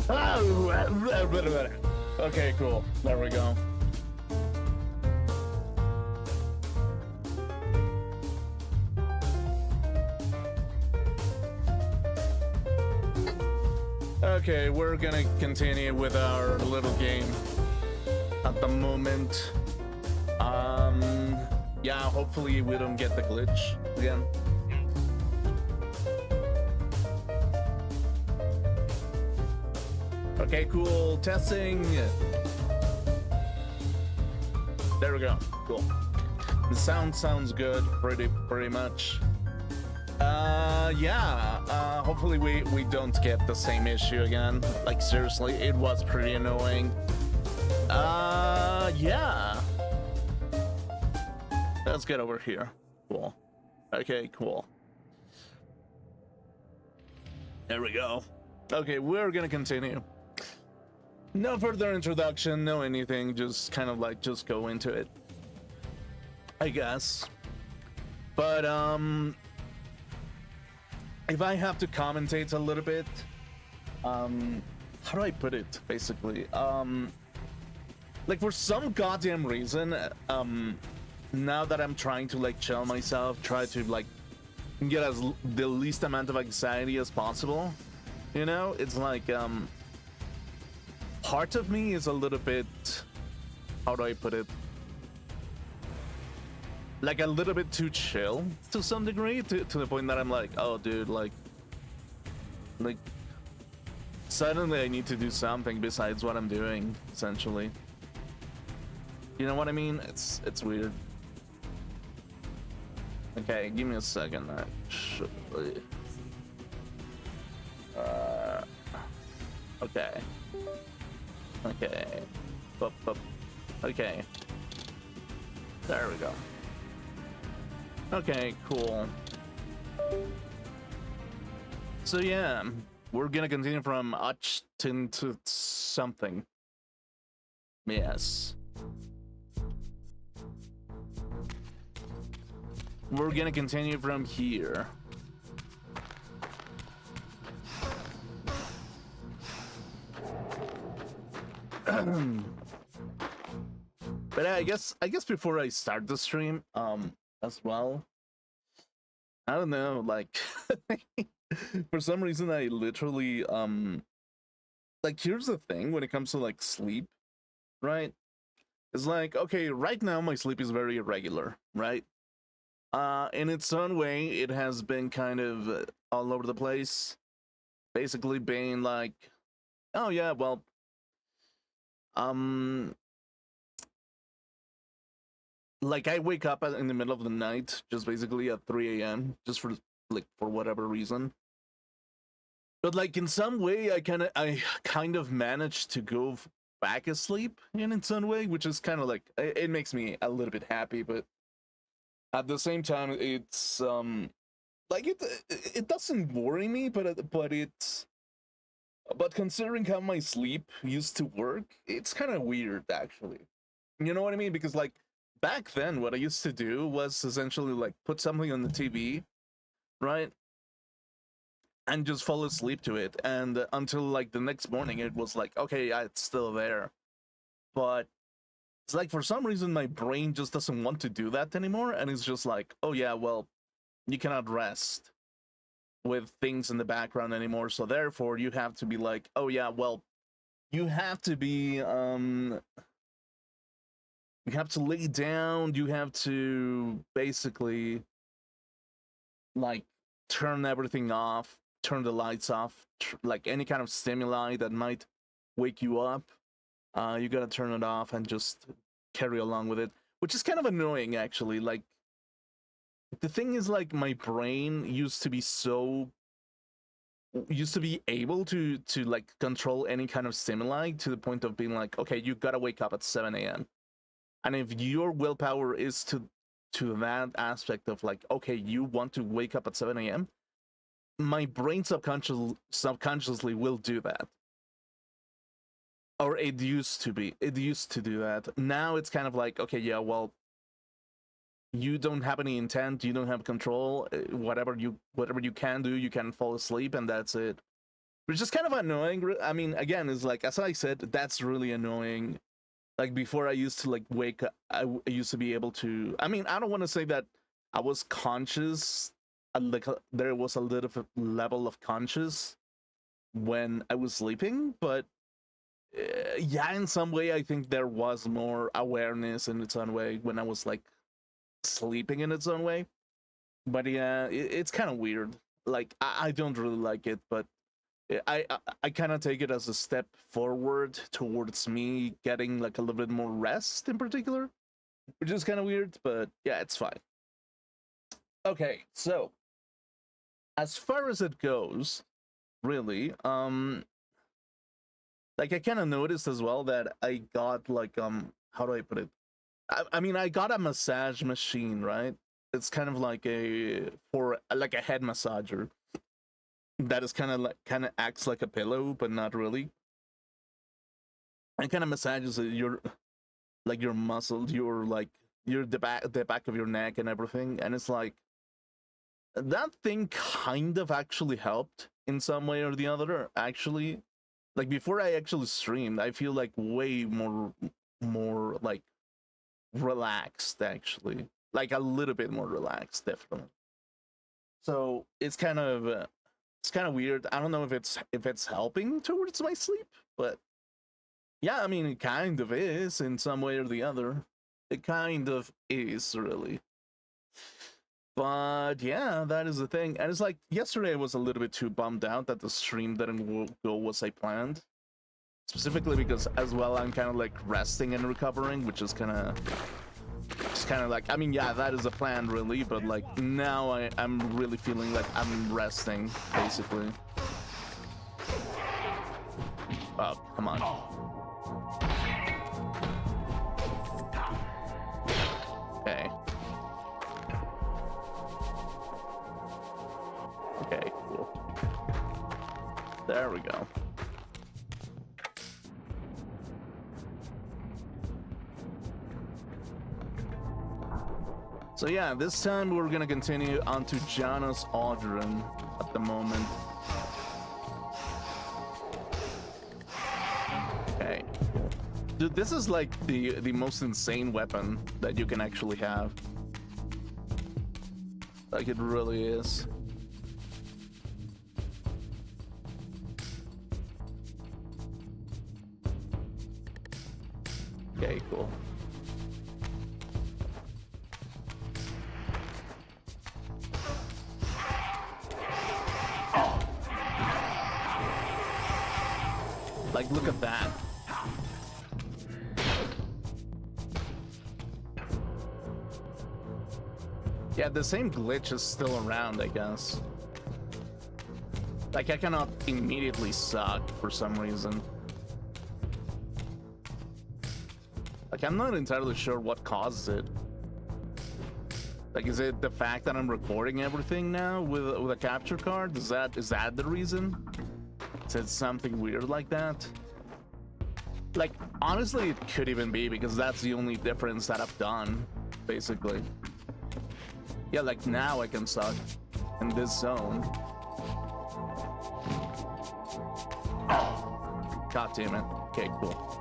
Oh, okay, cool. There we go. Okay, we're gonna continue with our little game at the moment. Yeah, hopefully we don't get the glitch again. Okay, cool. Testing. There we go. Cool. The sound sounds good, pretty much. Yeah. Hopefully we don't get the same issue again. Like seriously, it was pretty annoying. Yeah. Let's get over here. Cool. Okay, cool. There we go. Okay, we're gonna continue. No further introduction, no anything, just kind of like just go into it, I guess. But if I have to commentate a little bit, how do I put it? Basically, like for some goddamn reason, now that I'm trying to like chill myself, try to like get the least amount of anxiety as possible, you know, it's like part of me is a little bit, how do I put it, like a little bit too chill to some degree, to the point that I'm like, oh dude, like suddenly I need to do something besides what I'm doing, essentially. You know what I mean? It's weird. Okay, give me a second, actually. Okay. Okay. Okay. There we go. Okay, cool. So yeah, we're gonna continue from Achtin to something. Yes. We're gonna continue from here. But I guess before I start the stream, as well, I don't know, like for some reason I literally like here's the thing when it comes to like sleep, right? It's like, okay, right now my sleep is very irregular, right? In its own way, it has been kind of all over the place, basically being like, oh yeah, well, like I wake up in the middle of the night, just basically at 3 a.m. just for whatever reason. But like in some way, I kind of managed to go back asleep in its own way, which is kind of like, it makes me a little bit happy, but at the same time, it's like it doesn't worry me, but considering how my sleep used to work, it's kind of weird actually. You know what I mean? Because like back then, what I used to do was essentially like put something on the TV, right? And just fall asleep to it, and until like the next morning, it was like, okay, yeah, it's still there. But it's like for some reason my brain just doesn't want to do that anymore, and it's just like, oh yeah, well, you cannot rest with things in the background anymore, so therefore you have to be like, oh yeah, well, you have to be you have to lay down, you have to basically like turn everything off, turn the lights off, like any kind of stimuli that might wake you up, you gotta turn it off and just carry along with it, which is kind of annoying actually. Like the thing is, like my brain used to be able to like control any kind of stimuli to the point of being like, okay, you gotta wake up at 7 a.m. and if your willpower is to that aspect of like, okay, you want to wake up at 7 a.m., my brain subconsciously will do that. Or it used to do that. Now it's kind of like, okay, yeah, well, you don't have any intent, you don't have control, whatever you can do, you can fall asleep and that's it. which is kind of annoying. I mean, again, it's like, as I said, that's really annoying. Like before, I used to like wake up. I used to be able to. I mean, I don't want to say that I was conscious. Like there was a little level of conscious when I was sleeping, but yeah, in some way, I think there was more awareness in its own way when I was like sleeping in its own way. But yeah, it's kind of weird. Like I don't really like it, but I kind of take it as a step forward towards me getting like a little bit more rest in particular, which is kind of weird, but yeah, it's fine. Okay, so as far as it goes, really, like I kind of noticed as well that I got like how do I put it? I mean, I got a massage machine, right? It's kind of like a for like a head massager that is kind of acts like a pillow, but not really. And kind of massages your like your muscles, your like your the back of your neck and everything. And it's like that thing kind of actually helped in some way or the other. Actually, like before I actually streamed, I feel like way more like relaxed actually, like a little bit more relaxed, definitely. So it's kind of weird. I don't know if it's helping towards my sleep, but yeah, I mean it kind of is in some way or the other. It kind of is really. But yeah, that is the thing. And it's like yesterday I was a little bit too bummed out that the stream didn't go as I planned. Specifically because as well I'm kind of like resting and recovering, which is kind of like, I mean, yeah, that is a plan really, but like now I'm really feeling like I'm resting basically. Oh, come on. Okay. Okay, cool. There we go. So yeah, this time we're gonna continue on to Janos Audron at the moment. Okay. Dude, this is like the most insane weapon that you can actually have. Like it really is. Okay, cool. Like, look at that. Yeah, the same glitch is still around, I guess. Like, I cannot immediately suck for some reason. Like, I'm not entirely sure what causes it. Like, is it the fact that I'm recording everything now with a capture card? Is that the reason? Is it something weird like that? Like, honestly, it could even be because that's the only difference that I've done, basically. Yeah, like now I can suck in this zone. God damn it. Okay, cool.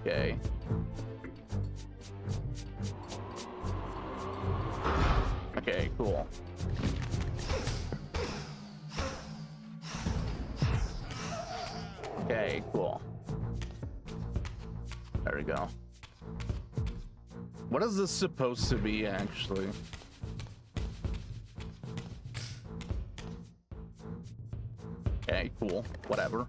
Okay. Okay, cool. Okay, cool. There we go. What is this supposed to be, actually? Okay, cool. Whatever.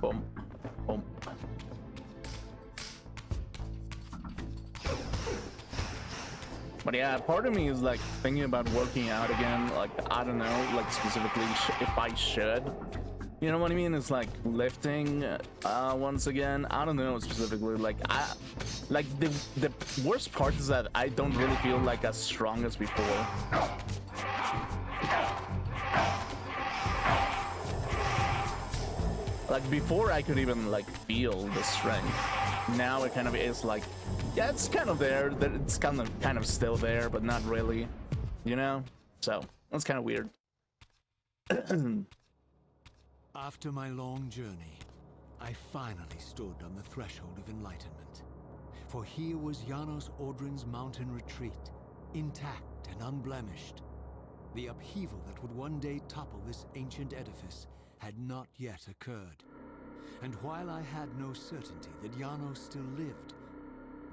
Boom. Boom. But yeah, part of me is like thinking about working out again. Like, I don't know, like specifically if I should. You know what I mean? It's like lifting once again. I don't know specifically. Like the worst part is that I don't really feel like as strong as before. Like before I could even like feel the strength. Now it kind of is like, yeah, it's kind of there. It's kind of still there, but not really, you know? So that's kind of weird. After my long journey, I finally stood on the threshold of enlightenment. For here was Janos Audron's mountain retreat, intact and unblemished. The upheaval that would one day topple this ancient edifice had not yet occurred. And while I had no certainty that Janos still lived,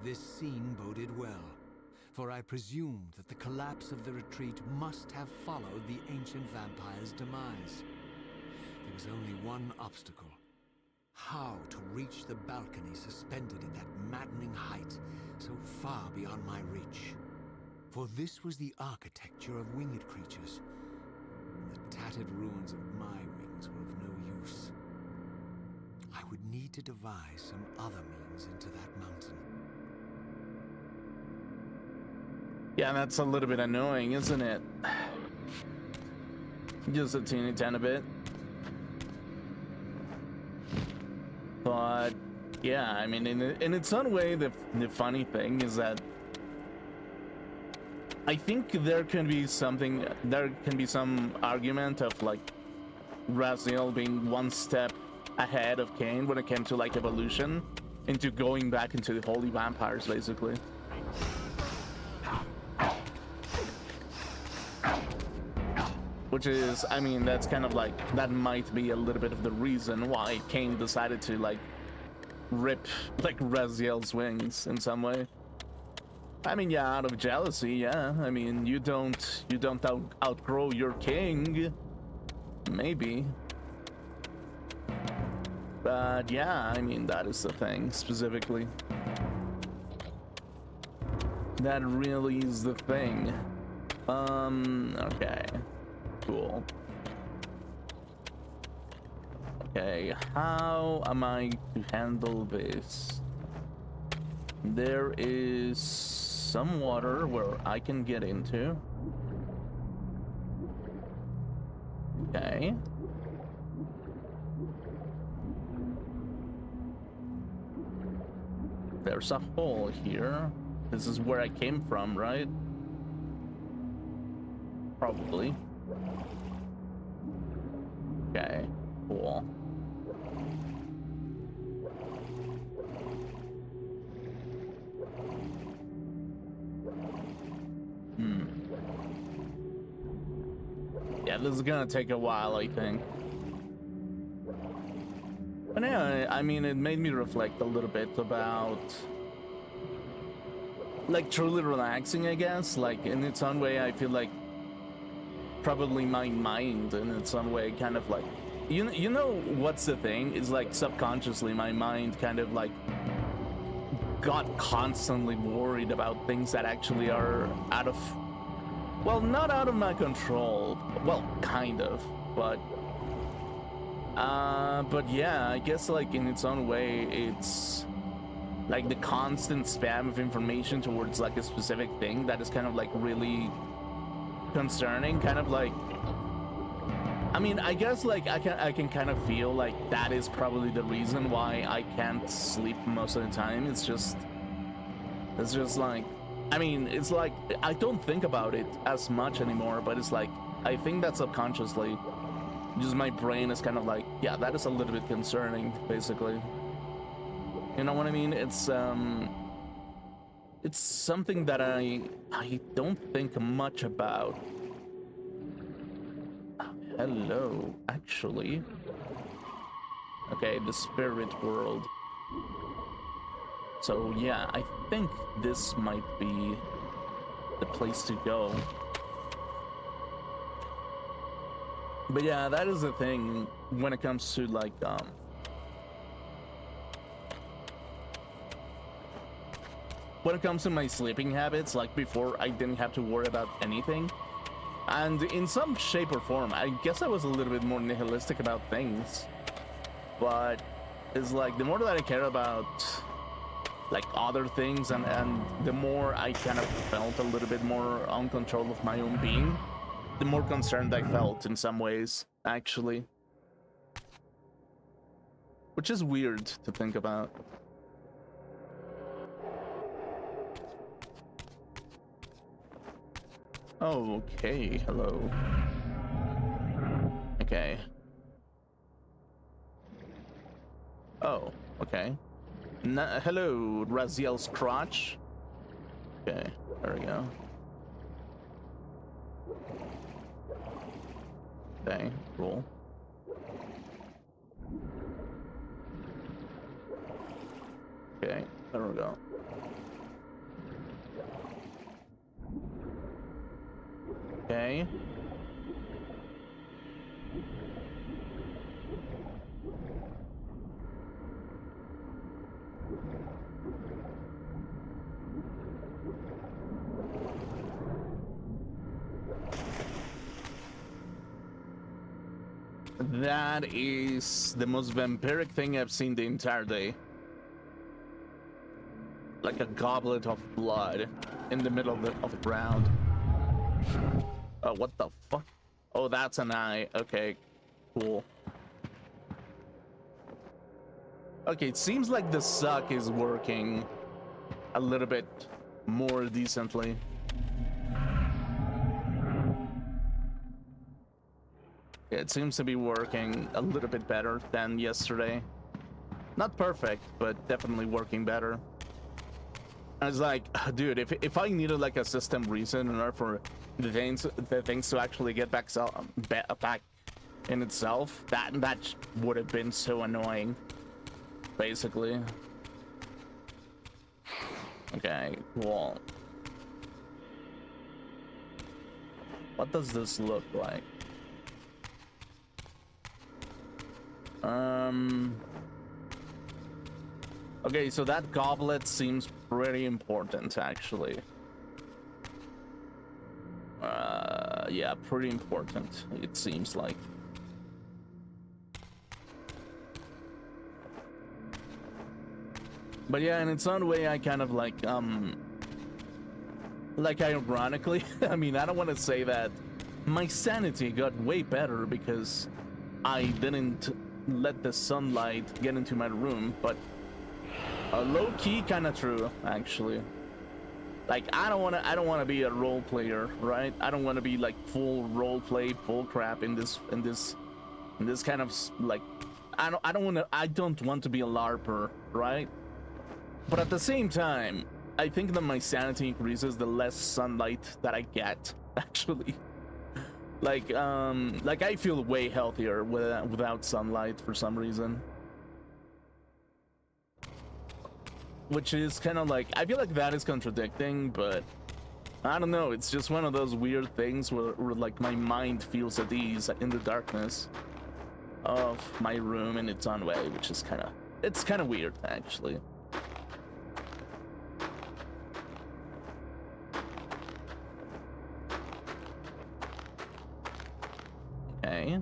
this scene boded well, for I presumed that the collapse of the retreat must have followed the ancient vampire's demise. There was only one obstacle. How to reach the balcony suspended at that maddening height, so far beyond my reach. For this was the architecture of winged creatures. The tattered ruins of my wings were of no use. I would need to devise some other means into that mountain. Yeah, that's a little bit annoying, isn't it? Just a teeny tiny bit. But yeah, I mean, in its own way, the funny thing is that I think there can be some argument of like Raziel being one step ahead of Kain when it came to like evolution into going back into the holy vampires, basically. Which is, I mean, that's kind of like, that might be a little bit of the reason why Kain decided to like rip like Raziel's wings in some way. I mean, yeah, out of jealousy, yeah. I mean, you don't outgrow your king, maybe. But yeah, I mean, that is the thing specifically. That really is the thing. Okay. Cool. Okay, how am I to handle this? There is some water where I can get into. Okay. There's a hole here. This is where I came from, right? Probably. Okay, cool. Yeah, this is gonna take a while, I think. But yeah, I mean, it made me reflect a little bit about like truly relaxing, I guess. Like in its own way, I feel like probably my mind in its own way kind of like, you know what's the thing is like subconsciously my mind kind of like got constantly worried about things that actually are out of, well, not out of my control, well, kind of, but yeah, I guess like in its own way it's like the constant spam of information towards like a specific thing that is kind of like really concerning, kind of like, I mean, I guess like I can kind of feel like that is probably the reason why I can't sleep most of the time. It's just like, I mean, it's like I don't think about it as much anymore, but it's like I think that subconsciously just my brain is kind of like, yeah, that is a little bit concerning, basically. You know what I mean? It's something that I don't think much about. Hello, actually. Okay, the spirit world. So yeah, I think this might be the place to go. But yeah, that is the thing when it comes to like when it comes to my sleeping habits, like before I didn't have to worry about anything. And in some shape or form, I guess I was a little bit more nihilistic about things. But it's like, the more that I care about like other things, and the more I kind of felt a little bit more on control of my own being, the more concerned I felt in some ways, actually. Which is weird to think about. Oh, okay, hello. Okay. Oh, okay. Hello, Raziel's crotch. Okay, there we go. Okay, cool. Okay, there we go. Okay. That is the most vampiric thing I've seen the entire day. Like a goblet of blood in the middle of the ground. Oh, what the fuck? Oh, that's an eye. Okay, cool. Okay, it seems like the suck is working a little bit more decently. It seems to be working a little bit better than yesterday. Not perfect, but definitely working better. I was like, dude, if I needed like a system reason in order for the things to actually get back in itself, that would have been so annoying, basically. Okay, cool. What does this look like? Okay, so that goblet seems pretty important, actually. Yeah, pretty important, it seems like. But yeah, in its own way, I kind of like ironically, I mean, I don't want to say that my sanity got way better because I didn't let the sunlight get into my room, but low-key kind of true, actually. Like, I don't want to be a role player, right? I don't want to be like full role play, full crap in this kind of like, I don't want to be a LARPer, right? But at the same time, I think that my sanity increases the less sunlight that I get, actually. Like I feel way healthier without sunlight for some reason. Which is kind of like, I feel like that is contradicting, but I don't know, it's just one of those weird things where like my mind feels at ease in the darkness of my room in its own way, which is it's kind of weird, actually. Okay.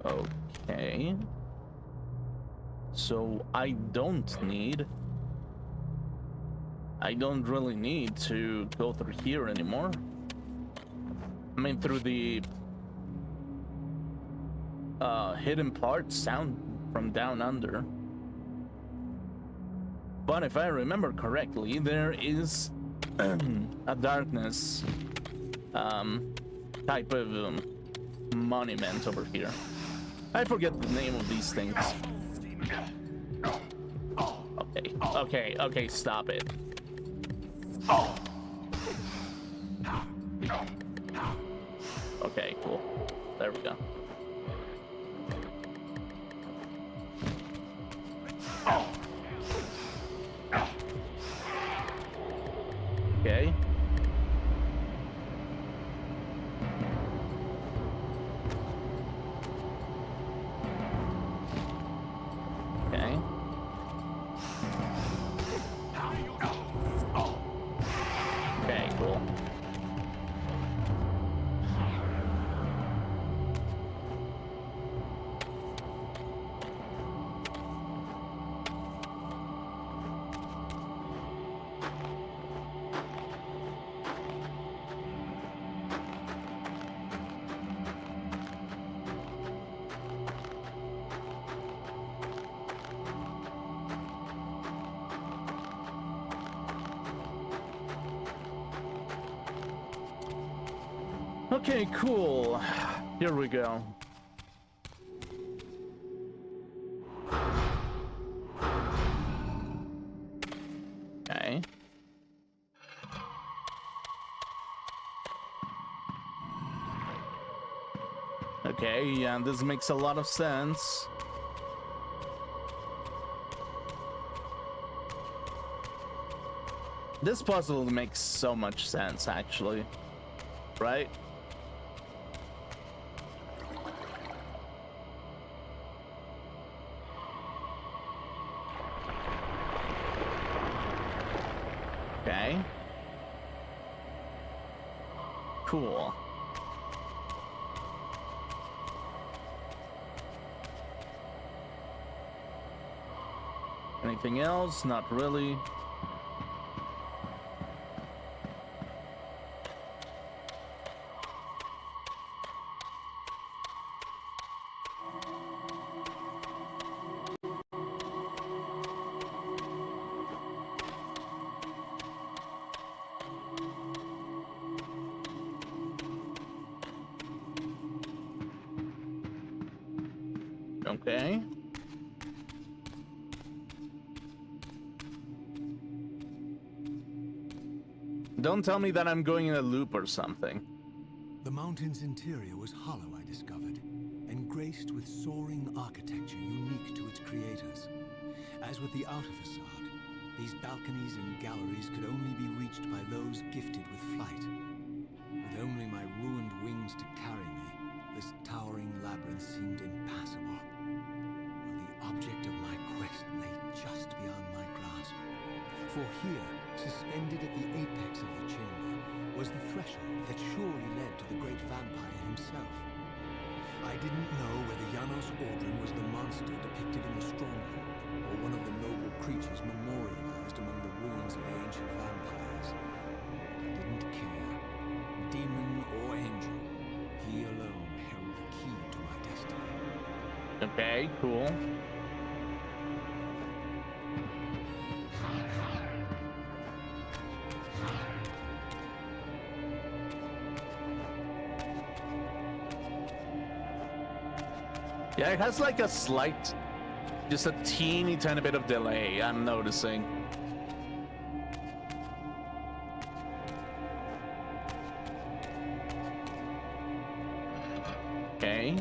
Okay. So I don't really need to go through here anymore. I mean, through the hidden parts sound from down under. But if I remember correctly, there is a darkness type of monument over here. I forget the name of these things. Okay, stop it. Okay, cool. There we go. Okay. Okay. Okay, cool. Here we go. Okay. Okay, yeah, this makes a lot of sense. This puzzle makes so much sense, actually. Right? Okay. Cool. Anything else? Not really. Okay. Don't tell me that I'm going in a loop or something. The mountain's interior was hollow, I discovered, and graced with soaring architecture unique to its creators. As with the outer facade, these balconies and galleries could only be reached by those gifted with flight. With only my ruined wings to carry me, this towering labyrinth seemed impassable. While the object of my quest lay just beyond my grasp. For here, suspended at the apex of the chamber, was the threshold that surely led to the great vampire himself. I didn't know whether Janos Audron was the monster depicted in the stronghold, or one of the noble creatures memorialized among the ruins of the ancient vampires. I didn't care. Demon or angel, he alone held the key to my destiny. Okay, cool. Yeah, it has like a slight, just a teeny tiny bit of delay, I'm noticing. Okay.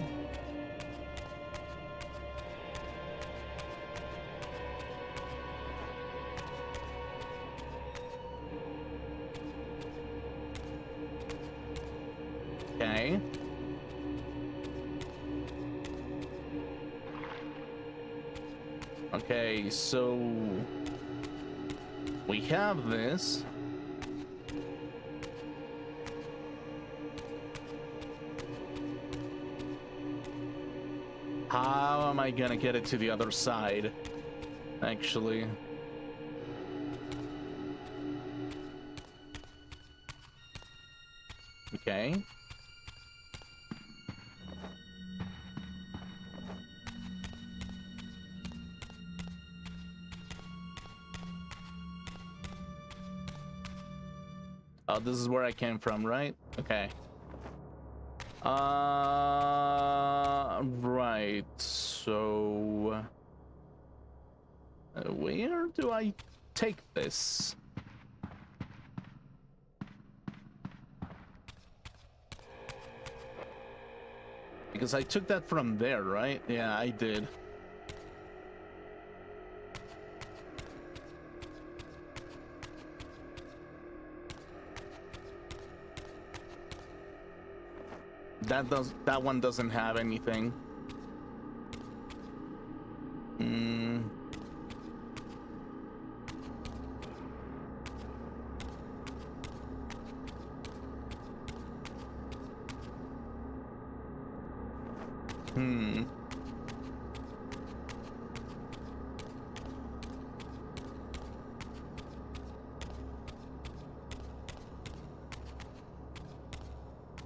Okay. Okay, so we have this. How am I gonna get it to the other side? Actually. Okay. Oh, this is where I came from, right? Okay. Right. So, where do I take this? Because I took that from there, right? Yeah, I did. That one doesn't have anything.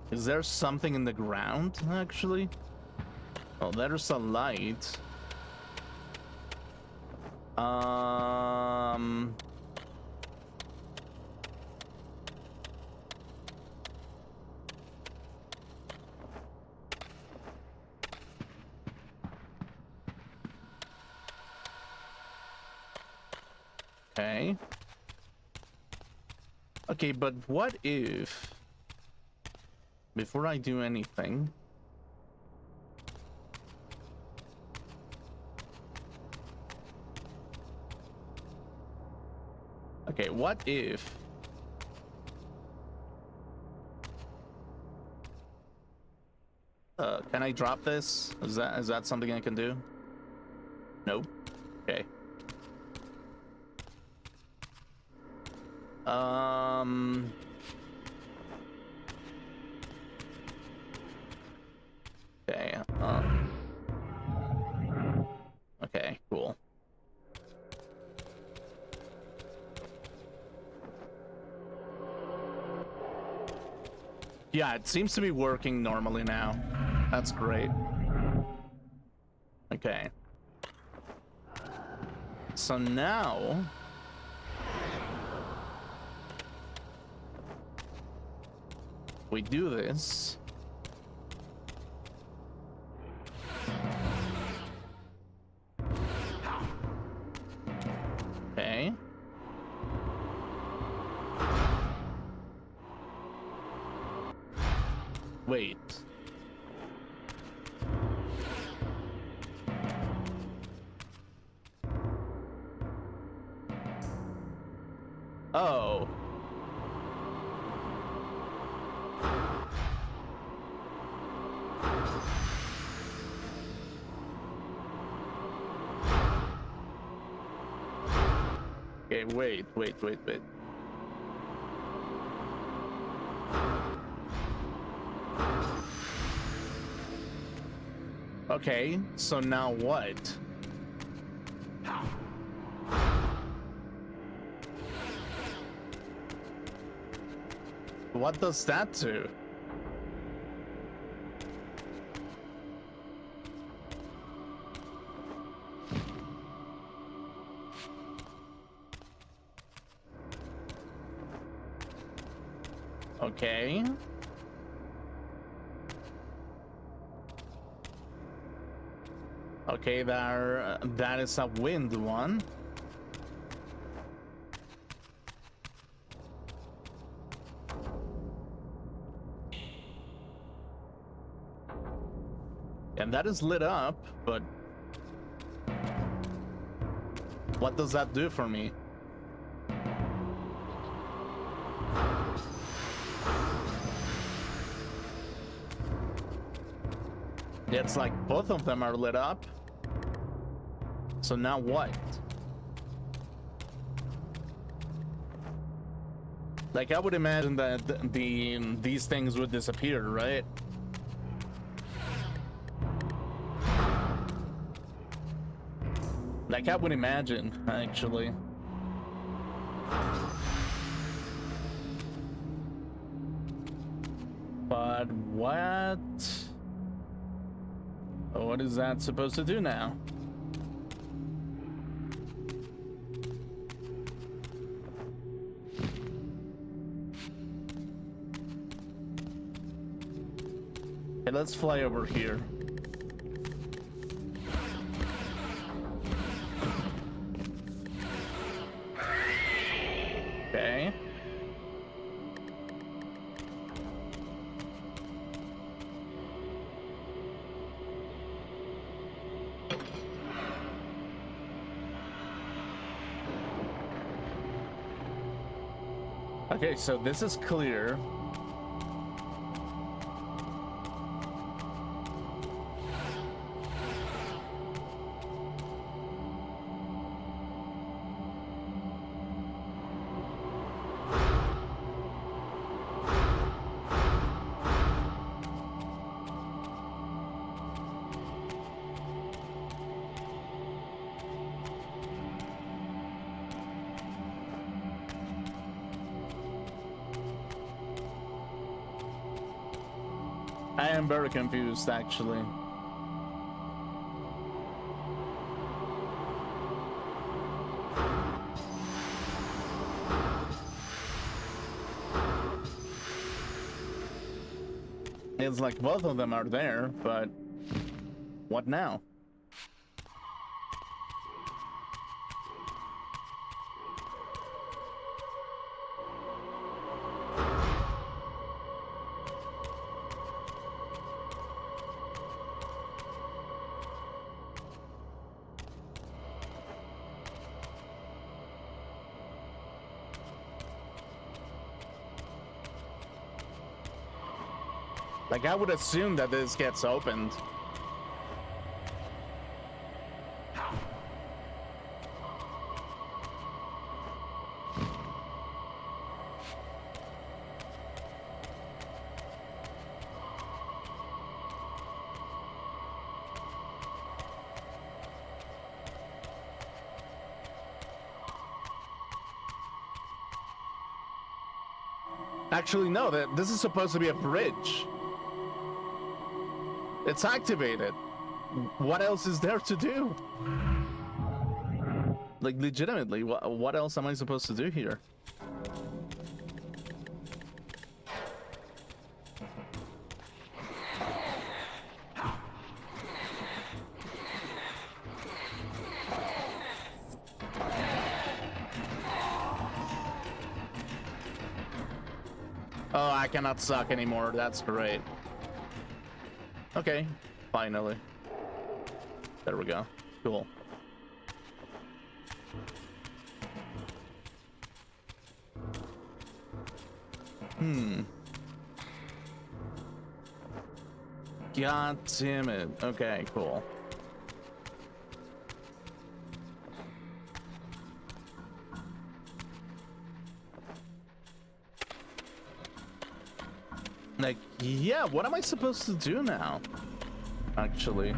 Is there something in the ground, actually? Oh, there's a light. Okay. Okay, but what if, before I do anything, okay, what if can I drop this? Is that something I can do? Nope. Okay. Okay. Okay, cool. Yeah, it seems to be working normally now. That's great. Okay. So now we do this. Okay. Wait. Oh. Okay, wait. Okay, so now what? What does that do? Okay. Okay, there, that is a wind one. And that is lit up, but what does that do for me? It's like both of them are lit up. So now what? Like, I would imagine that these things would disappear, right? Like, I would imagine, actually. But what? What is that supposed to do now? Okay, let's fly over here. Okay. Okay, so this is clear. I am very confused, actually. It's like both of them are there, but what now? Like, I would assume that this gets opened. Actually, no, this is supposed to be a bridge. It's activated. What else is there to do? Like, legitimately, what else am I supposed to do here? Oh, I cannot suck anymore. That's great. Okay, finally. There we go. Cool. God damn it. Okay, cool. Like, yeah, what am I supposed to do now? Actually.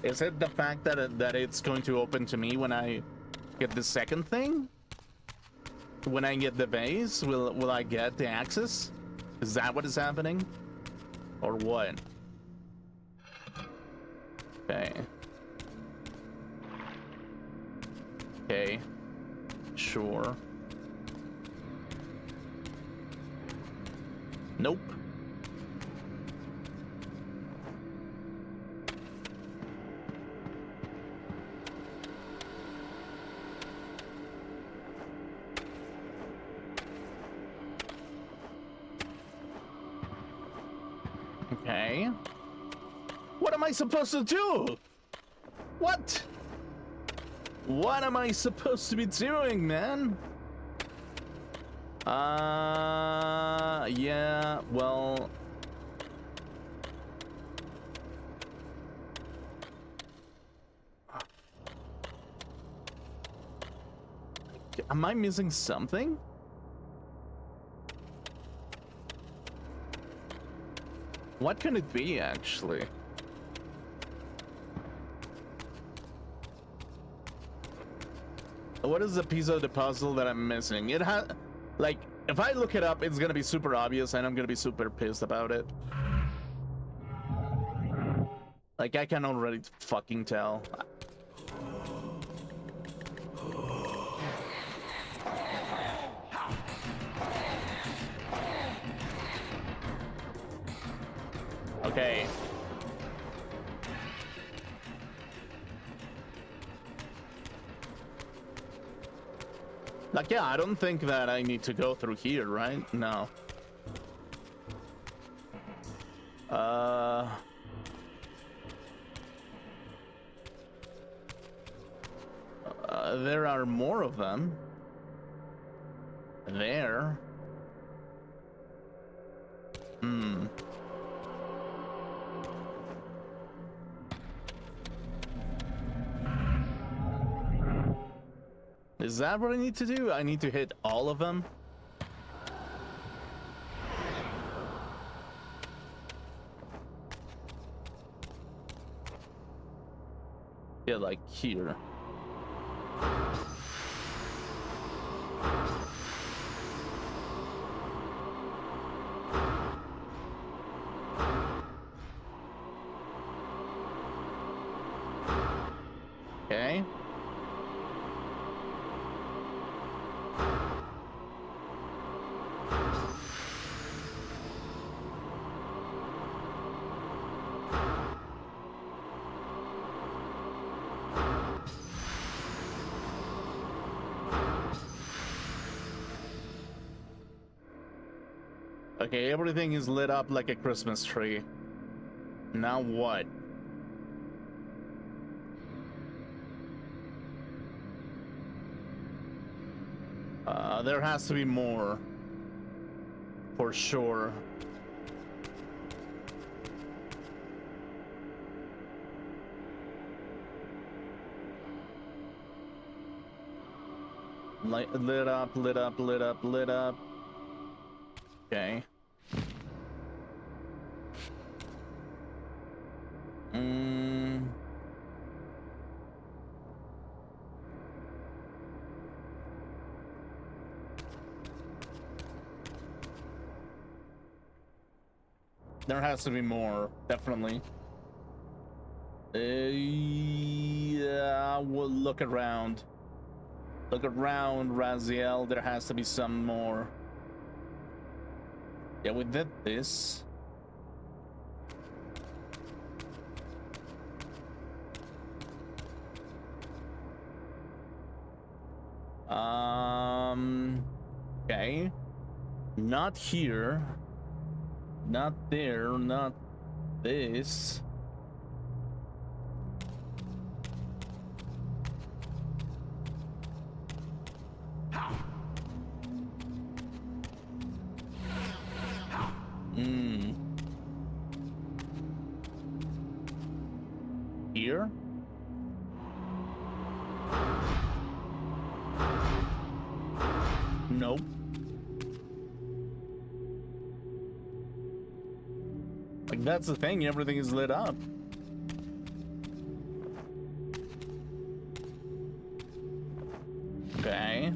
Is it the fact that it's going to open to me when I get the second thing? When I get the vase, will I get the access? Is that what is happening? Or what? Okay. Okay. Sure. Nope. Okay. What am I supposed to do? What? What am I supposed to be doing, man? Yeah, well... Am I missing something? What can it be, actually? What is the piece of the puzzle that I'm missing? It has, like, if I look it up, it's gonna be super obvious and I'm gonna be super pissed about it. Like, I can already fucking tell. Okay. Like, yeah, I don't think that I need to go through here, right? No. There are more of them. There. Is that what I need to do? I need to hit all of them? Yeah, like here. Okay. Okay, everything is lit up like a Christmas tree. Now what? There has to be more. For sure. Lit up, lit up, lit up, lit up. Okay. There has to be more, definitely. Yeah, we'll look around. Look around, Raziel. There has to be some more. Yeah, we did this. Okay. Not here. Not there. Not this. Here? Nope. Like, that's the thing, everything is lit up. Okay.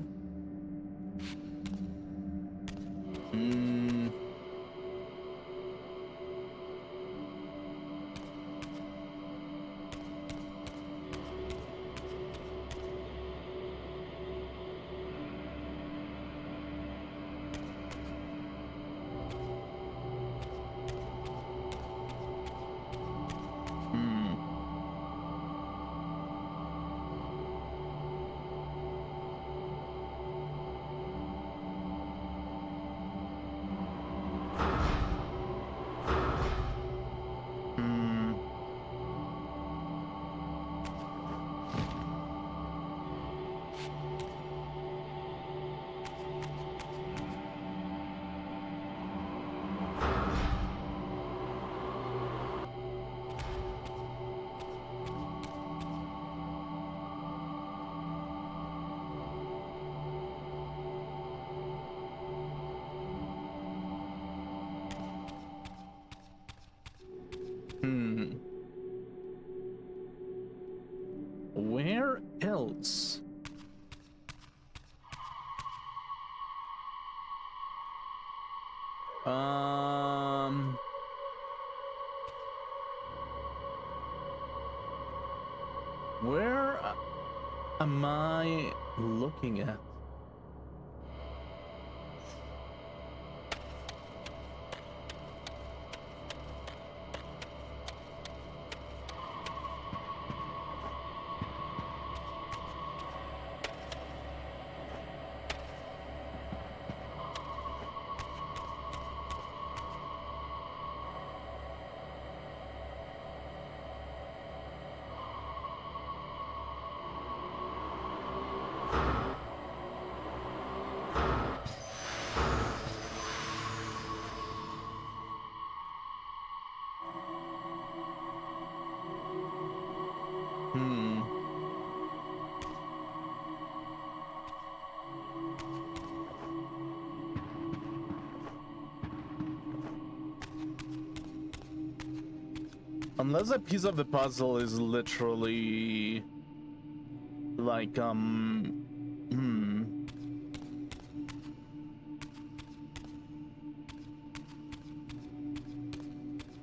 Where else? Where am I looking at? Unless a piece of the puzzle is literally like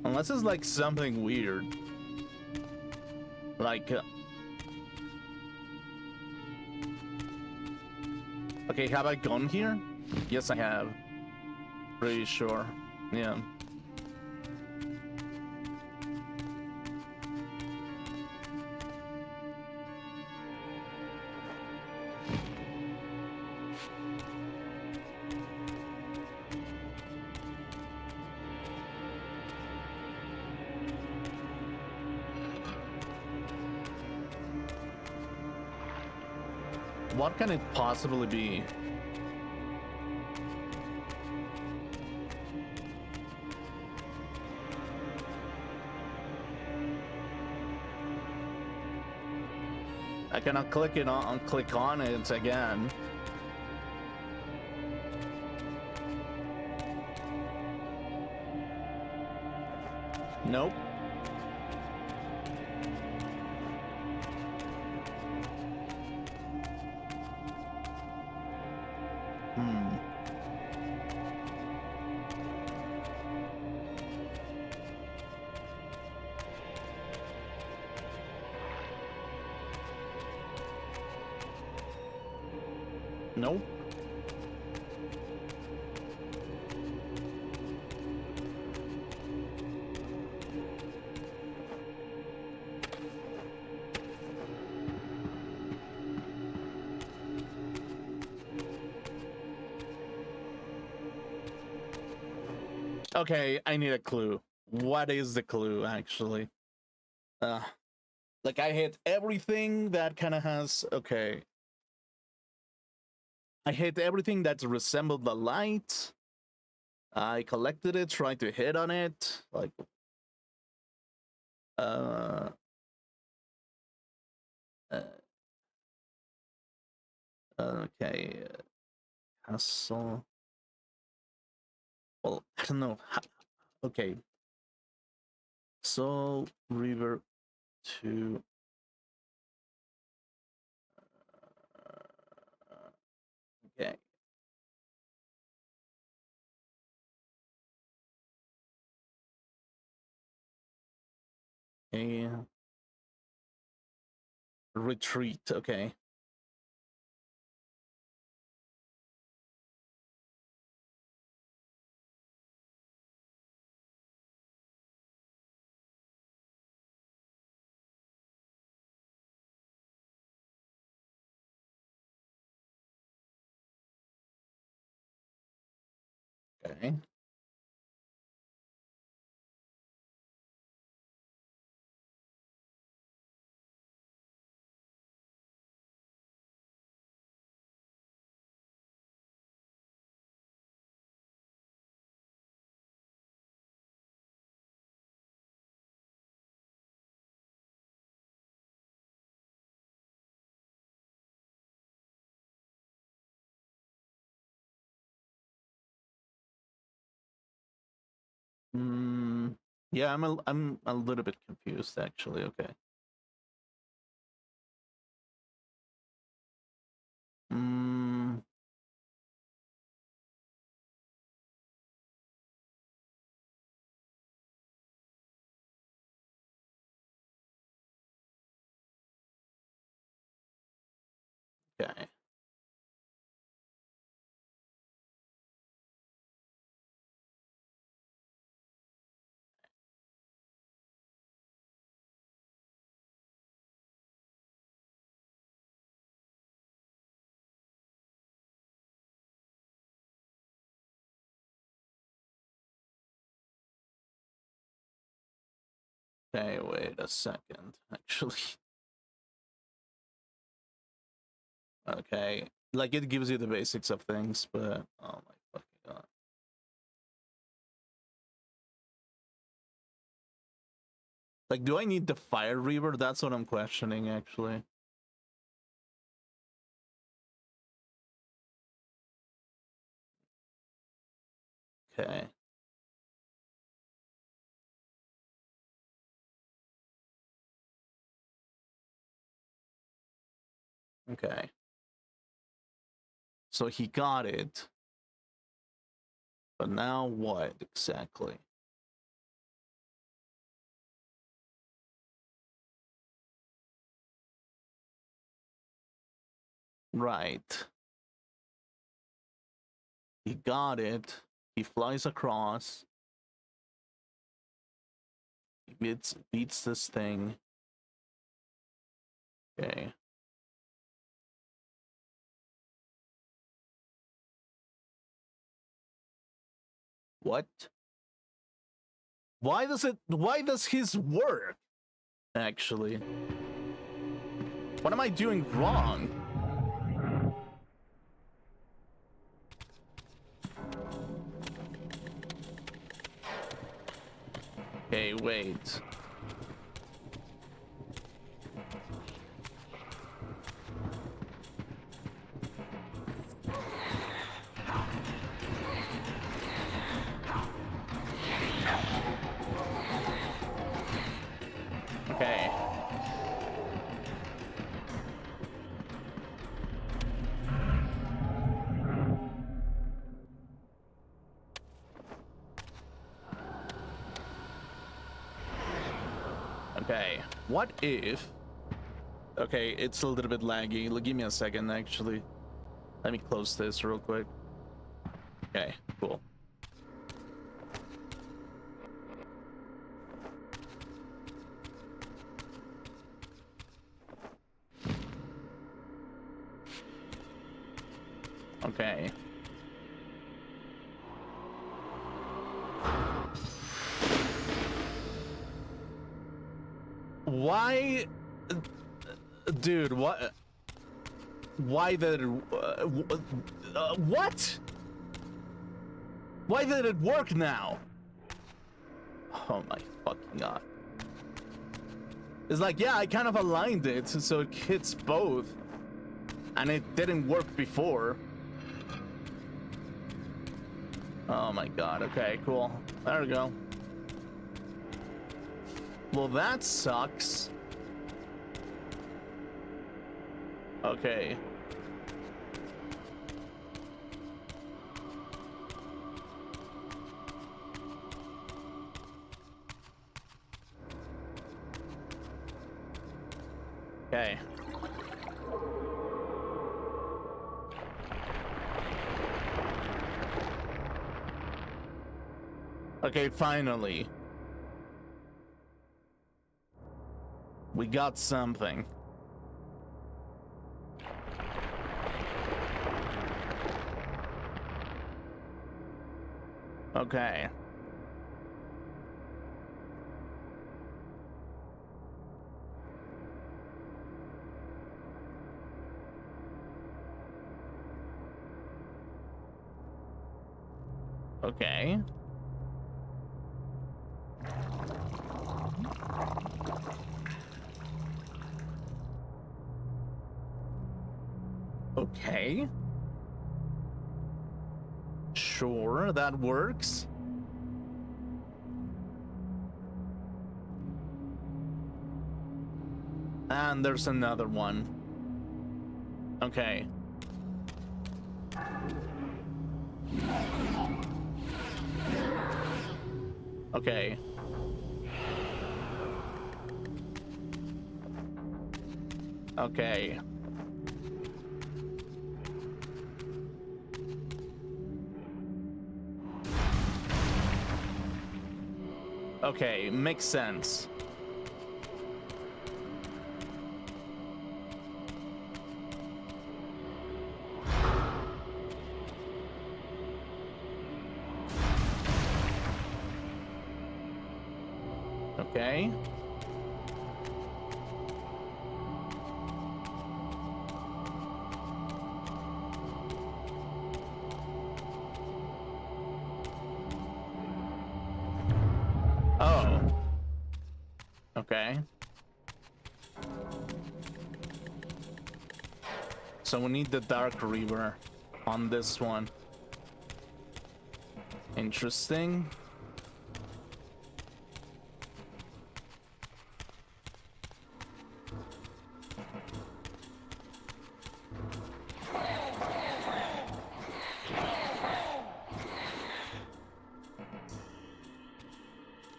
unless it's like something weird. Like okay, have I gone here? Yes, I have. Pretty sure. Yeah. What can it possibly be? I cannot click on it again. Nope. Nope. Okay, I need a clue. What is the clue, actually? Like, I hit everything that kind of has... Okay. I hit everything that resembled the light. I collected it, tried to hit on it. Like... okay. Castle... Well, I don't know. Okay. So, Reaver 2... Okay. A retreat, okay. Okay. Yeah, I'm a little bit confused, actually. Okay. Okay. Okay, wait a second, actually. Okay. Like, it gives you the basics of things, but... Oh my fucking god. Like, do I need the Fire Reaver? That's what I'm questioning, actually. Okay. Okay. So he got it. But now what, exactly? Right. He got it. He flies across. He beats this thing. Okay. What? Why does his work? Actually. What am I doing wrong? Okay, wait. Okay. Okay, what if... Okay, it's a little bit laggy. Give me a second, actually. Let me close this real quick. Okay, cool. Okay. Why... Dude, what? Why did it... what? Why did it work now? Oh my fucking god. It's like, yeah, I kind of aligned it so it hits both. And it didn't work before. Oh my god, okay, cool. There we go. Well, that sucks. Okay. Okay. Okay, finally. We got something. Okay. Okay. Okay. Sure, that works. And there's another one. Okay. Okay. Okay. Okay, makes sense. Okay. Oh. Okay. So we need the Dark Reaver on this one. Interesting.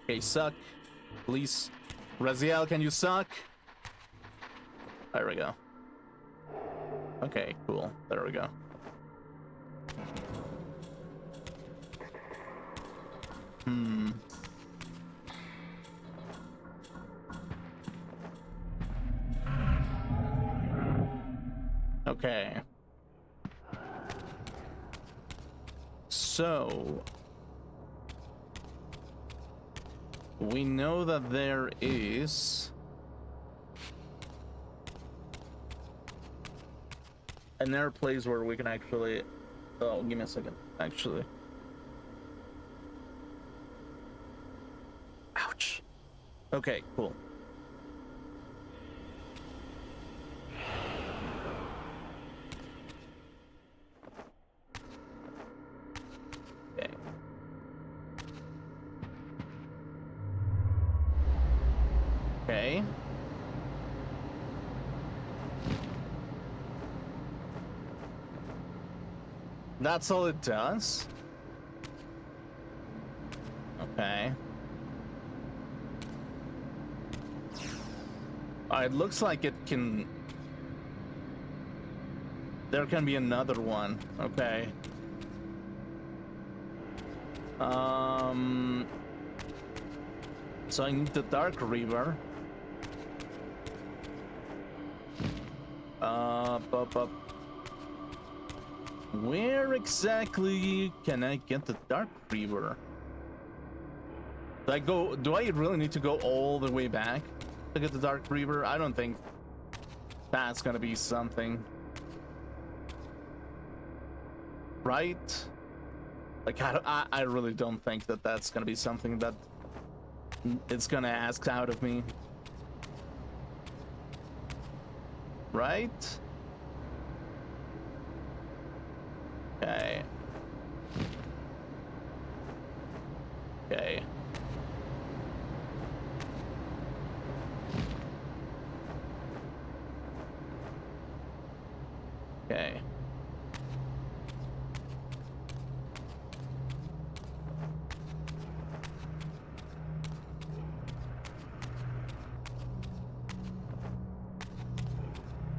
Okay, suck. Please. Raziel, can you suck? There we go. Okay, cool. There we go. Okay. So... we know that there is... an air place where we can actually... oh, give me a second, actually. Ouch. Okay, cool. Okay. Okay. That's all it does? Okay. It looks like it can... There can be another one. Okay. So I need the Dark Reaver. Where exactly can I get the Dark Reaver? Do I really need to go all the way back to get the Dark Reaver? I don't think that's gonna be something. Right? Like, I really don't think that that's gonna be something that it's gonna ask out of me. Right? Okay. Okay. Okay.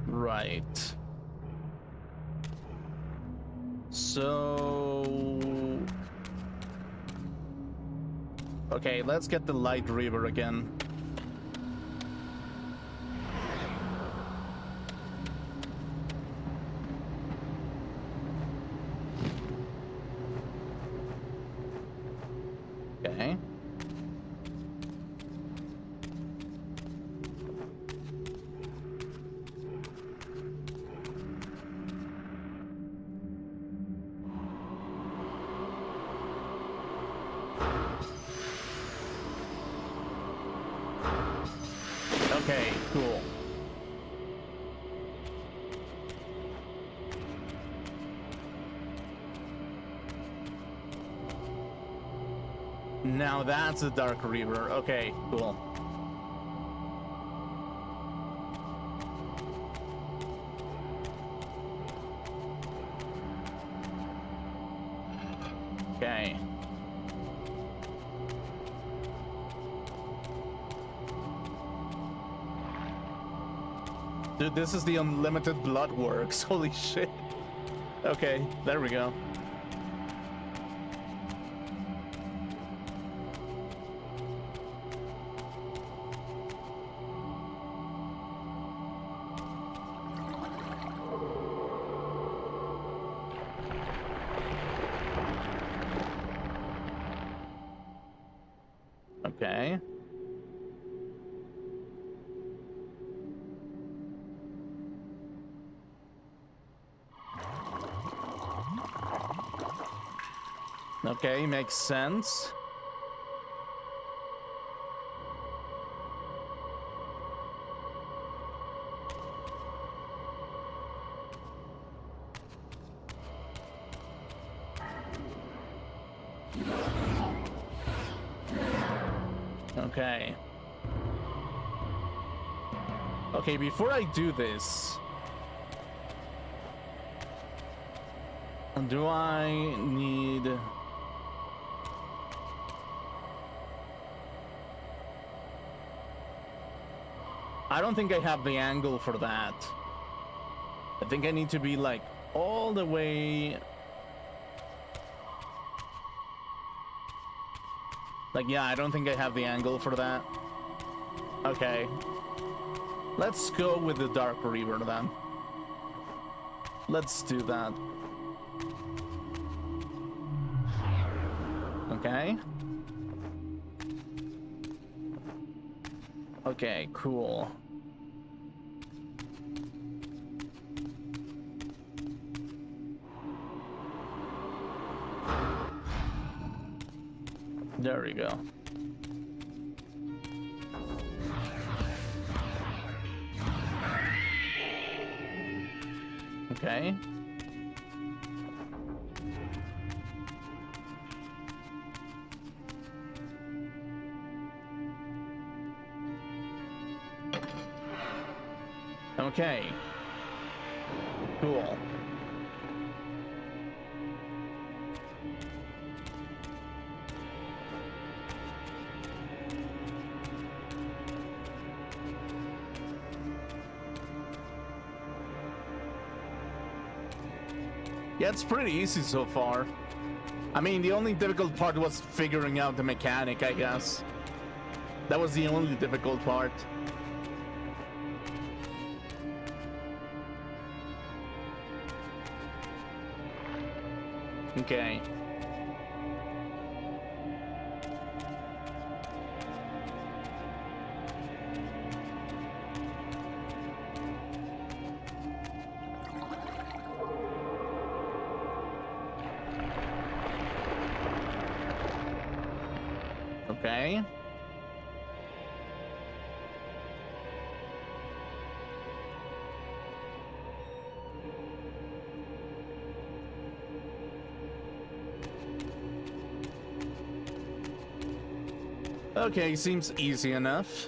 Right. So... Okay, let's get the Light Reaver again. Okay. Okay, cool. Now that's a Dark Reaver. Okay, cool. Okay. Dude, this is the unlimited blood works. Holy shit. Okay, there we go. Okay. Okay, makes sense. Okay. Okay, before I do this, do I need... I don't think I have the angle for that. I think I need to be like all the way... Like, yeah, I don't think I have the angle for that. Okay. Let's go with the Dark Reaver then. Let's do that. Okay. Okay, cool. There we go. Okay. Okay. Cool. Yeah, it's pretty easy so far. I mean, the only difficult part was figuring out the mechanic, I guess. That was the only difficult part. Okay. Okay. Okay, seems easy enough.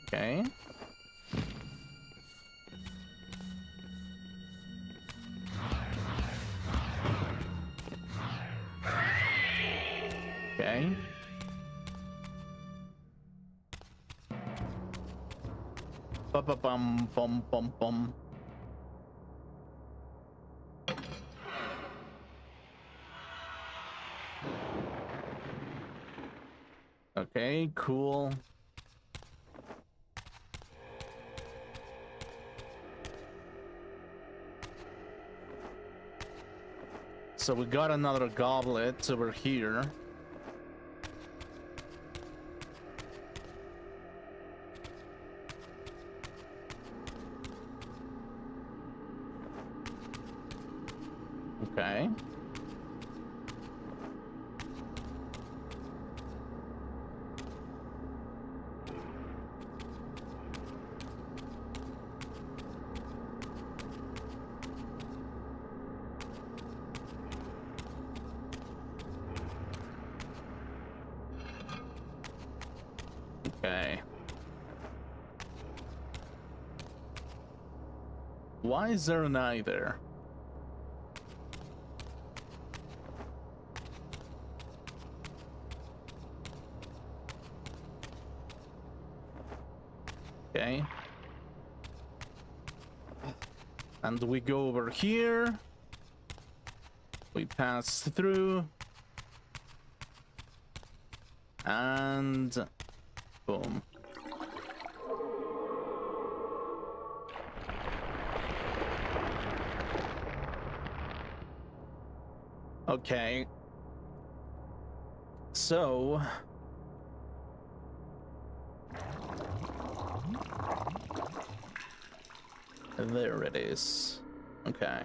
Okay. Okay. Bum bum bum bum. Okay, cool. So we got another goblet over here. Okay. Okay. Why is there an eye there? Okay. And we go over here. We pass through. And boom. Okay. So there it is. Okay.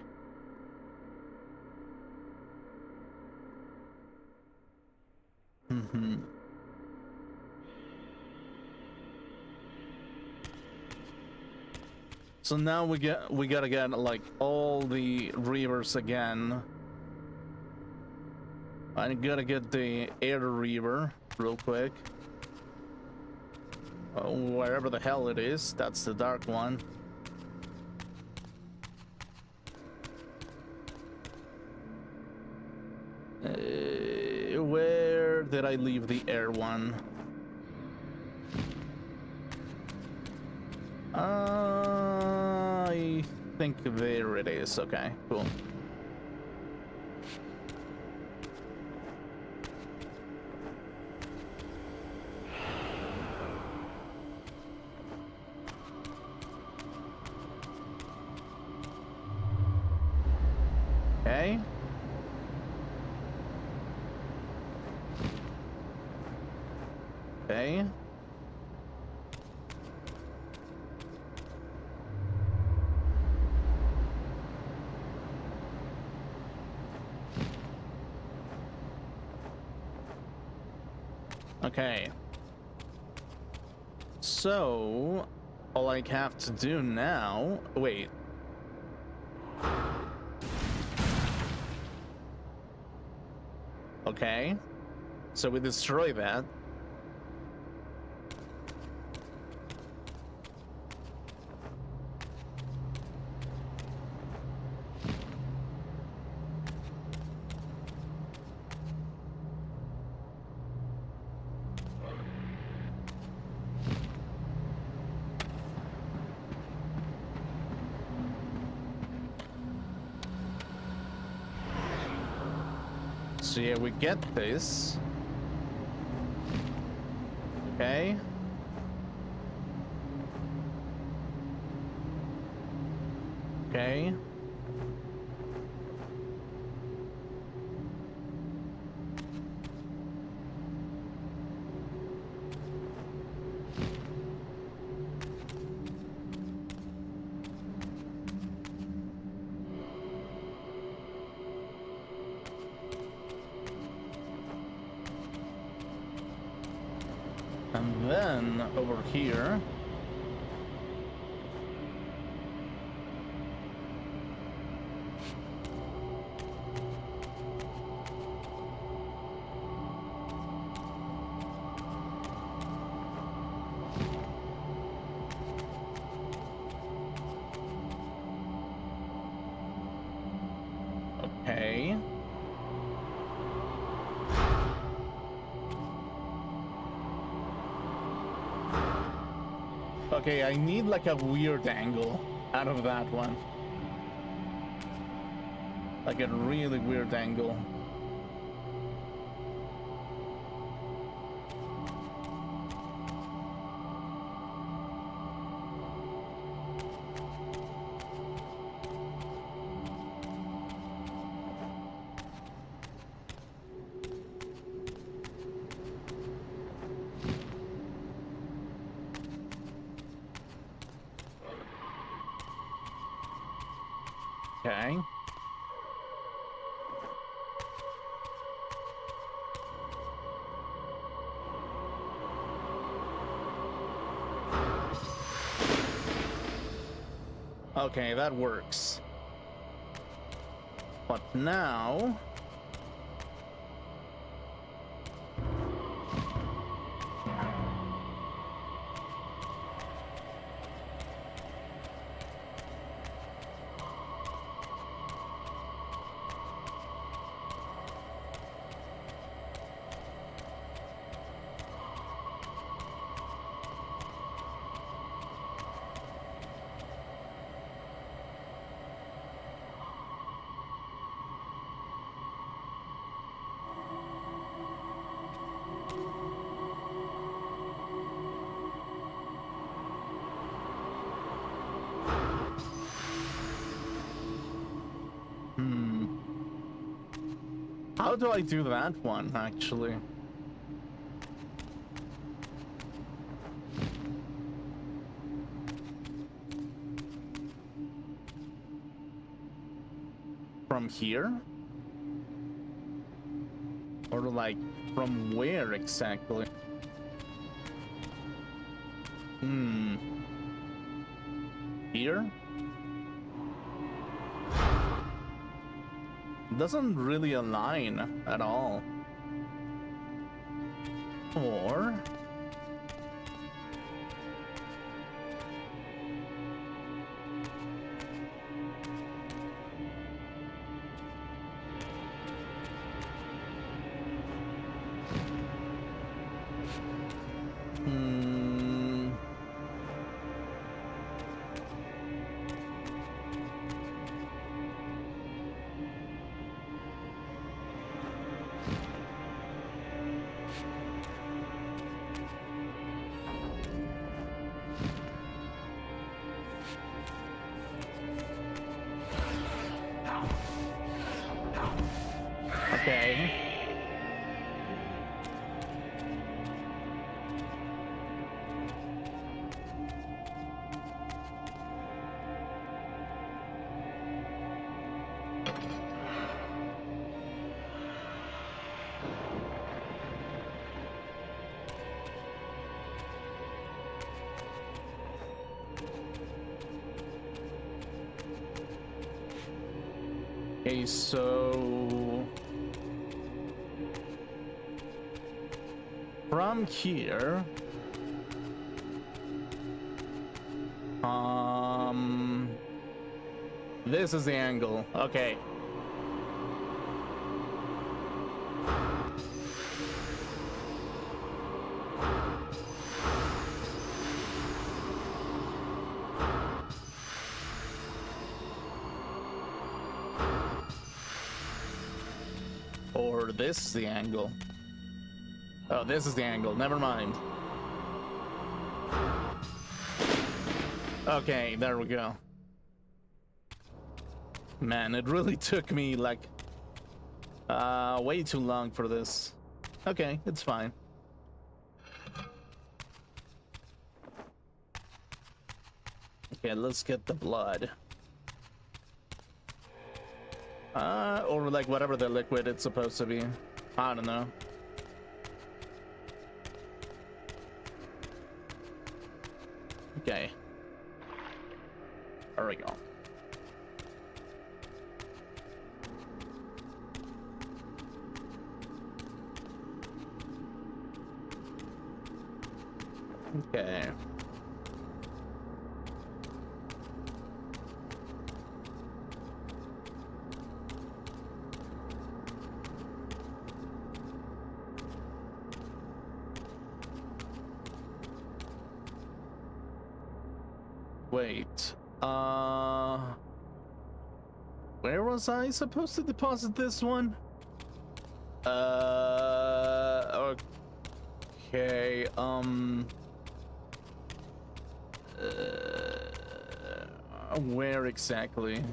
So now we gotta get like all the Reavers again. I gotta get the air Reaver real quick. Wherever the hell it is, that's the dark one. Where did I leave the air one? I think there it is. Okay, cool. Okay. Okay. Okay. So, all I have to do now... Wait. Okay. So we destroy that. So yeah, we get this. Okay. Okay. And then over here. Okay. Okay, I need like a weird angle out of that one. Like a really weird angle. Okay. Okay, that works. But now... How do I do that one, actually? From here? Or like, from where exactly? Here? Doesn't really align at all. Or... Okay. Okay, so from here, this is the angle. Okay. Or this is the angle. Oh, this is the angle. Never mind. Okay, there we go. Man, it really took me like way too long for this. Okay, it's fine. Okay, let's get the blood. Or like whatever the liquid it's supposed to be. I don't know. Okay. There we go. Okay. Wait. Where was I supposed to deposit this one? Okay, where exactly?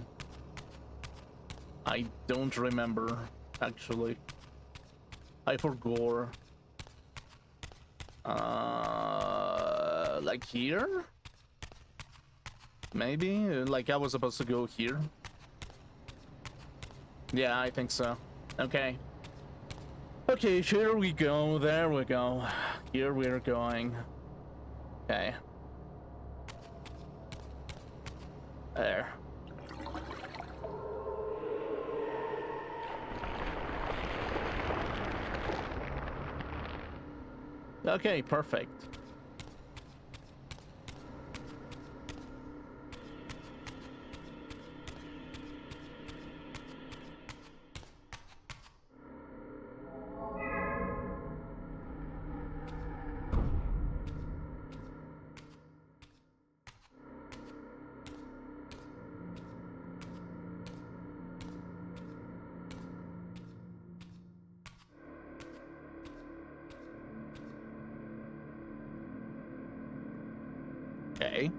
I don't remember, actually. I forgot. Like here? Maybe? Like I was supposed to go here? Yeah, I think so. Okay. Okay, here we go. There we go. Here we're going. Okay. There. Okay, perfect. Okay.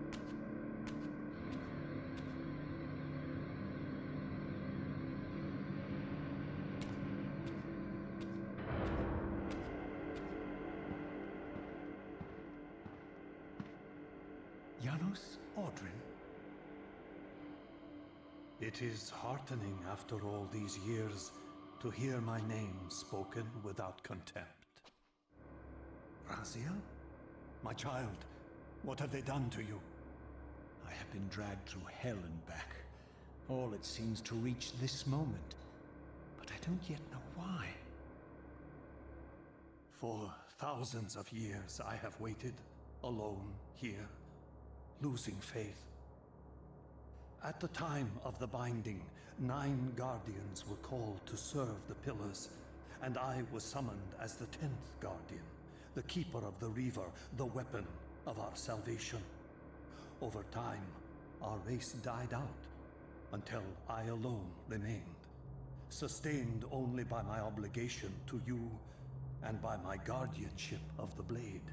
Janos Audron? It is heartening after all these years to hear my name spoken without contempt. Razia? My child, what have they done to you? I have been dragged through hell and back. All it seems to reach this moment. But I don't yet know why. For thousands of years I have waited, alone here, losing faith. At the time of the binding, 9 guardians were called to serve the pillars, and I was summoned as the 10th guardian, the keeper of the Reaver, the weapon of our salvation. Over time, our race died out, until I alone remained, sustained only by my obligation to you and by my guardianship of the blade.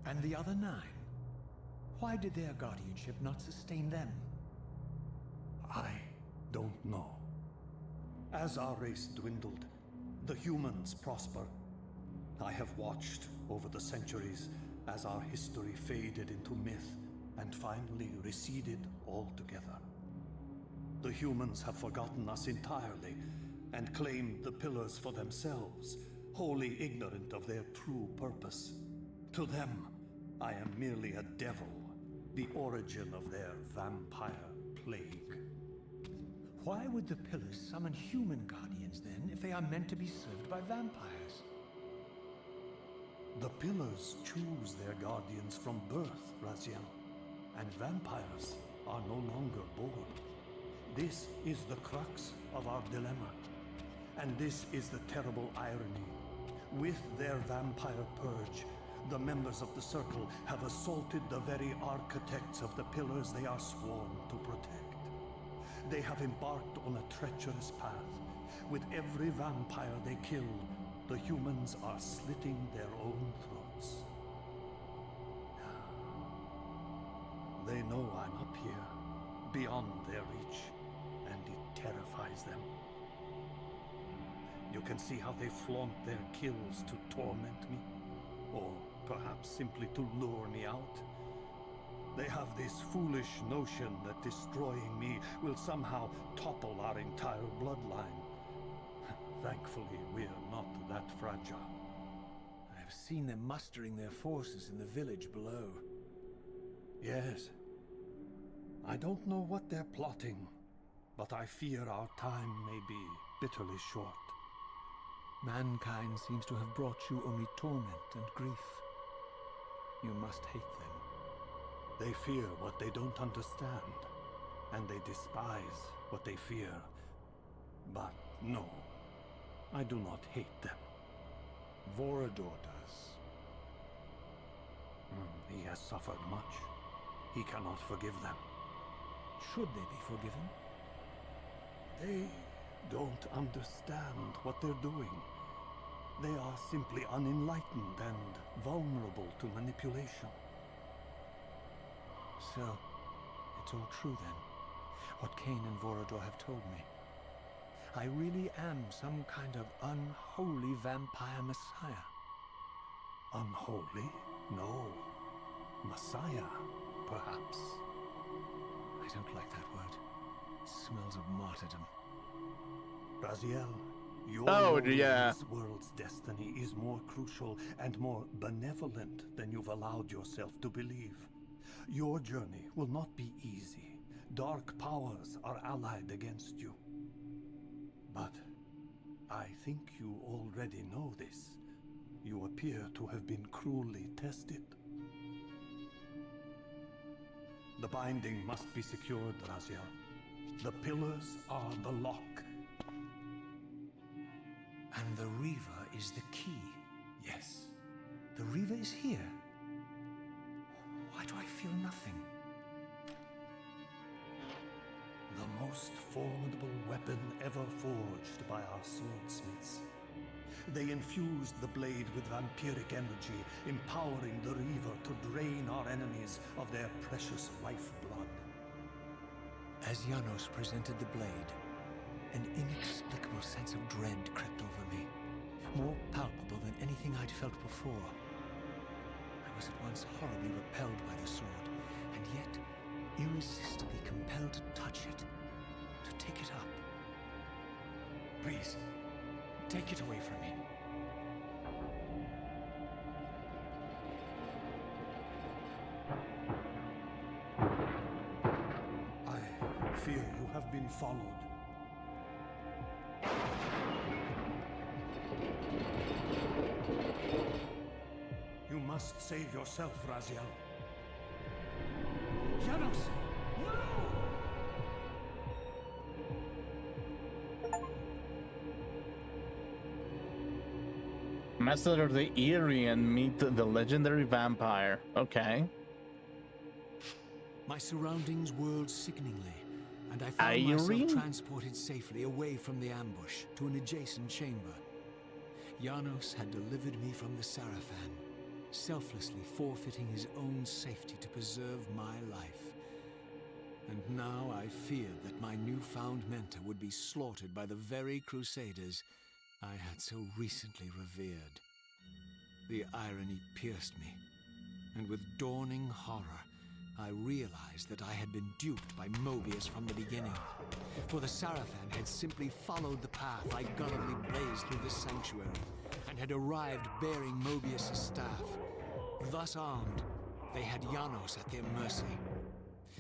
And the other 9? Why did their guardianship not sustain them? I don't know. As our race dwindled, the humans prosper. I have watched over the centuries as our history faded into myth and finally receded altogether. The humans have forgotten us entirely and claimed the pillars for themselves, wholly ignorant of their true purpose. To them, I am merely a devil, the origin of their vampire plague. Why would the pillars summon human guardians then, if they are meant to be served by vampires? The pillars choose their guardians from birth, Raziel, and vampires are no longer born. This is the crux of our dilemma, and this is the terrible irony. With their vampire purge, the members of the Circle have assaulted the very architects of the pillars they are sworn to protect. They have embarked on a treacherous path. With every vampire they kill, the humans are slitting their own throats. They know I'm up here, beyond their reach, and it terrifies them. You can see how they flaunt their kills to torment me, or perhaps simply to lure me out. They have this foolish notion that destroying me will somehow topple our entire bloodline. Thankfully, we're not that fragile. I have seen them mustering their forces in the village below. Yes. I don't know what they're plotting, but I fear our time may be bitterly short. Mankind seems to have brought you only torment and grief. You must hate them. They fear what they don't understand, and they despise what they fear. But no, I do not hate them. Vorador does. He has suffered much. He cannot forgive them. Should they be forgiven? They don't understand what they're doing. They are simply unenlightened and vulnerable to manipulation. So, it's all true then, what Kain and Vorador have told me. I really am some kind of unholy vampire messiah. Unholy? No. Messiah, perhaps. I don't like that word. It smells of martyrdom. Raziel, your Oh, role in yeah. this world's destiny is more crucial and more benevolent than you've allowed yourself to believe. Your journey will not be easy. Dark powers are allied against you. But I think you already know this. You appear to have been cruelly tested. The binding must be secured, Raziel. The pillars are the lock. And the Reaver is the key. Yes. The Reaver is here. Why do I feel nothing? The most formidable weapon ever forged by our swordsmiths. They infused the blade with vampiric energy, empowering the Reaver to drain our enemies of their precious lifeblood. As Janos presented the blade, an inexplicable sense of dread crept over me, more palpable than anything I'd felt before. I was at once horribly repelled by the sword, and yet irresistibly compelled to touch it, to take it up. Please, take it away from me. I fear you have been followed. You must save yourself, Raziel. Janos! No! Master of the Eerie and meet the legendary vampire. Okay. My surroundings whirled sickeningly, and I found myself Eerie? transported safely away from the ambush to an adjacent chamber. Janos had delivered me from the Sarafan, selflessly forfeiting his own safety to preserve my life. And now I feared that my newfound mentor would be slaughtered by the very crusaders I had so recently revered. The irony pierced me, and with dawning horror, I realized that I had been duped by Mobius from the beginning. For the Sarafan had simply followed the path I gullibly blazed through the sanctuary, and had arrived bearing Mobius' staff. Thus armed, they had Janos at their mercy.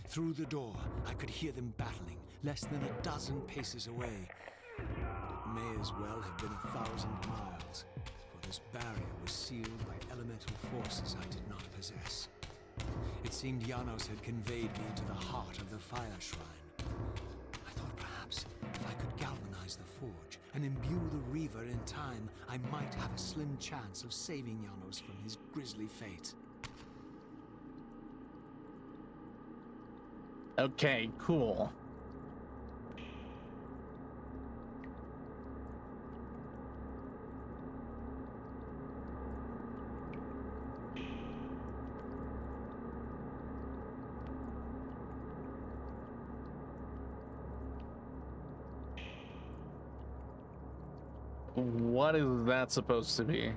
Through the door, I could hear them battling, less than a dozen paces away. But it may as well have been 1,000 miles, for this barrier was sealed by elemental forces I did not possess. It seemed Janos had conveyed me to the heart of the fire shrine. I thought perhaps if I could galvanize the forge and imbue the Reaver in time, I might have a slim chance of saving Janos from his grisly fate. Okay, cool. What is that supposed to be?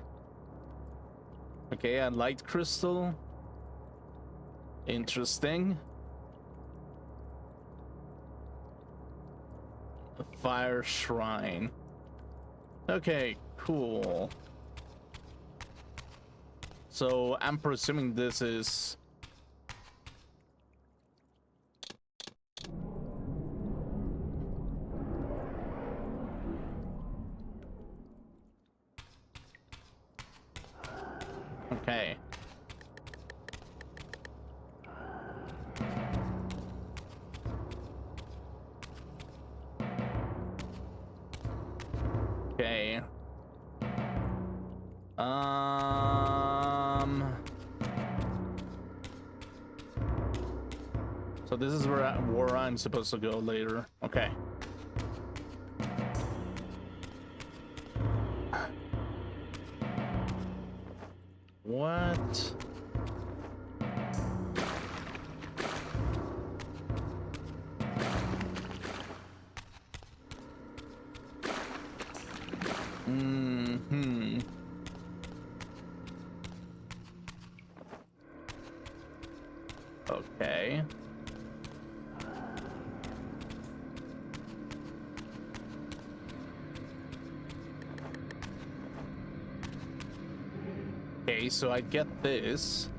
Okay, a light crystal. Interesting. A fire shrine. Okay, cool. So I'm presuming this is... Okay. Okay. So this is where I'm supposed to go later. Okay. What? Mm-hmm. Okay. Okay, so I get this.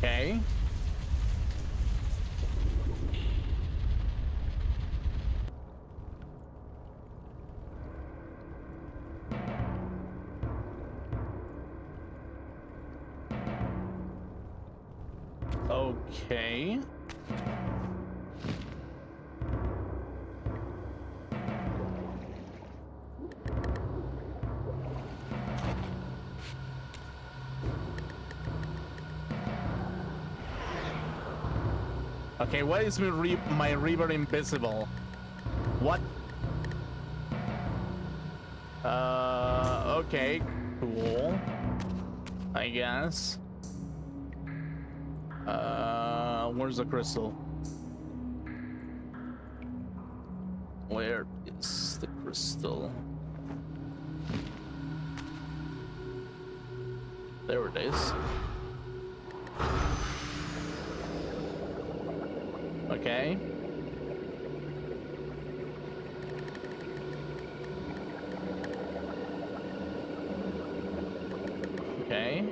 Okay. Okay. Okay, why is my Reaver invisible? What? Okay, cool. I guess. Where's the crystal? Where is the crystal? There it is. Okay. Okay.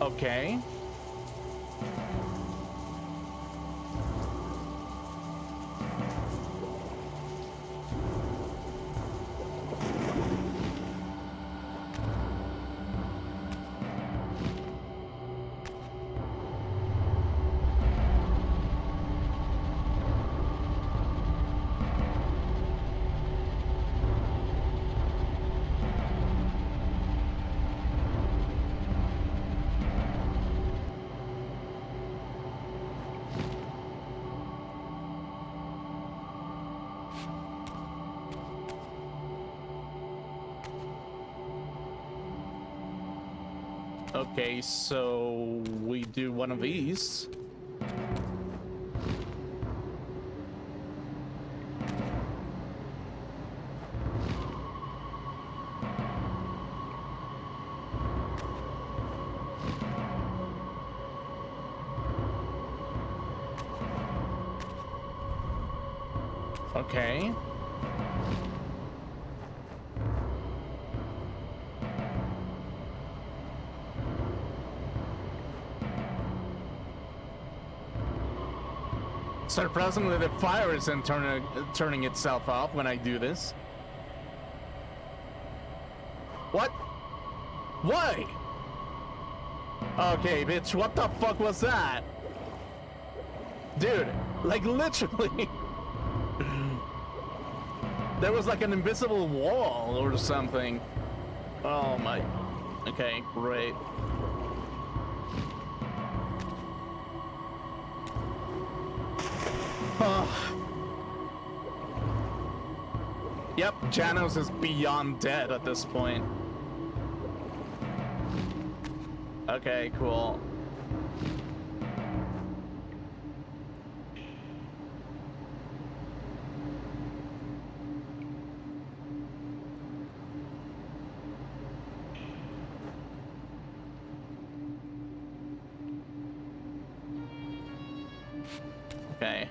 Okay. Okay, so we do one of these. Okay. Surprisingly, the fire isn't turning itself off when I do this. What? Why? Okay, bitch, what the fuck was that? Dude, like literally. There was like an invisible wall or something. Oh my. Okay, great. Yep, Janos is beyond dead at this point. Okay, cool. Okay.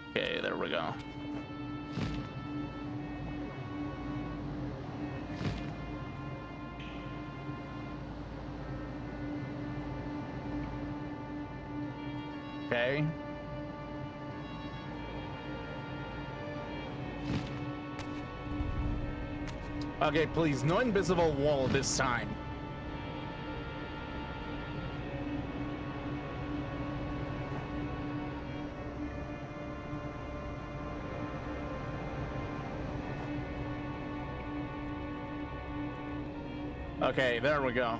Okay, there we go. Okay. Okay, please, no invisible wall this time. Okay, there we go.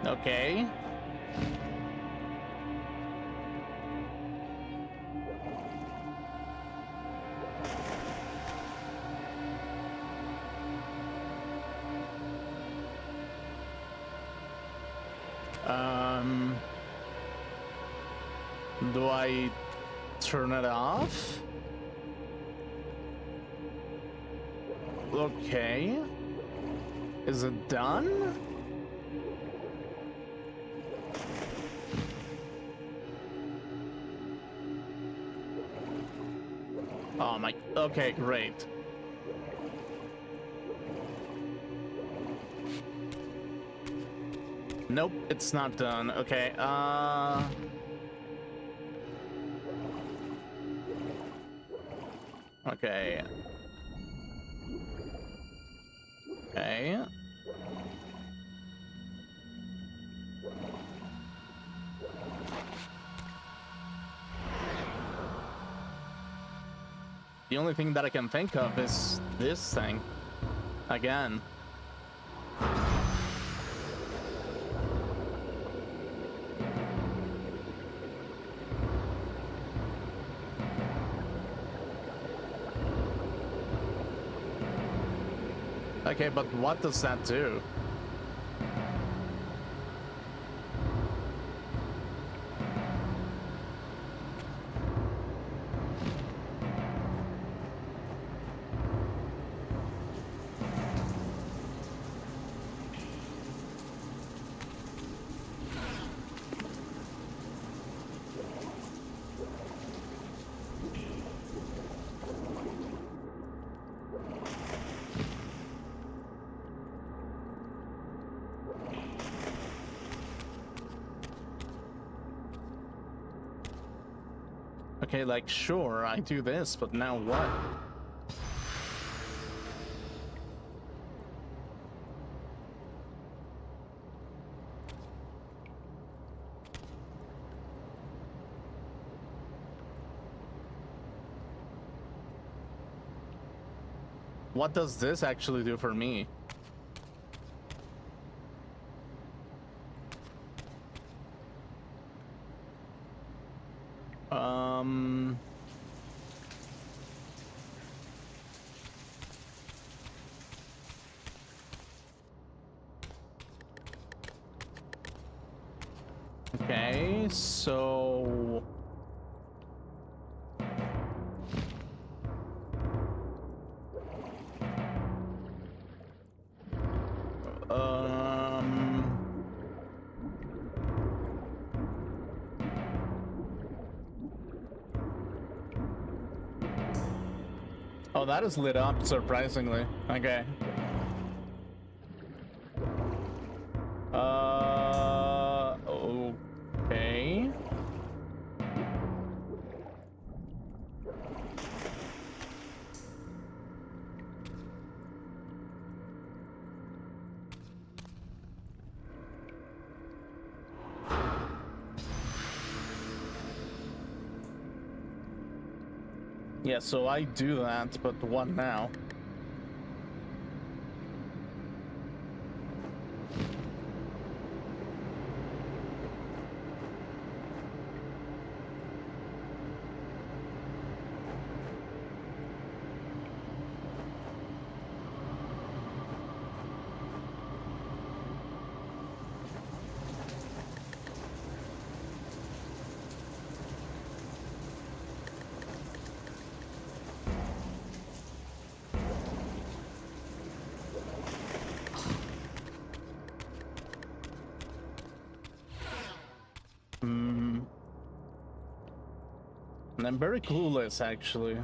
Okay. Do I turn it off? Okay. Is it done? Oh my, okay, great. Nope, it's not done. Okay, okay. Okay. The only thing that I can think of is this thing. Again. Okay, but what does that do? Okay, like, sure, I do this, but now what? What does this actually do for me? Okay, so oh, that is lit up, surprisingly. Okay. Okay. Yeah, so I do that, but what now? And I'm very clueless, actually.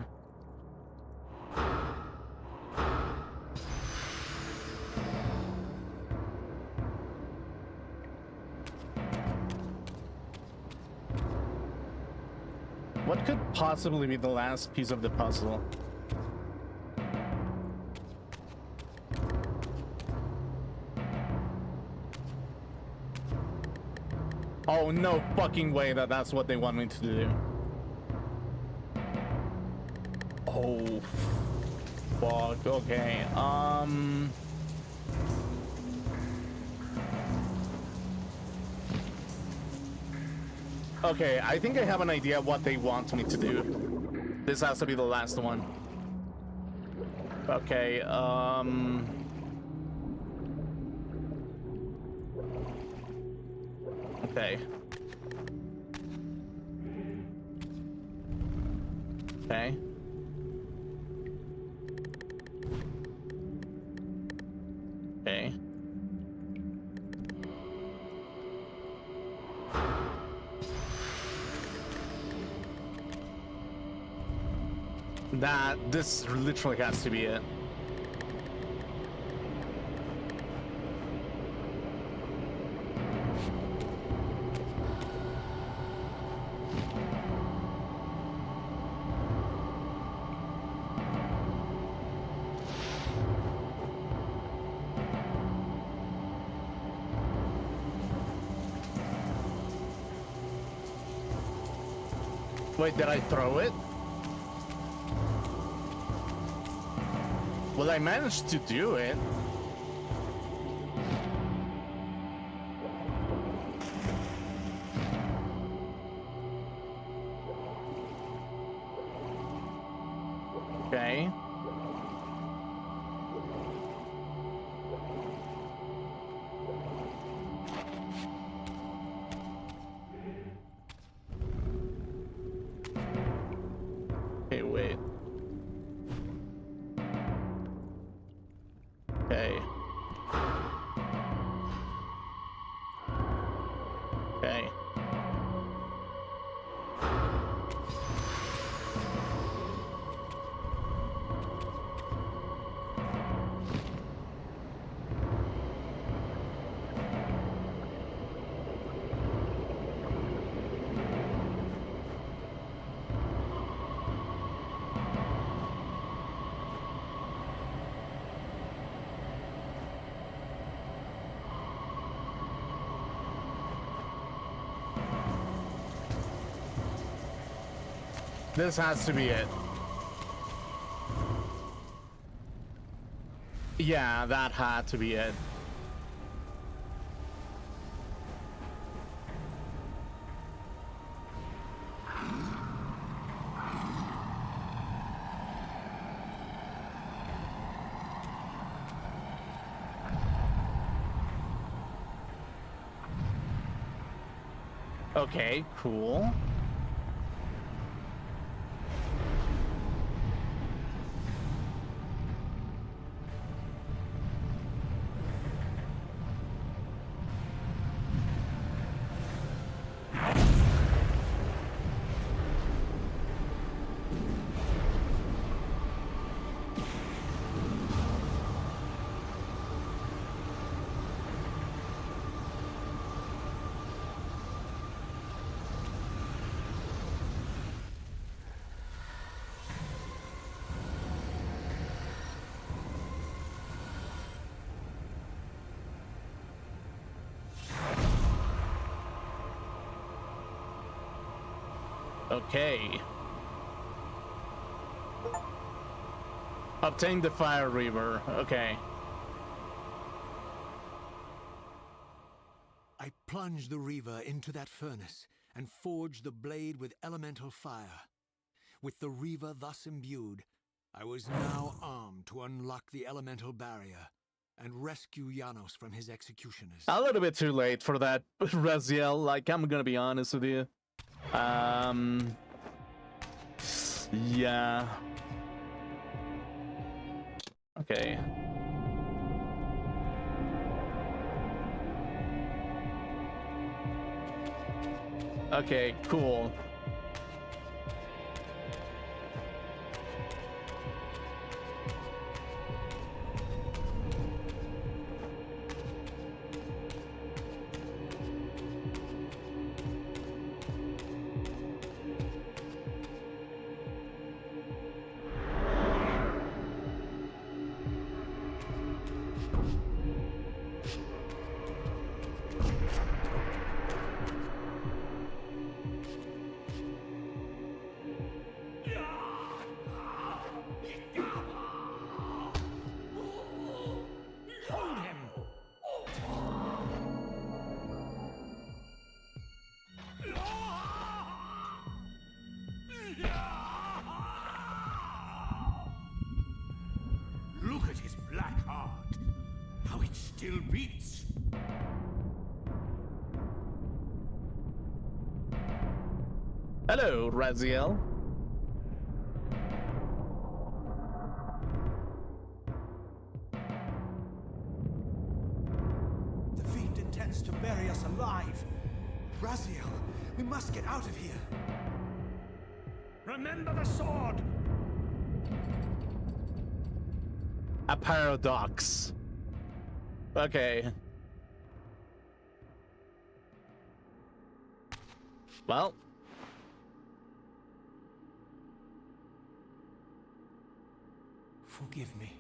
What could possibly be the last piece of the puzzle? Oh, no fucking way that that's what they want me to do. Oh, fuck. Okay. Okay, I think I have an idea what they want me to do. This has to be the last one. Okay, okay. Okay. Okay. This literally has to be it. Wait, did I throw it? Well, I managed to do it. Okay. Okay, wait. Okay. Okay. This has to be it. Yeah, that had to be it. Okay, cool. Okay. Obtain the fire Reaver. Okay. I plunged the Reaver into that furnace and forged the blade with elemental fire. With the Reaver thus imbued, I was now armed to unlock the elemental barrier and rescue Janos from his executioners. A little bit too late for that, Raziel. Like, I'm gonna be honest with you. Yeah. Okay. Okay, cool. Look at his black heart. How it still beats. Hello, Raziel. The fiend intends to bury us alive. Raziel, we must get out of here. Remember the sword. A paradox. Okay. Well. Forgive me.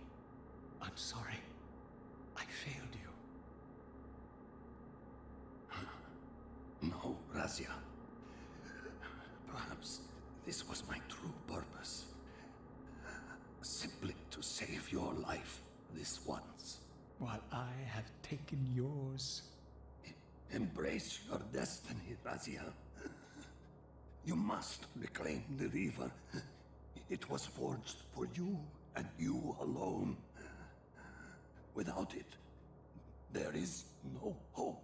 I'm sorry. I failed you. No, Razia. Perhaps this was my true purpose. Simply to save your life this once. While I have taken yours. Embrace your destiny, Razia. You must reclaim the Reaver. It was forged for you and you alone. Without it, there is no hope.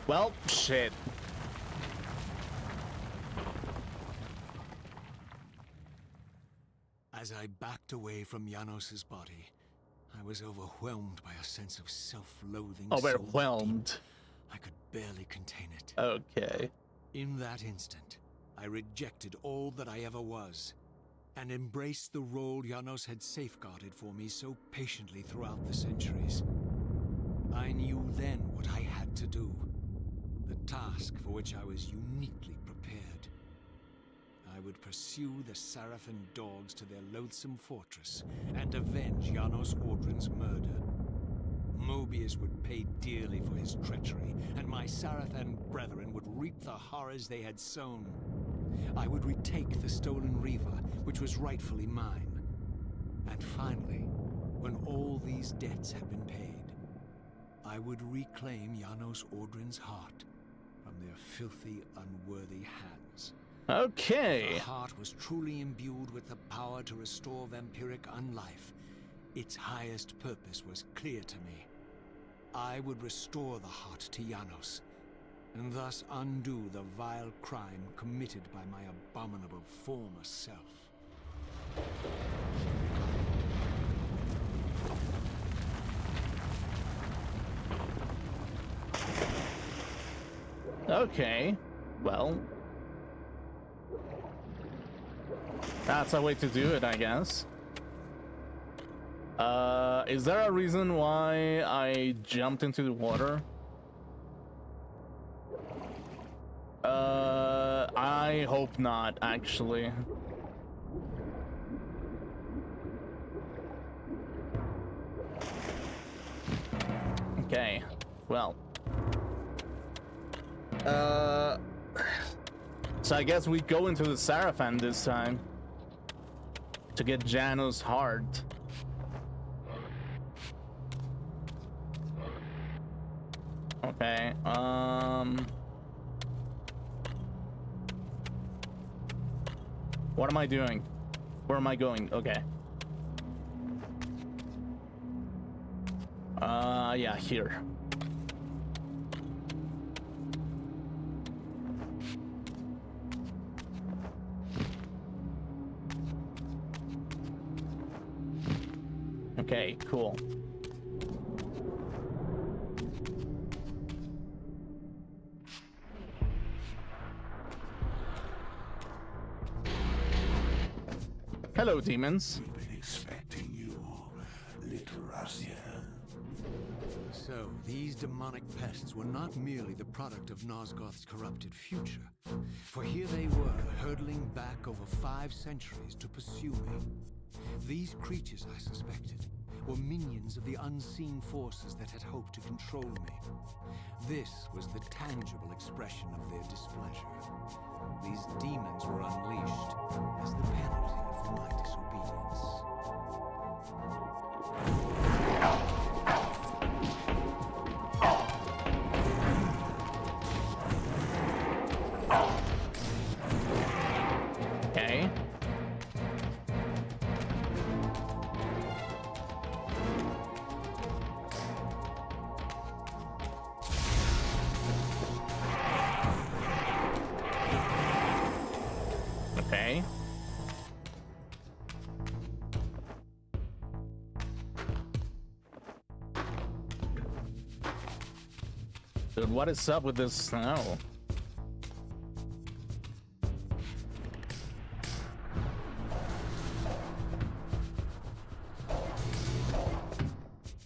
Well, shit. As I backed away from Janos's body, I was overwhelmed by a sense of self-loathing. Overwhelmed. So deep, I could barely contain it. Okay. In that instant, I rejected all that I ever was, and embraced the role Janos had safeguarded for me so patiently throughout the centuries. I knew then what I had to do, the task for which I was uniquely prepared. I would pursue the Sarafan dogs to their loathsome fortress and avenge Janos Audron's murder. Mobius would pay dearly for his treachery, and my Sarafan brethren would reap the horrors they had sown. I would retake the stolen Reaver, which was rightfully mine. And finally, when all these debts had been paid, I would reclaim Janos Audron's heart from their filthy, unworthy hands Okay. The heart was truly imbued with the power to restore vampiric unlife. Its highest purpose was clear to me. I would restore the heart to Janos, and thus undo the vile crime committed by my abominable former self. Okay. Well, that's a way to do it, I guess. Is there a reason why I jumped into the water? I hope not, actually. Okay, well. So I guess we go into the Sarafan this time to get Janos' heart. Okay, what am I doing? Where am I going? Okay. Yeah, here. Okay, cool. Hello, demons. We've been expecting you, little Raziel. So, these demonic pests were not merely the product of Nosgoth's corrupted future, for here they were, hurtling back over 5 centuries to pursue me. These creatures, I suspected, were minions of the unseen forces that had hoped to control me. This was the tangible expression of their displeasure. These demons were unleashed as the penalty for my disobedience. Okay. Okay. Dude, what is up with this snow?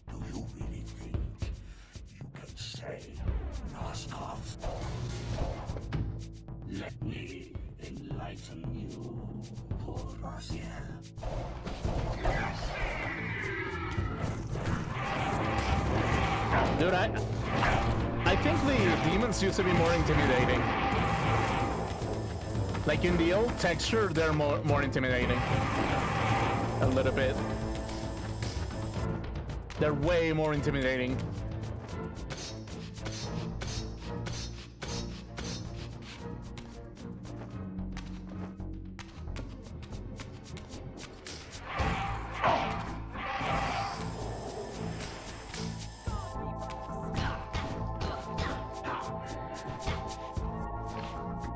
Do you really think you can say Nosgoth? Let me enlighten you, poor Raziel. Dude, I think the demons used to be more intimidating. Like in the old texture, they're more intimidating. A little bit. They're way more intimidating.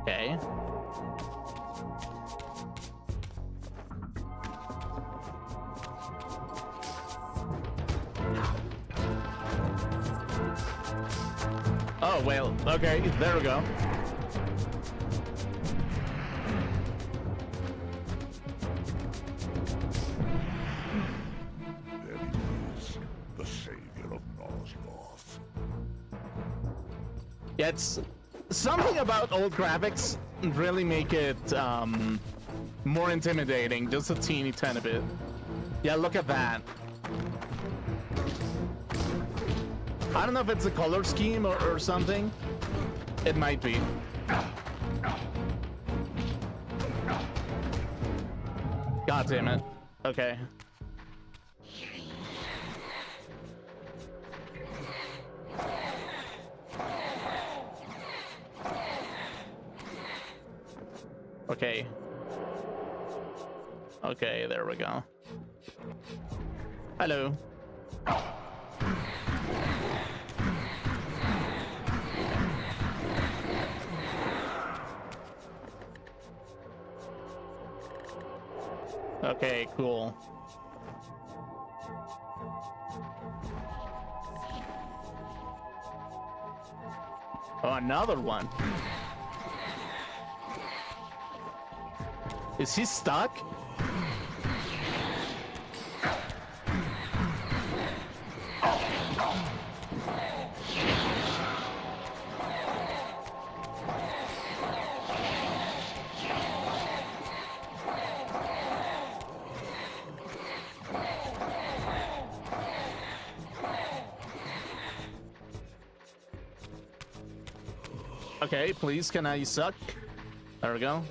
Okay. Oh, well, okay, there we go. There he is, the savior of Nosgoth. Yeah, it's something about old graphics really make it more intimidating, just a teeny tiny bit. Yeah, look at that. I don't know if it's a color scheme or something. It might be. God damn it. Okay. Okay. Okay, there we go. Hello. Okay, cool. Oh, another one. Is he stuck? Okay, please, can I suck? There we go.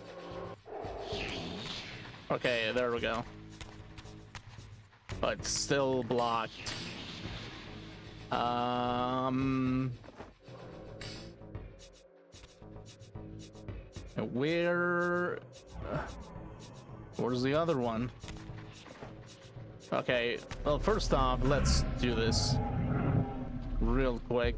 Okay, there we go. But still blocked. Where's the other one? Okay, well, first off, let's do this real quick.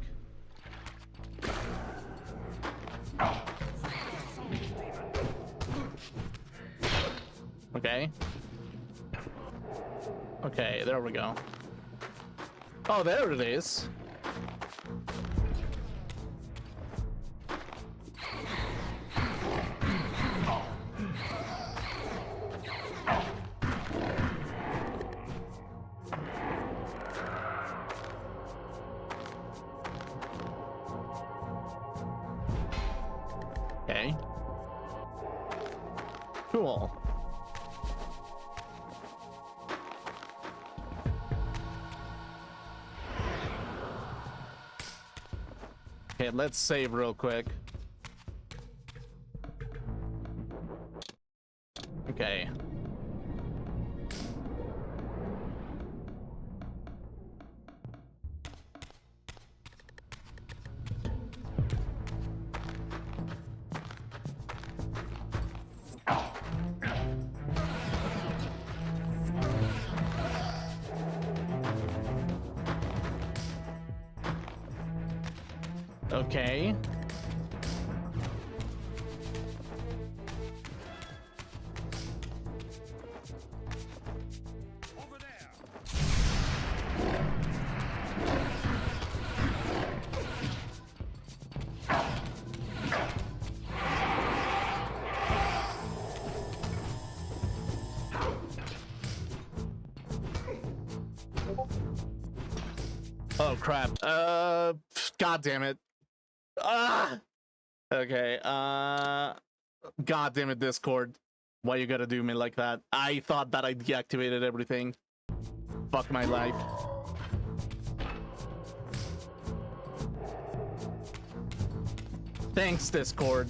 Okay. Okay, there we go. Oh, there it is. Okay. Cool. Okay, let's save real quick. Okay. Okay. Over there. Oh crap. God damn it. Ah. Okay. God damn it, Discord. Why you gotta do me like that? I thought that I deactivated everything. Fuck my life. Thanks, Discord.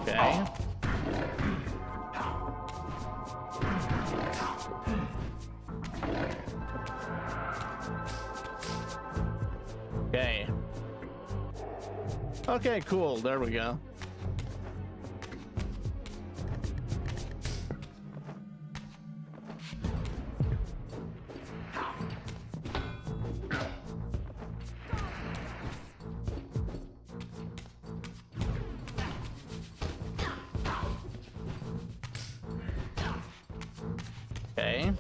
Okay. Okay. Okay, cool. There we go. Okay.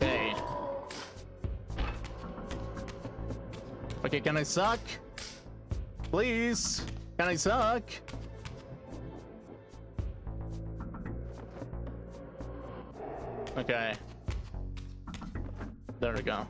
Okay. Okay, can I suck? Please? Can I suck? Okay. There we go.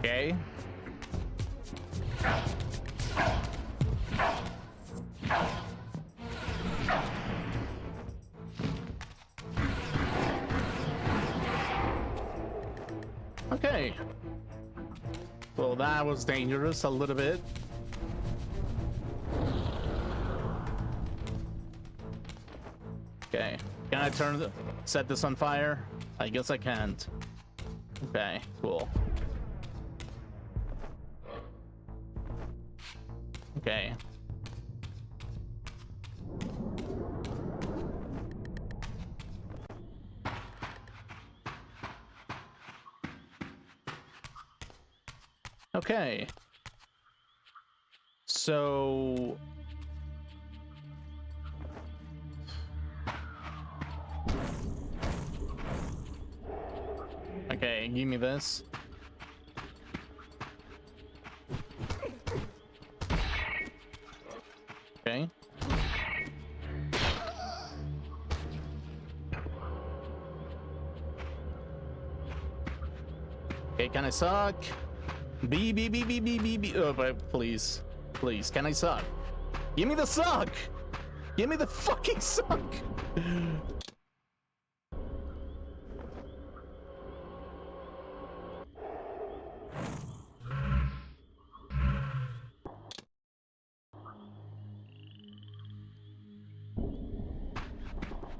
Okay. Okay. Well, that was dangerous a little bit. Okay. Can I set this on fire? I guess I can't. Okay, cool. Okay. Okay. So okay, give me this. Okay. Okay, can I suck? B. Oh, but please. Please, can I suck? Give me the suck! Give me the fucking suck!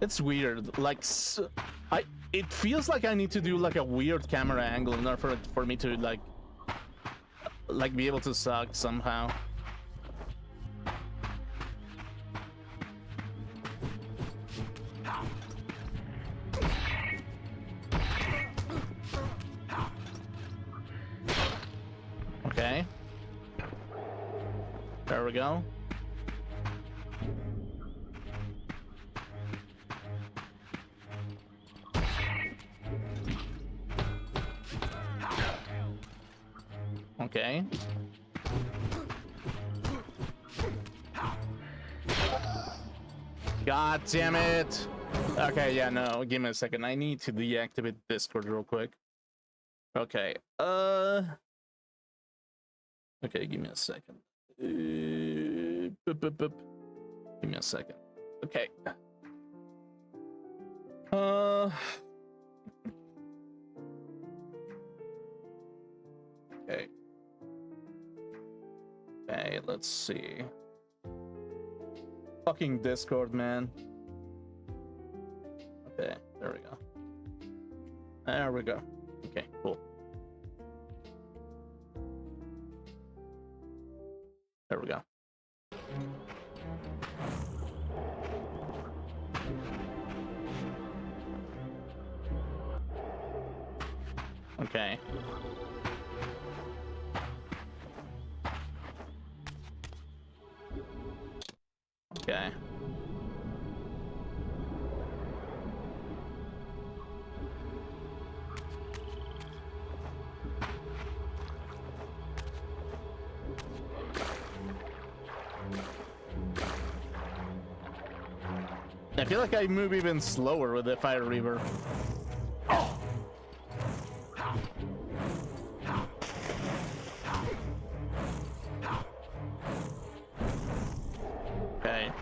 It's weird. Like, it feels like I need to do like a weird camera angle in order for me to like be able to suck somehow. Okay. There we go. Okay. God damn it. Okay, yeah, no, give me a second. I need to deactivate Discord real quick. Okay. Okay, give me a second. Give me a second. Okay. Okay. Okay, let's see. Fucking Discord, man. Okay, there we go. There we go. Okay, cool. There we go. Okay. Okay. I feel like I move even slower with the Fire Reaver. Okay.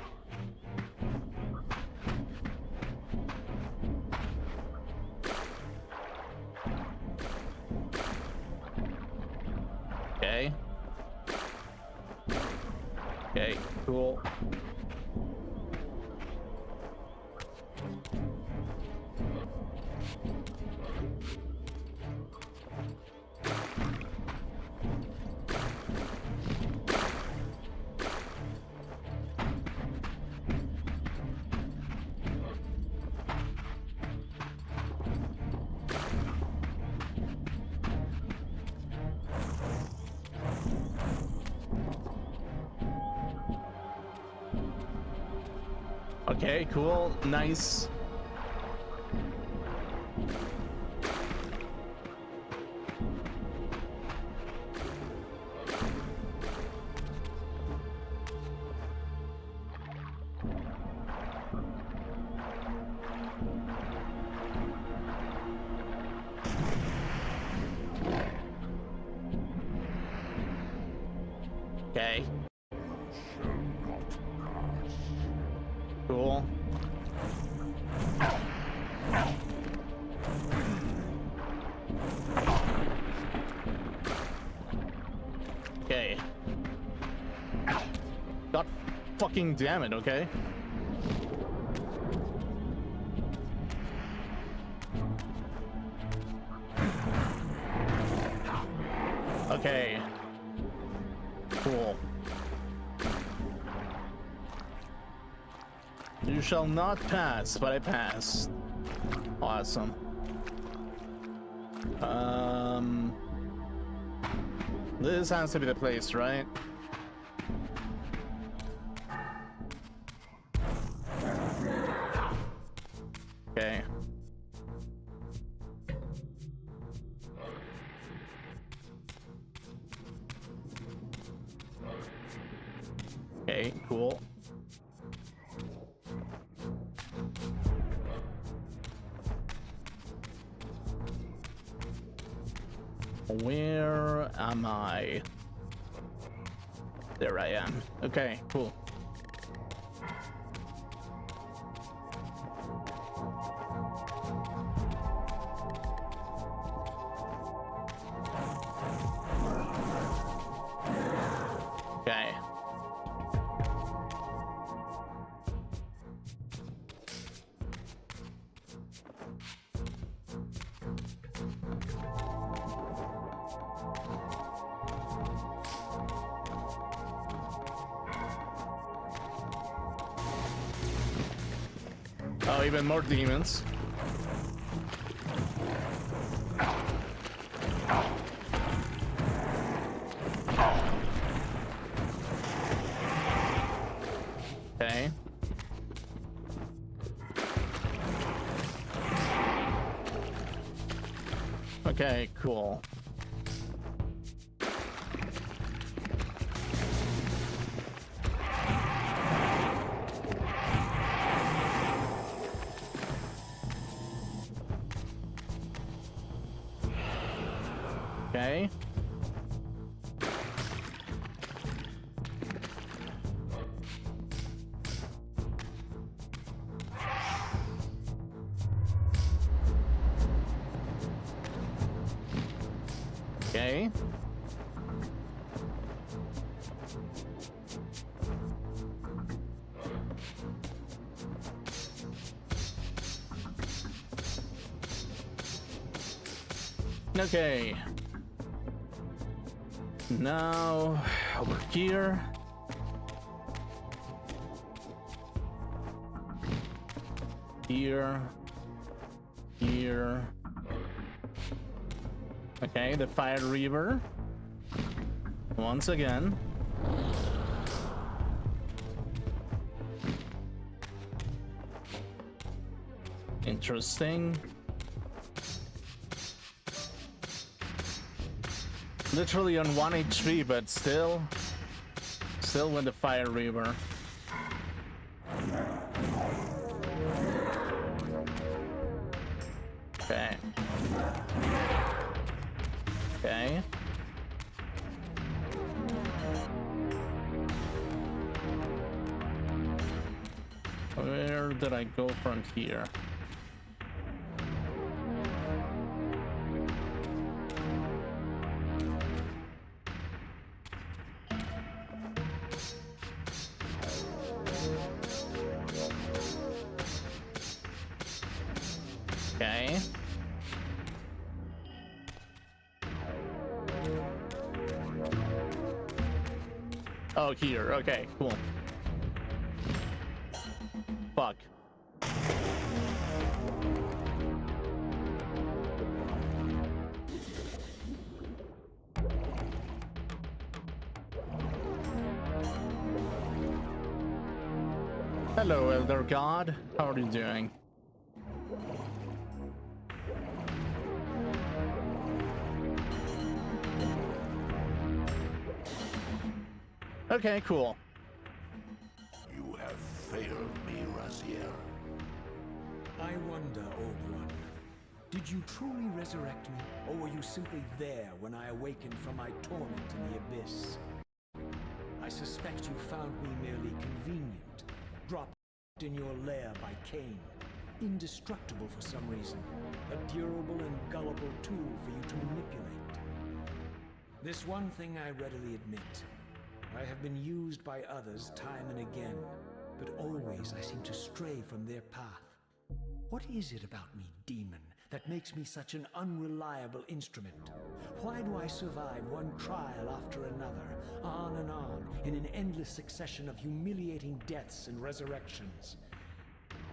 Okay. Okay, cool. Okay, cool, nice. Okay. Cool. Okay. God fucking damn it, okay? Okay. Cool. You shall not pass, but I passed. Awesome. This has to be the place, right? Okay. Okay, cool. Where am I? There I am. Okay, cool. Okay. Oh, even more demons. Okay. Okay, cool. Okay. Okay. Okay. Now over here. Here. Here. Okay, the fire Reaver. Once again. Interesting. Literally on 1 HP, but still with the fire Reaver. Okay. Okay. Where did I go from here? Okay. Oh, here. Okay, cool. Fuck. Hello, Elder God. How are you doing? Okay, cool. You have failed me, Raziel. I wonder, Audron, did you truly resurrect me, or were you simply there when I awakened from my torment in the abyss? I suspect you found me merely convenient. Dropped in your lair by Kain. Indestructible for some reason. A durable and gullible tool for you to manipulate. This one thing I readily admit. I have been used by others time and again, but always I seem to stray from their path. What is it about me, demon, that makes me such an unreliable instrument? Why do I survive one trial after another, on and on, in an endless succession of humiliating deaths and resurrections?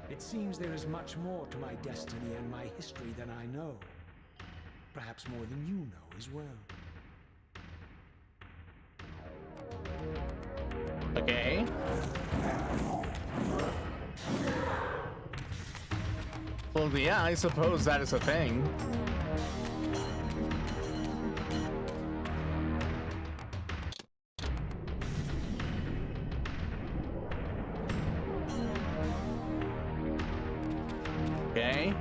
It seems there is much more to my destiny and my history than I know. Perhaps more than you know as well. Okay. Well, yeah, I suppose that is a thing. Okay.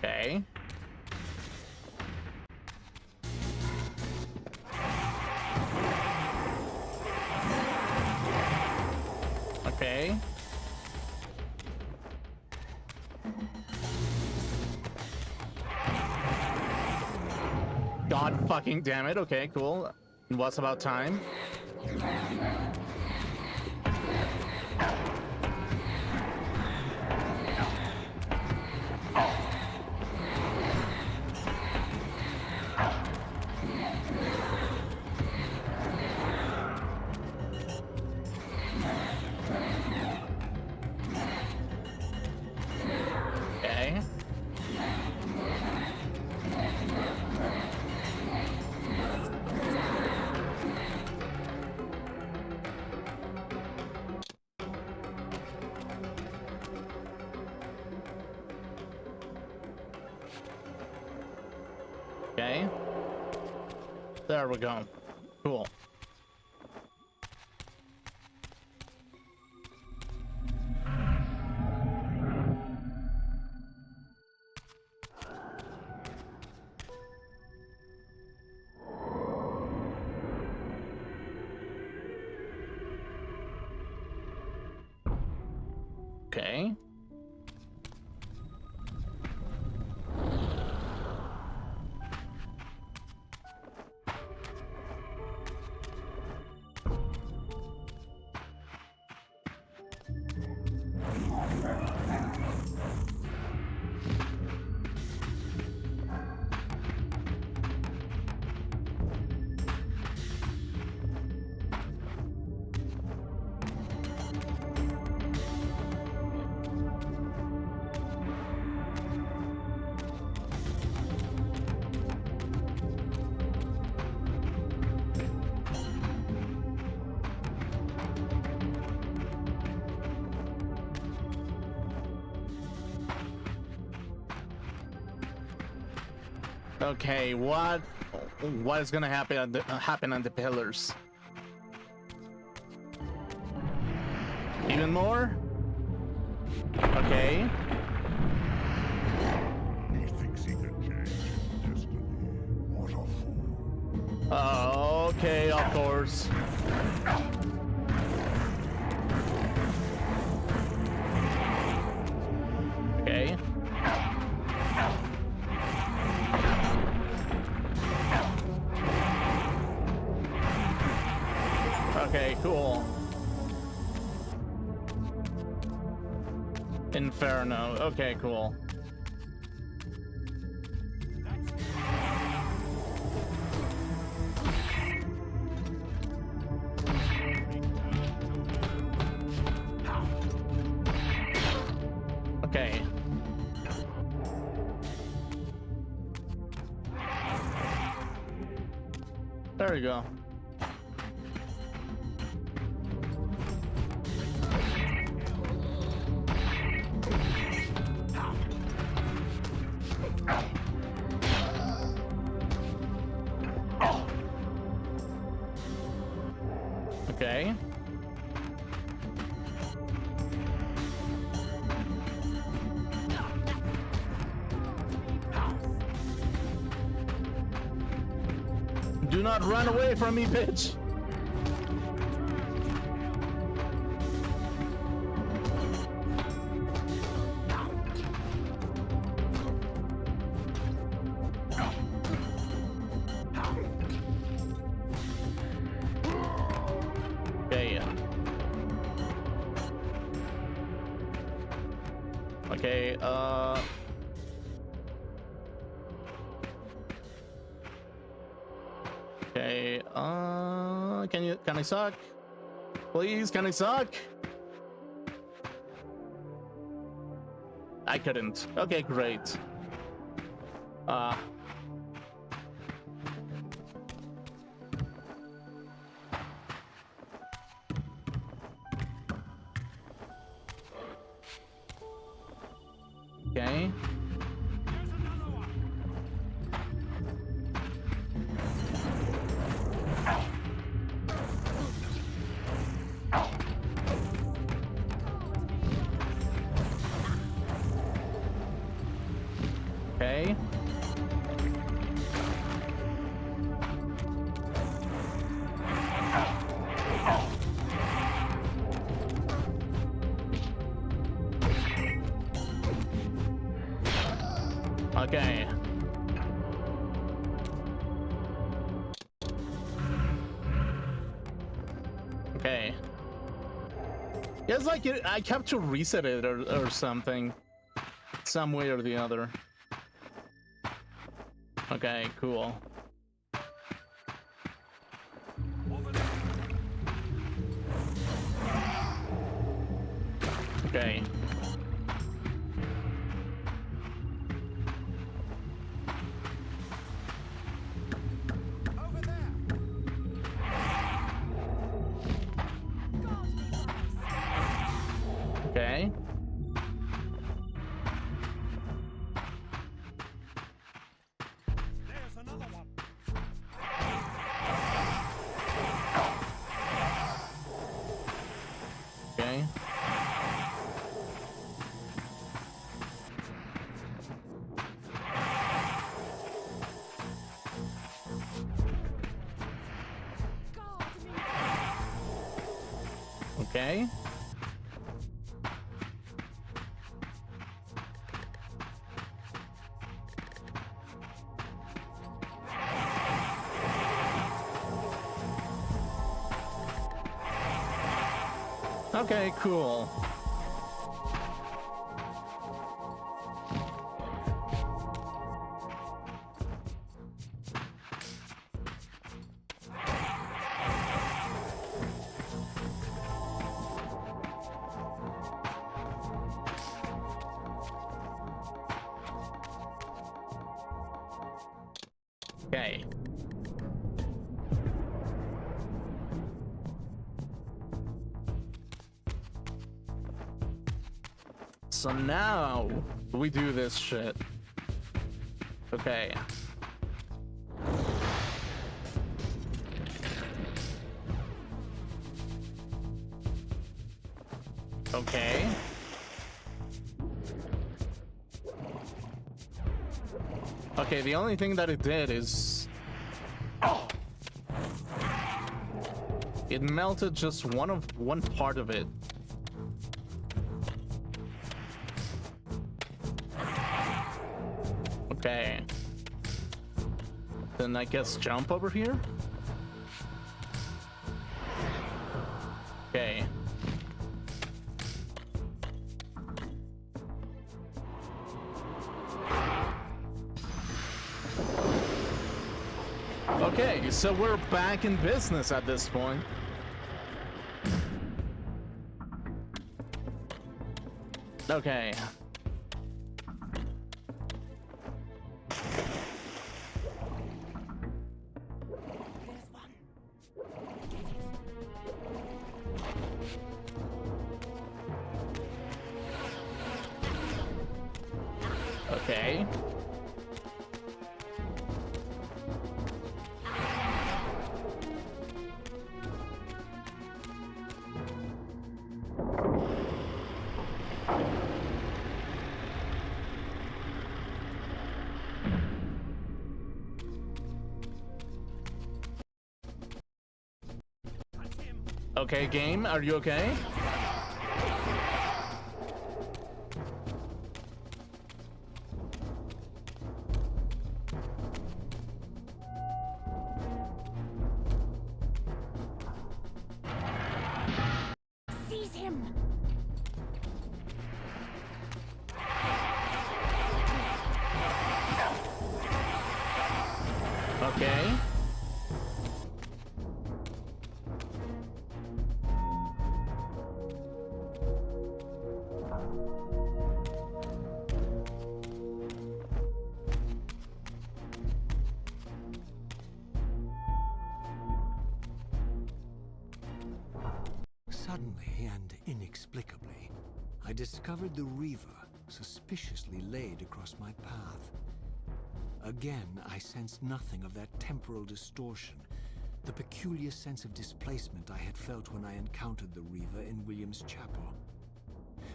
Okay. Okay. God fucking damn it. Okay, cool. What's about time? Okay. Okay. There we go. Cool. Okay. Okay, what is gonna happen on the pillars? Even more? Okay. He thinks he can change destiny. What a fool. Okay, of course. Okay. Okay, cool. Inferno. Okay, cool. Okay. There we go. Okay. Do not run away from me, bitch. Okay. Okay, okay, can I suck? Please, can I suck? I couldn't. Okay, great. Okay. Okay. Okay. Okay. Yeah, it's like I kept to reset it or something. Some way or the other. Okay, cool. Okay. Okay. There's another one. Okay. Okay. Okay, cool. Okay. So now we do this shit. Okay. Okay. Okay, the only thing that it did is it melted just one part of it. Okay. Then I guess jump over here? Okay. Okay, so we're back in business at this point. Okay. Okay. Okay, game, are you okay? Seize him! Okay. Suddenly and inexplicably, I discovered the Reaver suspiciously laid across my path. Again, I sensed nothing of that temporal distortion, the peculiar sense of displacement I had felt when I encountered the Reaver in William's chapel.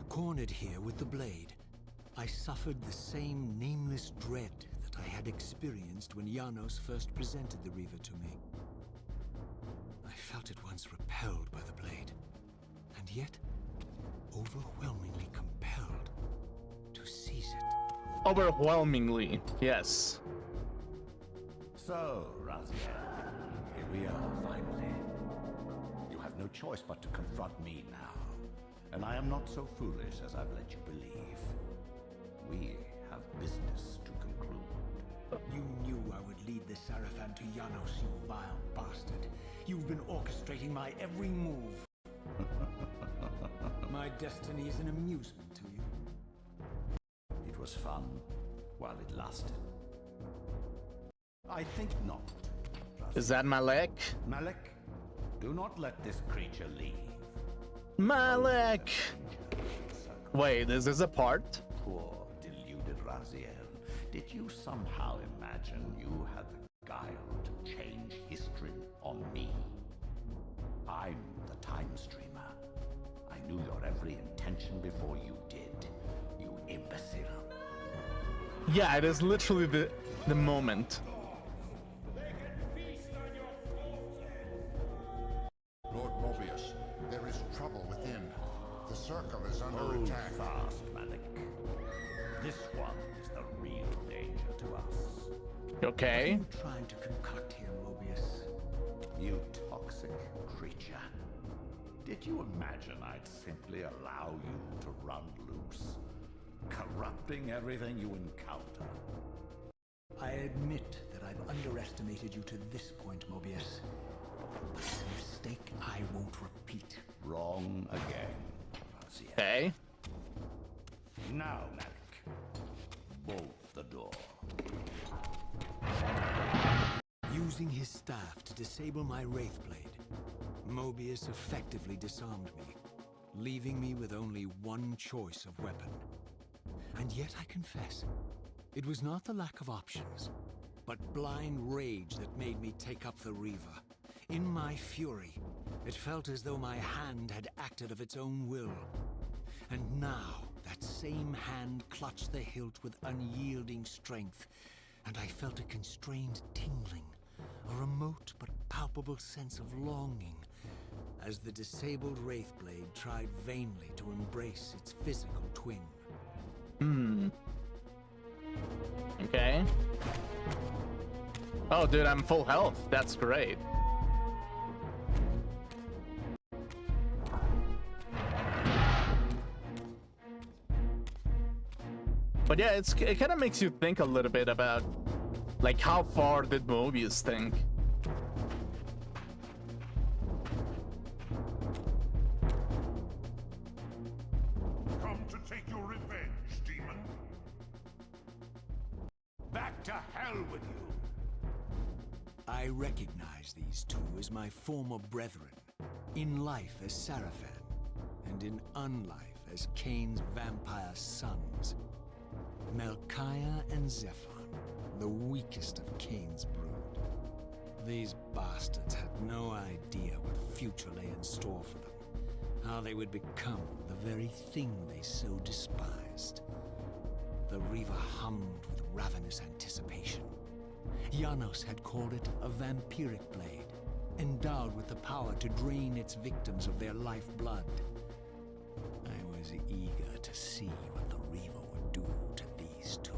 Cornered here with the blade, I suffered the same nameless dread that I had experienced when Janos first presented the Reaver to me. I felt at once repelled by the blade, and yet overwhelmingly compelled to seize it. Overwhelmingly, yes. So, Raziel, here we are finally. You have no choice but to confront me now. And I am not so foolish as I've led you believe. We have business to conclude. You knew I would lead the Sarafan to Janos, you vile bastard. You've been orchestrating my every move. My destiny is an amusement to you. It was fun while it lasted. I think not. Is that Malek? Malek, do not let this creature leave. Malek! Wait, is this a part? Poor, deluded Raziel. Did you somehow imagine you had the guile to change history on me? I'm the time streamer. I knew your every intention before you did, you imbecile. Yeah, it is literally the moment. Lord Mobius, there is trouble within. The circle is under Hold attack. fast, Malik. This one is the real danger to us. Okay. What are you trying to concoct here, Mobius? You toxic creature. Did you imagine I'd simply allow you to run loose, corrupting everything you encounter? I admit that I've underestimated you to this point, Mobius. But it's a mistake I won't repeat. Wrong again, Raziel. Okay. Now, Malik, bolt the door. Using his staff to disable my Wraithblade, Mobius effectively disarmed me, leaving me with only one choice of weapon. And yet I confess, it was not the lack of options, but blind rage that made me take up the Reaver. In my fury, it felt as though my hand had acted of its own will. And now, that same hand clutched the hilt with unyielding strength, and I felt a constrained tingling, a remote but palpable sense of longing, as the disabled Wraithblade tried vainly to embrace its physical twin. Okay. Oh, dude, I'm full health. That's great. But yeah, it kind of makes you think a little bit about, like, how far did Mobius think? Come to take your revenge, demon. Back to hell with you! I recognize these two as my former brethren, in life as Sarafan, and in unlife as Kain's vampire sons. Melchiah and Zephon, the weakest of Kain's brood. These bastards had no idea what future lay in store for them, how they would become the very thing they so despised. The Reaver hummed with ravenous anticipation. Janos had called it a vampiric blade, endowed with the power to drain its victims of their lifeblood. I was eager to see what the Reaver would do to these two.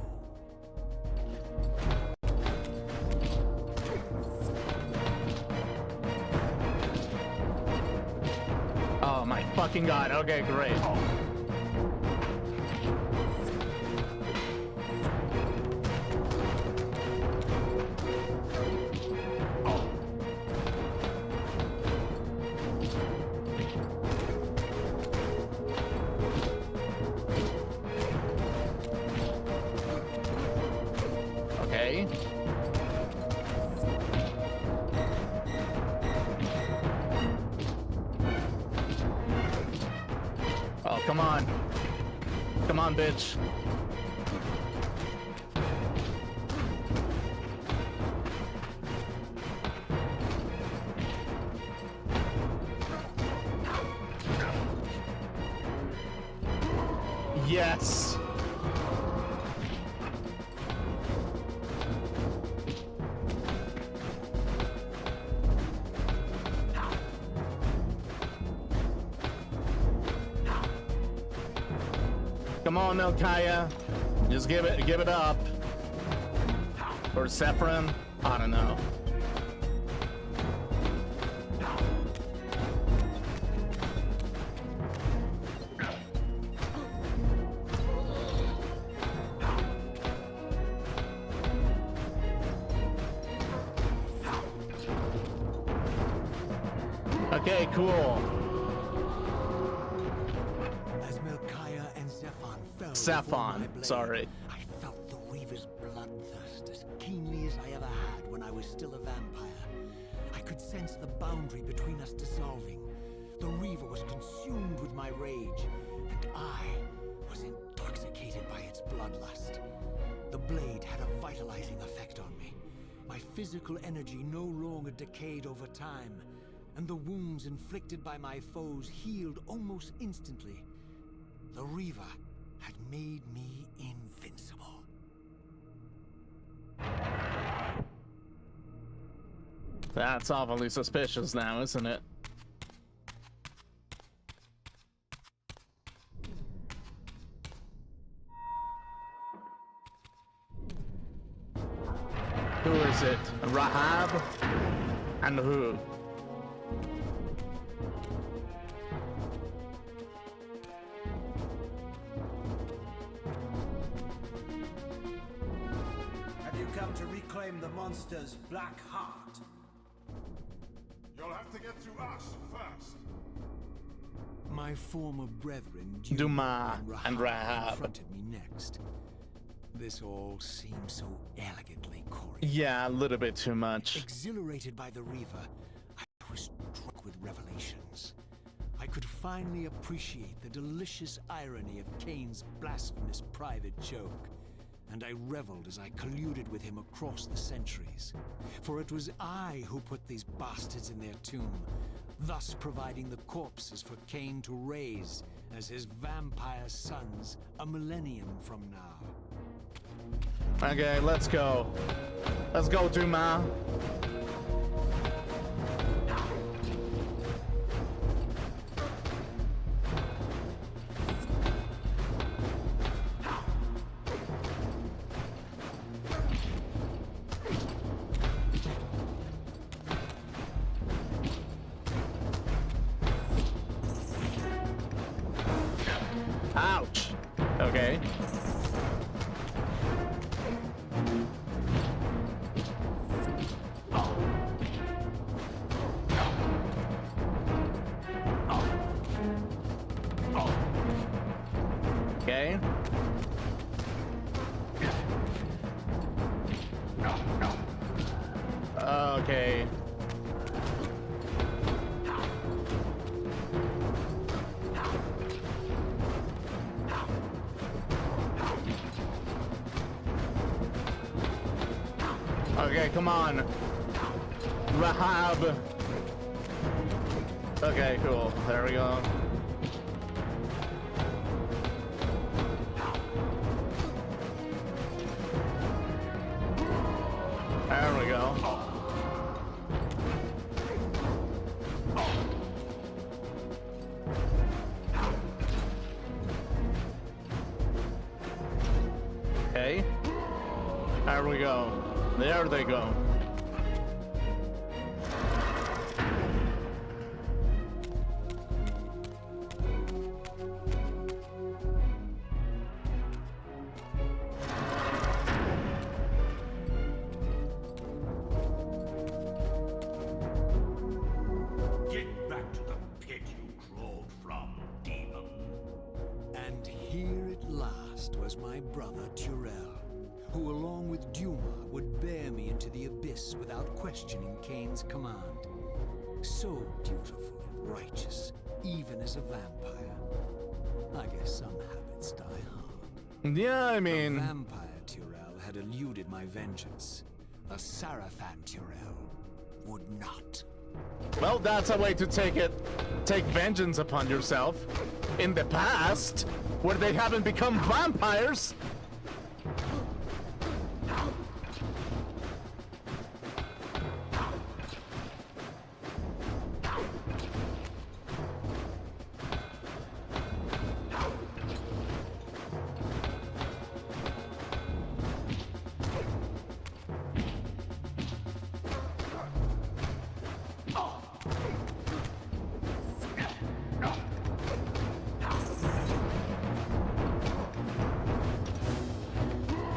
Oh my fucking god. Okay, great. Okay. Oh, come on. Come on, bitch. Yes. Come on, Melchiah. Just give it up. Or Sephron. I don't know. Okay, cool. As Melchiah and Zephon fell before my Saffron, blade, sorry. I felt the Reaver's bloodthirst as keenly as I ever had when I was still a vampire. I could sense the boundary between us dissolving. The Reaver was consumed with my rage, and I was intoxicated by its bloodlust. The blade had a vitalizing effect on me. My physical energy no longer decayed over time, and the wounds inflicted by my foes healed almost instantly. The Reaver had made me invincible. That's awfully suspicious now, isn't it? Who is it? Rahab? And who? Have you come to reclaim the monster's black heart? You'll have to get through us first. My former brethren, Duma and Rahab, confronted me next. This all seemed so elegantly choreographed. Yeah, a little bit too much. Exhilarated by the Reaver, I was struck with revelations. I could finally appreciate the delicious irony of Kain's blasphemous private joke, and I reveled as I colluded with him across the centuries. For it was I who put these bastards in their tomb, thus providing the corpses for Kain to raise as his vampire sons a millennium from now. Okay, let's go. Let's go, Duma. Ouch. Okay. Okay. Okay. Okay, come on. Rahab. Okay, cool. There we go. There we go. we go. There they go. Get back to the pit you crawled from, demon. And here at last was my brother Tyrell, who along with Duma would bear me into the abyss without questioning Kain's command. So dutiful and righteous, even as a vampire. I guess some habits die hard. Yeah, I The mean, vampire Tyrell had eluded my vengeance. The Sarafan Tyrell would not. well, that's a way to take vengeance upon yourself. In the past, where they haven't become vampires.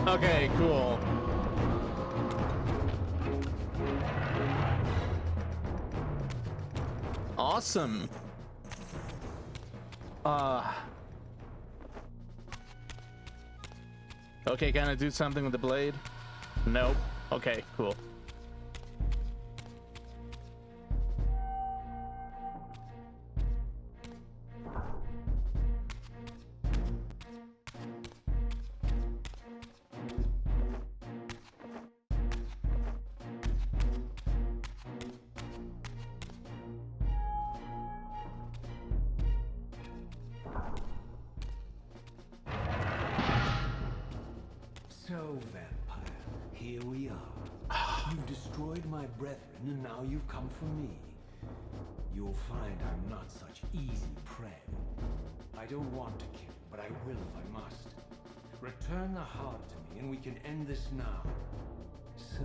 Okay, cool. Awesome. Okay, can I do something with the blade? Nope. Okay, cool. So, vampire, here we are. You've destroyed my brethren, and now you've come for me. You'll find I'm not such easy prey. I don't want to kill, but I will if I must. Return the heart to me, and we can end this now. So,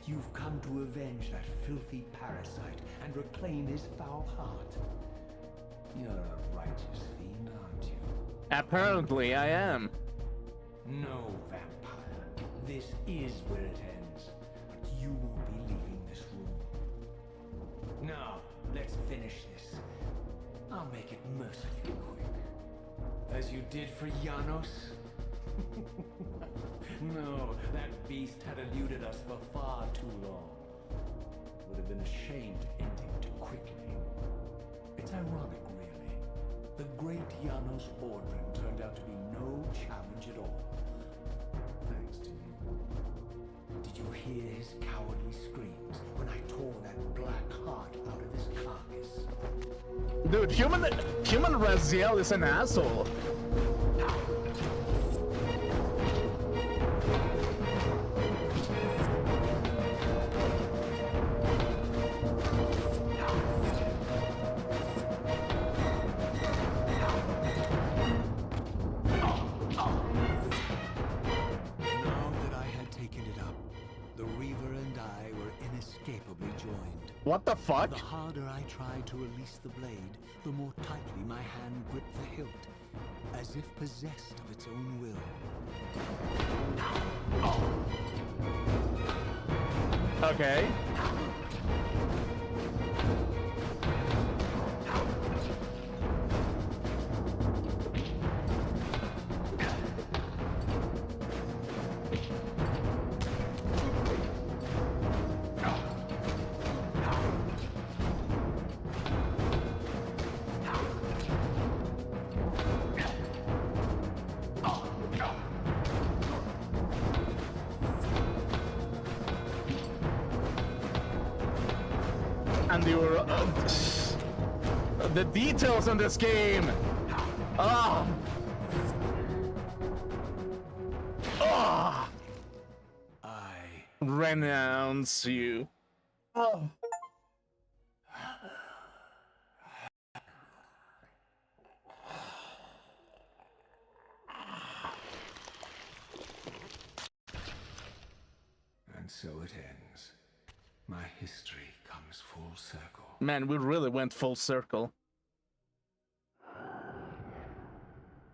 you've come to avenge that filthy parasite and reclaim his foul heart. You're a righteous fiend, aren't you? Apparently, I am. No, vampire. This is where it ends. But you won't be leaving this room. Now, let's finish this. I'll make it mercifully quick. As you did for Janos? No, that beast had eluded us for far too long. It would have been a shame to end him too quickly. It's ironic, really. The great Janos Audron turned out to be no challenge at all. Thanks to you. Did you hear his cowardly screams when I tore that black heart out of his carcass? Dude, human Raziel is an asshole. What the fuck? The harder I tried to release the blade, the more tightly my hand gripped the hilt, as if possessed of its own will. Okay. And the details in this game. Ah. Ah. I Renounce you. Oh. so it ends. My history comes full circle. Man, we really went full circle.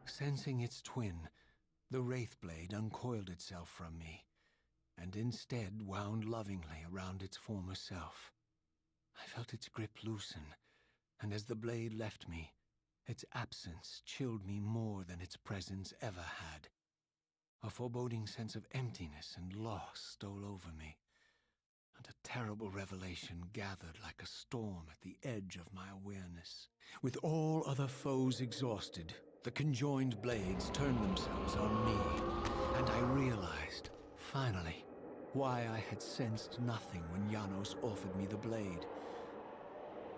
Sensing its twin, the Wraithblade uncoiled itself from me, and instead wound lovingly around its former self. I felt its grip loosen, and as the blade left me, its absence chilled me more than its presence ever had. A foreboding sense of emptiness and loss stole over me, and a terrible revelation gathered like a storm at the edge of my awareness. With all other foes exhausted, the conjoined blades turned themselves on me, and I realized, finally, why I had sensed nothing when Janos offered me the blade.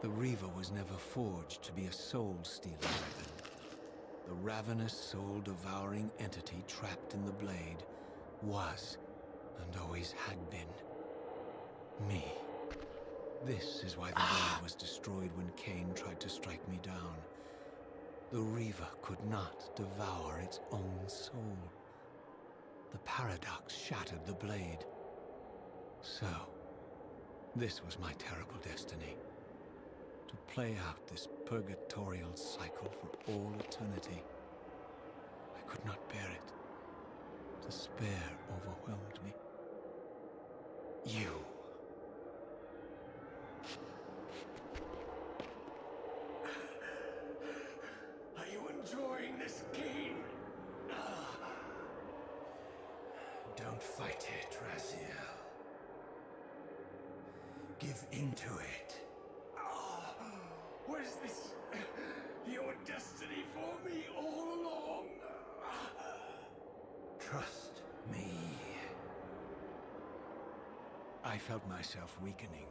The Reaver was never forged to be a soul-stealing weapon. The ravenous, soul-devouring entity trapped in the blade was, and always had been, me. This is why the blade was destroyed when Kain tried to strike me down. The Reaver could not devour its own soul. The paradox shattered the blade. So, this was my terrible destiny. To play out this purgatorial cycle for all eternity. I could not bear it. Despair overwhelmed me. You. Are you enjoying this game? Don't fight it, Raziel. Give into it. Was this your destiny for me all along? Trust me. I felt myself weakening,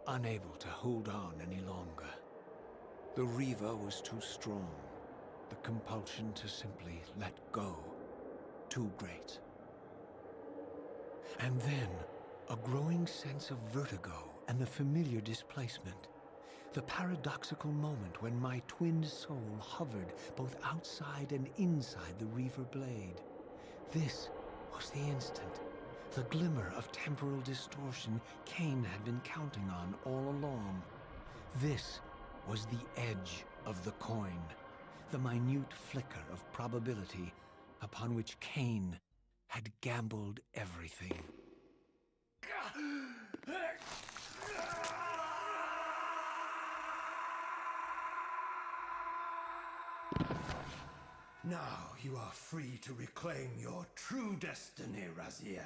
unable to hold on any longer. The Reaver was too strong. The compulsion to simply let go, too great. And then, a growing sense of vertigo and the familiar displacement. The paradoxical moment when my twin soul hovered both outside and inside the Reaver blade. This was the instant, the glimmer of temporal distortion Kain had been counting on all along. This was the edge of the coin, the minute flicker of probability upon which Kain had gambled everything. Now you are free to reclaim your true destiny, Raziel.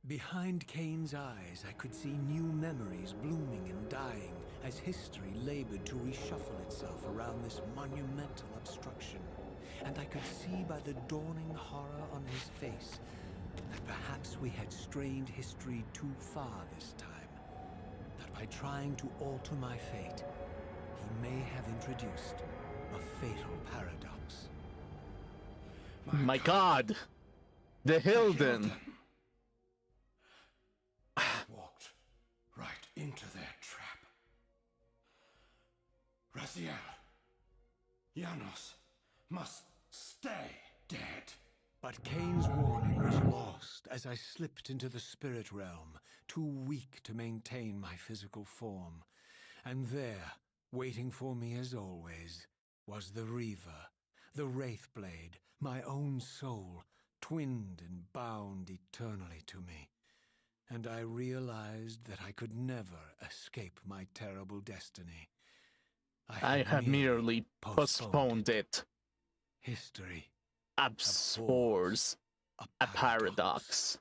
Behind Kain's eyes, I could see new memories blooming and dying as history labored to reshuffle itself around this monumental obstruction. And I could see by the dawning horror on his face that perhaps we had strained history too far this time. That by trying to alter my fate, he may have introduced a fatal paradox. My God! The Hilden! Walked right into their trap. Raziel, Janos must stay dead. But Kain's warning was lost as I slipped into the spirit realm, too weak to maintain my physical form. And there, waiting for me as always, was the Reaver, the Wraithblade, my own soul, twinned and bound eternally to me. And I realized that I could never escape my terrible destiny. I have merely postponed it. History Abhors a paradox.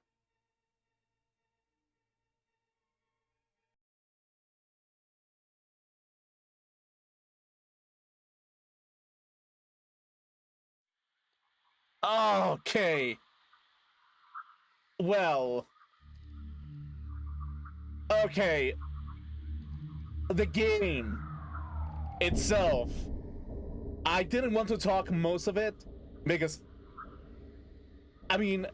Okay. Well. Okay. The game itself. I didn't want to talk most of it because, I mean,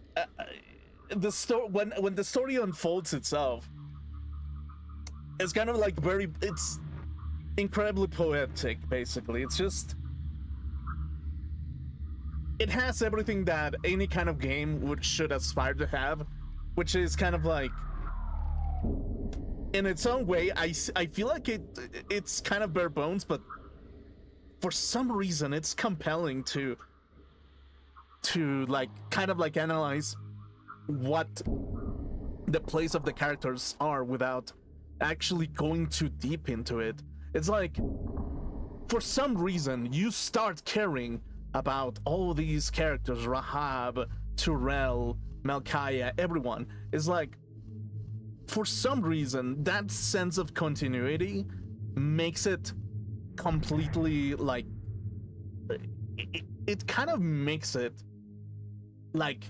the story when the story unfolds itself, it's kind of like it's incredibly poetic. Basically, it's just it has everything that any kind of game should aspire to have, which is kind of like, in its own way, I feel like it's kind of bare bones, but for some reason it's compelling to like kind of like analyze what the place of the characters are without actually going too deep into it. It's like, for some reason, you start caring about all these characters, Rahab, Turel, Malkaya, everyone. It's like, for some reason, that sense of continuity makes it completely like, it kind of makes it like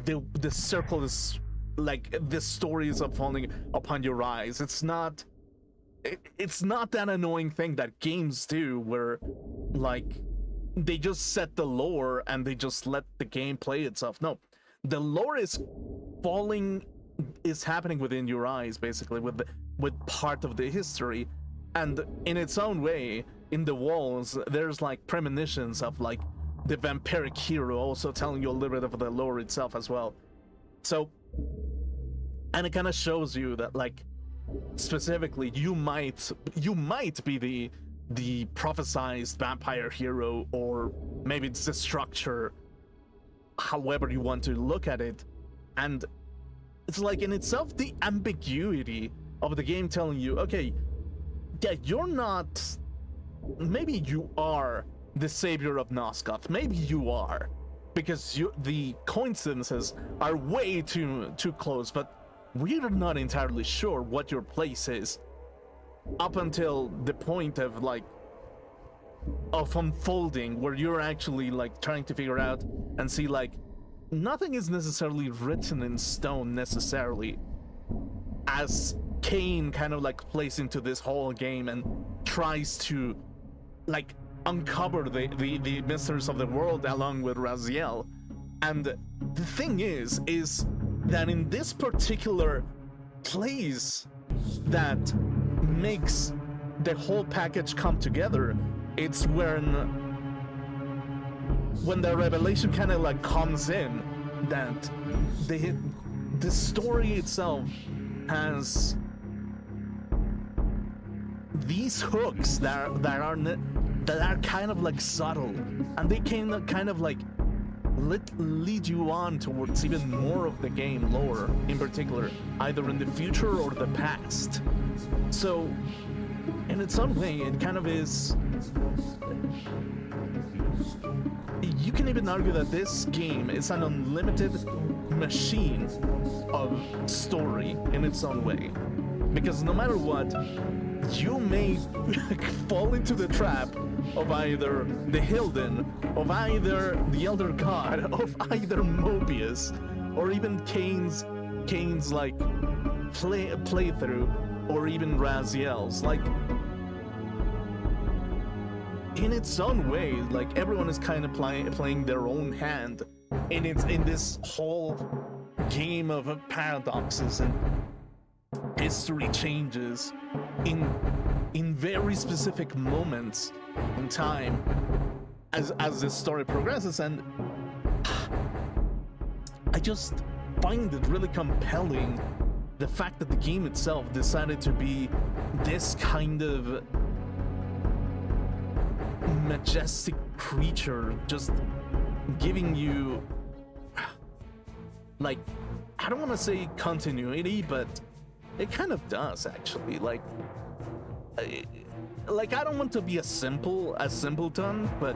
the circle is like the story is unfolding upon your eyes. It's not that annoying thing that games do where like they just set the lore and they just let the game play itself. No, the lore is happening within your eyes, basically, with part of the history, and in its own way, in the walls there's like premonitions of like the vampiric hero also telling you a little bit of the lore itself as well. So, and it kind of shows you that like specifically you might be the prophesized vampire hero, or maybe it's the structure, however you want to look at it. And it's like in itself the ambiguity of the game telling you, okay, yeah, you're not, maybe you are the savior of Nosgoth, maybe you are, because the coincidences are way too close, but we're not entirely sure what your place is up until the point of like of unfolding, where you're actually like trying to figure out and see like nothing is necessarily written in stone necessarily, as Kain kind of like plays into this whole game and tries to like uncover the mysteries of the world along with Raziel. And the thing is that in this particular place that makes the whole package come together, it's when the revelation kind of like comes in that the story itself has these hooks that are kind of like subtle, and they can kind of like lead you on towards even more of the game lore, in particular, either in the future or the past. So, in its own way, it kind of is. You can even argue that this game is an unlimited machine of story in its own way, because no matter what, you may fall into the trap of either the Hilden, of either the Elder God, of either Mobius, or even Kain's like playthrough, or even Raziel's. Like, in its own way, like everyone is kind of playing their own hand in this whole game of paradoxes and history changes in very specific moments in time as the story progresses. And I just find it really compelling, the fact that the game itself decided to be this kind of majestic creature, just giving you, like, I don't want to say continuity, but it kind of does, actually. Like I don't want to be a simpleton, but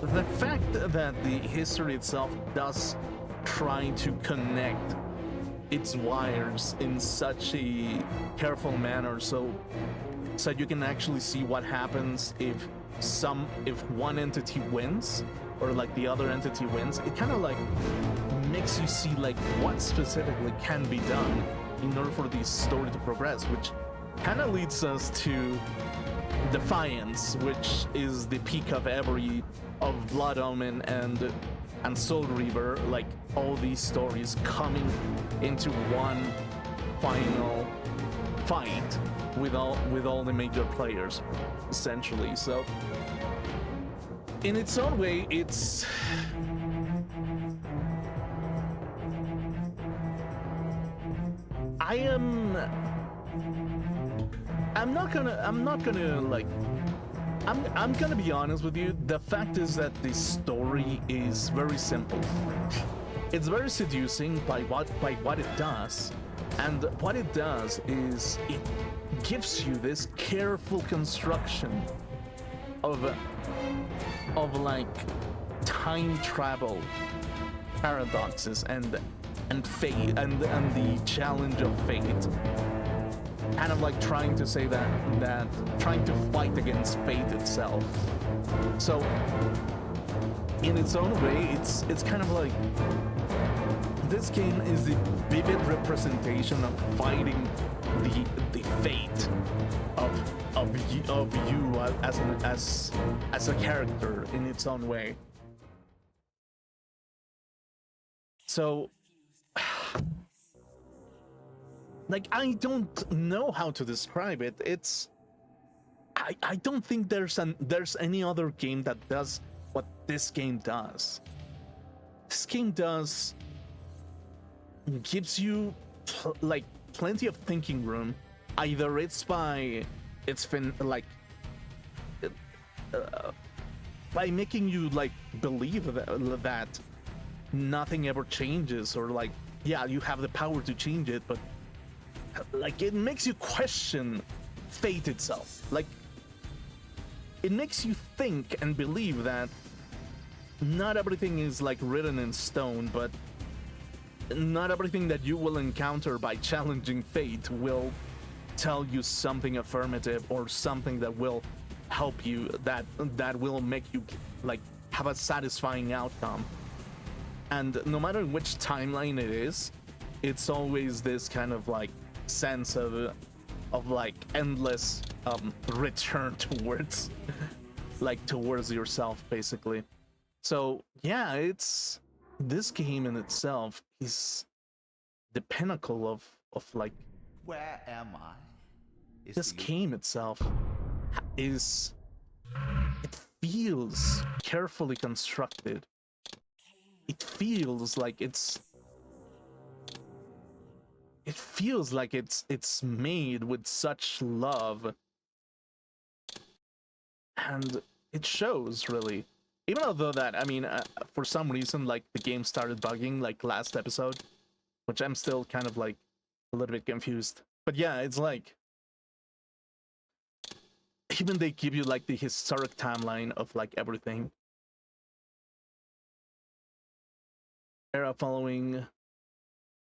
the fact that the history itself does try to connect its wires in such a careful manner, so you can actually see what happens if one entity wins, or like the other entity wins. It kind of like makes you see like what specifically can be done in order for the story to progress, which kind of leads us to Defiance, which is the peak of Blood Omen and Soul Reaver, like all these stories coming into one final fight with all the major players, essentially. So in its own way, it's I am I'm not gonna like I'm gonna be honest with you. The fact is that the story is very simple. It's very seducing by what it does, and what it does is it gives you this careful construction of like time travel paradoxes and fate and the challenge of fate, kind of like trying to say that trying to fight against fate itself. So in its own way, it's kind of like this game is the vivid representation of fighting the fate of you as a character in its own way. So like, I don't know how to describe it. It's I don't think there's any other game that does what this game does. This game gives you like plenty of thinking room. Either it's by making you like believe that nothing ever changes, or like, yeah, you have the power to change it, but like it makes you question fate itself. Like, it makes you think and believe that not everything is like written in stone, but not everything that you will encounter by challenging fate will tell you something affirmative or something that will help you, that will make you like have a satisfying outcome. And no matter which timeline it is, it's always this kind of like sense of like endless return towards towards yourself, basically. So yeah, it's this game in itself is the pinnacle of like, Where am I? this game itself is, it feels carefully constructed. It feels like it's made with such love, and it shows, really. Even although that, I mean, for some reason, like, the game started bugging like last episode, which I'm still kind of like a little bit confused. But yeah, it's like, even they give you like the historic timeline of like everything. Era following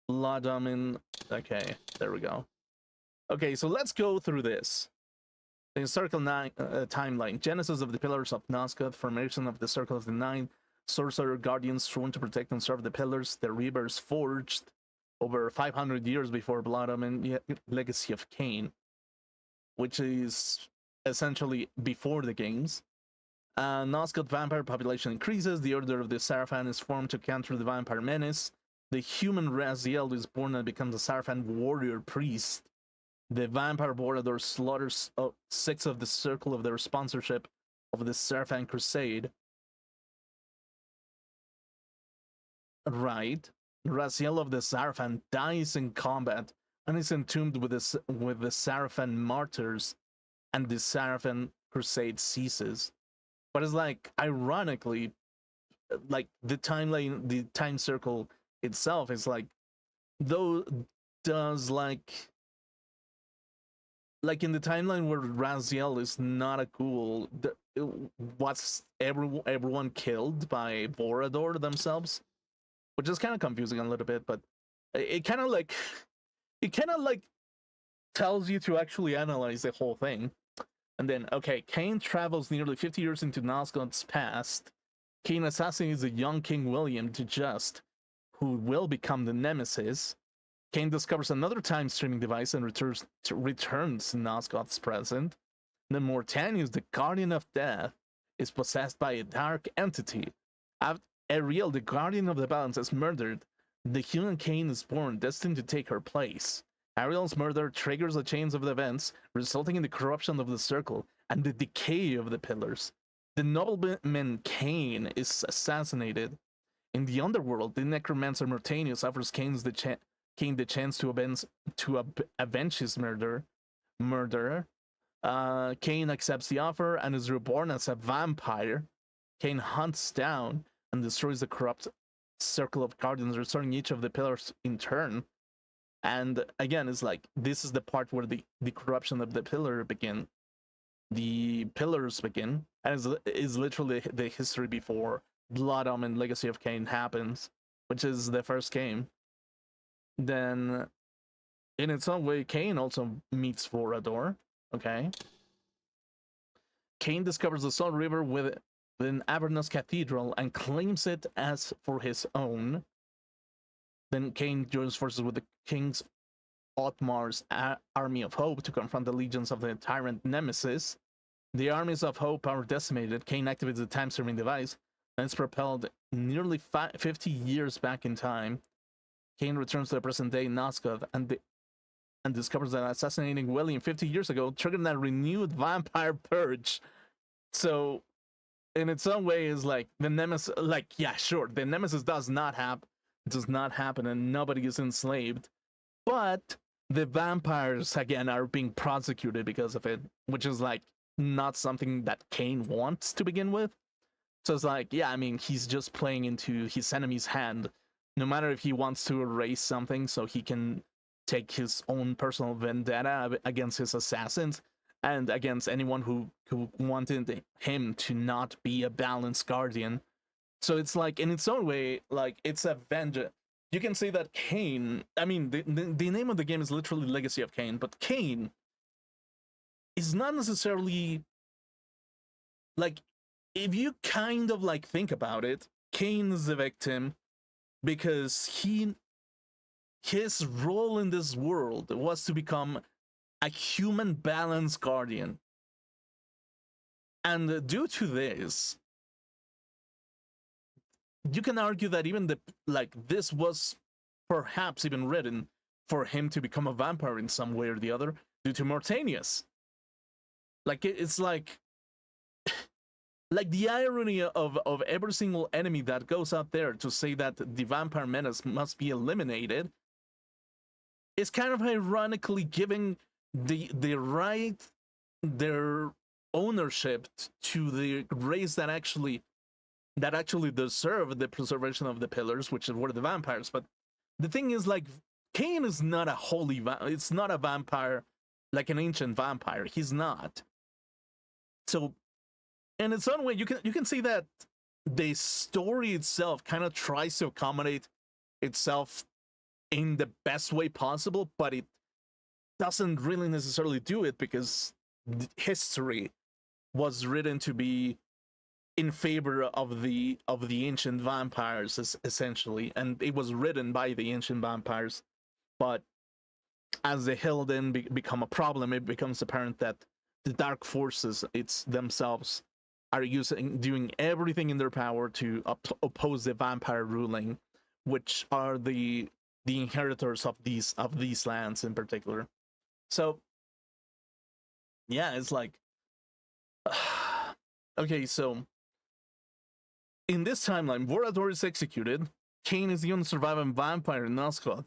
Laudamin. Okay, there we go. Okay, so let's go through this. The historical timeline: Genesis of the Pillars of Nazgûl, formation of the Circle of the Nine, Sorcerer Guardians sworn to protect and serve the Pillars, the Reavers forged over 500 years before Blood Omen, Legacy of Kain, which is essentially before the games. Nazgûl vampire population increases. The Order of the Sarafan is formed to counter the vampire menace. The human Raziel is born and becomes a Sarafan warrior priest. The vampire Borador slaughters 6 of the circle of their sponsorship of the Sarafan Crusade. Right. Raziel of the Sarafan dies in combat and is entombed with the Sarafan martyrs, and the Sarafan Crusade ceases. But it's like, ironically, like the timeline, the time circle itself is like, though does like in the timeline where Raziel is not a ghoul, was everyone killed by Borador themselves, which is kind of confusing a little bit, but it kind of like tells you to actually analyze the whole thing. And then, okay, Kain travels nearly 50 years into Nazgûl's past. Kain assassinates the young King William the Just, who will become the Nemesis. Kain discovers another time-streaming device and returns to Nazgûl's present. Then Mortanius, the Guardian of Death, is possessed by a dark entity. After Ariel, the Guardian of the Balance, is murdered, the human Kain is born, destined to take her place. Ariel's murder triggers the chains of events, resulting in the corruption of the Circle and the decay of the Pillars. the nobleman Kain is assassinated. In the underworld, the necromancer Mortanius offers Kain the chance to avenge his murderer. Kain accepts the offer and is reborn as a vampire. Kain hunts down and destroys the corrupt circle of guardians, restoring each of the pillars in turn. And again, it's like this is the part where the corruption of the pillars begin, and is literally the history before Blood Omen Legacy of Kain happens, which is the first game. Then, in its own way, Kain also meets Vorador. Okay. Kain discovers the Soul River within Avernus Cathedral and claims it as for his own. Then Kain joins forces with the King's Otmar's Army of Hope to confront the legions of the tyrant Nemesis. The armies of Hope are decimated. Kain activates the time-serving device, and it's propelled nearly 50 years back in time. Kain returns to the present-day Nosgoth and discovers that assassinating William 50 years ago triggered a renewed vampire purge. So, in its own way, is like the Nemesis. Like, yeah, sure, the Nemesis does not happen, and nobody is enslaved, but the vampires again are being prosecuted because of it, which is like not something that Kain wants to begin with. So it's like, yeah, I mean, he's just playing into his enemy's hand, no matter if he wants to erase something so he can take his own personal vendetta against his assassins and against anyone who wanted him to not be a balanced guardian. So it's like, in its own way, like, it's a vengeance. You can say that Kain, I mean, the name of the game is literally Legacy of Kain, but Kain is not necessarily, like, if you kind of, like, think about it, Kain is the victim because his role in this world was to become a human balanced guardian. And due to this, you can argue that even this was perhaps even written for him to become a vampire in some way or the other due to Mortanius. Like, it's like the irony of every single enemy that goes out there to say that the vampire menace must be eliminated is kind of ironically giving their ownership to the race that actually deserve the preservation of the pillars, which were the vampires. But the thing is, like, Kain is not a it's not a vampire, like an ancient vampire. He's not. So, in its own way, you can see that the story itself kind of tries to accommodate itself in the best way possible, but it doesn't really necessarily do it because history was written to be in favor of the ancient vampires, essentially, and it was written by the ancient vampires. But as the Hilden become a problem, it becomes apparent that the dark forces themselves are doing everything in their power to oppose the vampire ruling, which are the inheritors of these lands in particular. So yeah, it's like okay, so in this timeline, Vorador is executed. Kain is the only surviving vampire in Nosgoth.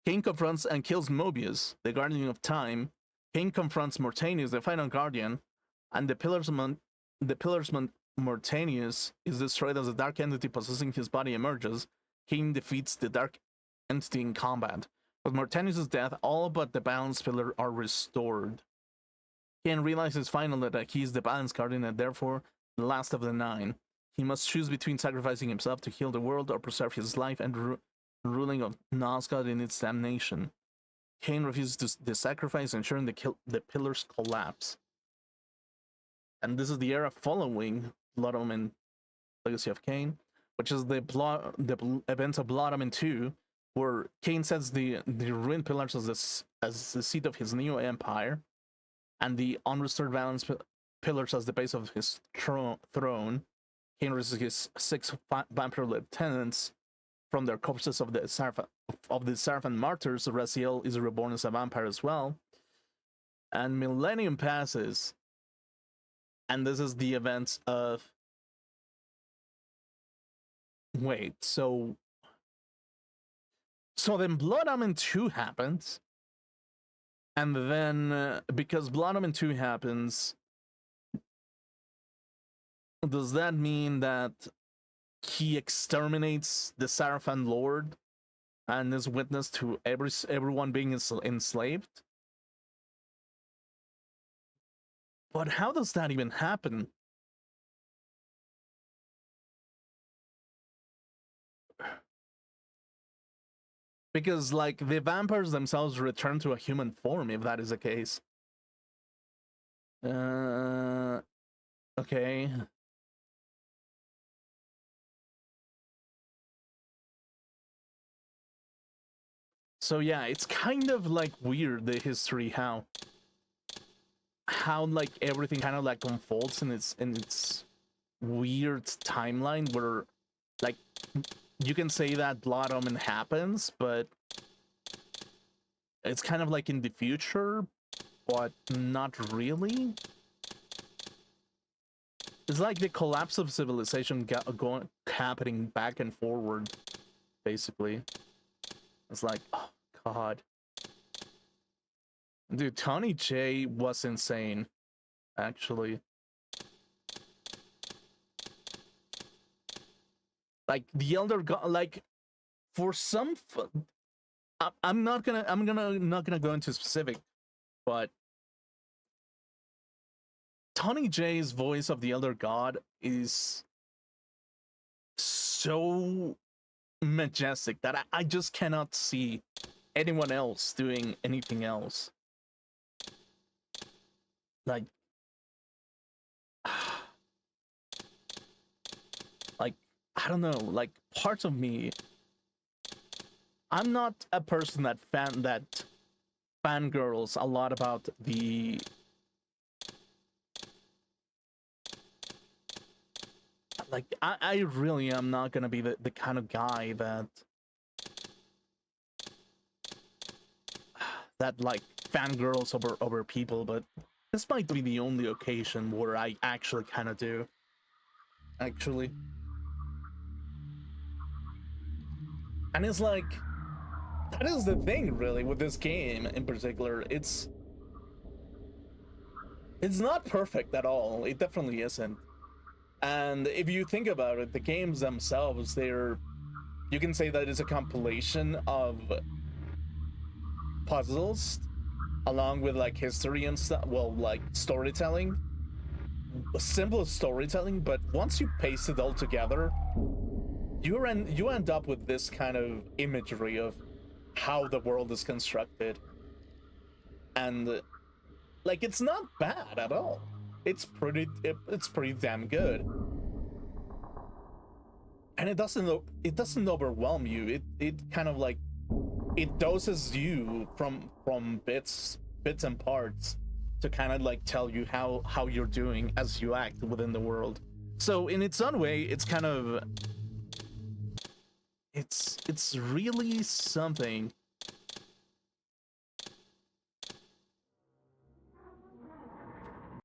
Kain confronts and kills Mobius, the guardian of time. Kain confronts Mortanius, the final guardian, and the Pillars Mortanius is destroyed as a dark entity possessing his body emerges. Kain defeats the dark entity in combat. With Mortanius' death, all but the Balance Pillar are restored. Kain realizes finally that he is the Balance Guardian and therefore the last of the 9. He must choose between sacrificing himself to heal the world or preserve his life and ruling of Nosgoth in its damnation. Kain refuses the sacrifice, ensuring the pillars collapse. And this is the era following Blood Omen Legacy of Kain, which is the events of Blood Omen 2, where Kain sets the ruined pillars as the seat of his new empire, and the unrestored Balance pillars as the base of his throne. Kain raises his 6 vampire lieutenants from their corpses of the Sarafan martyrs. Raziel is reborn as a vampire as well. And millennium passes, And this is the events of... Wait, so then Blood Omen 2 happens, and then because Blood Omen 2 happens, does that mean that he exterminates the Sarafan Lord and is witness to everyone being enslaved? But how does that even happen? Because, like, the vampires themselves return to a human form, if that is the case. Okay. So yeah, it's kind of like weird, the history, how like everything kind of like unfolds in its weird timeline where, like, you can say that Blood Omen happens, but it's kind of like in the future, but not really. It's like the collapse of civilization happening back and forward, basically. It's like, oh god. Dude, Tony J was insane, actually. Like, the Elder God, like, for some... I'm not gonna go into specific, but Tony J's voice of the Elder God is so majestic that I just cannot see anyone else doing anything else. Like, I don't know, like, parts of me, I'm not a person that fangirls a lot about the... Like, I really am not gonna be the kind of guy that like fangirls over people, but this might be the only occasion where I actually kind of do. Actually. And it's like, that is the thing, really, with this game in particular. It's not perfect at all. It definitely isn't. And if you think about it, the games themselves, you can say that it's a compilation of puzzles along with like history and stuff. Well, like storytelling, simple storytelling. But once you paste it all together, you end up with this kind of imagery of how the world is constructed, and like, it's not bad at all. It's pretty damn good. And it doesn't overwhelm you. It kind of like, it doses you from bits and parts to kind of like tell you how you're doing as you act within the world. So in its own way, it's kind of, it's really something.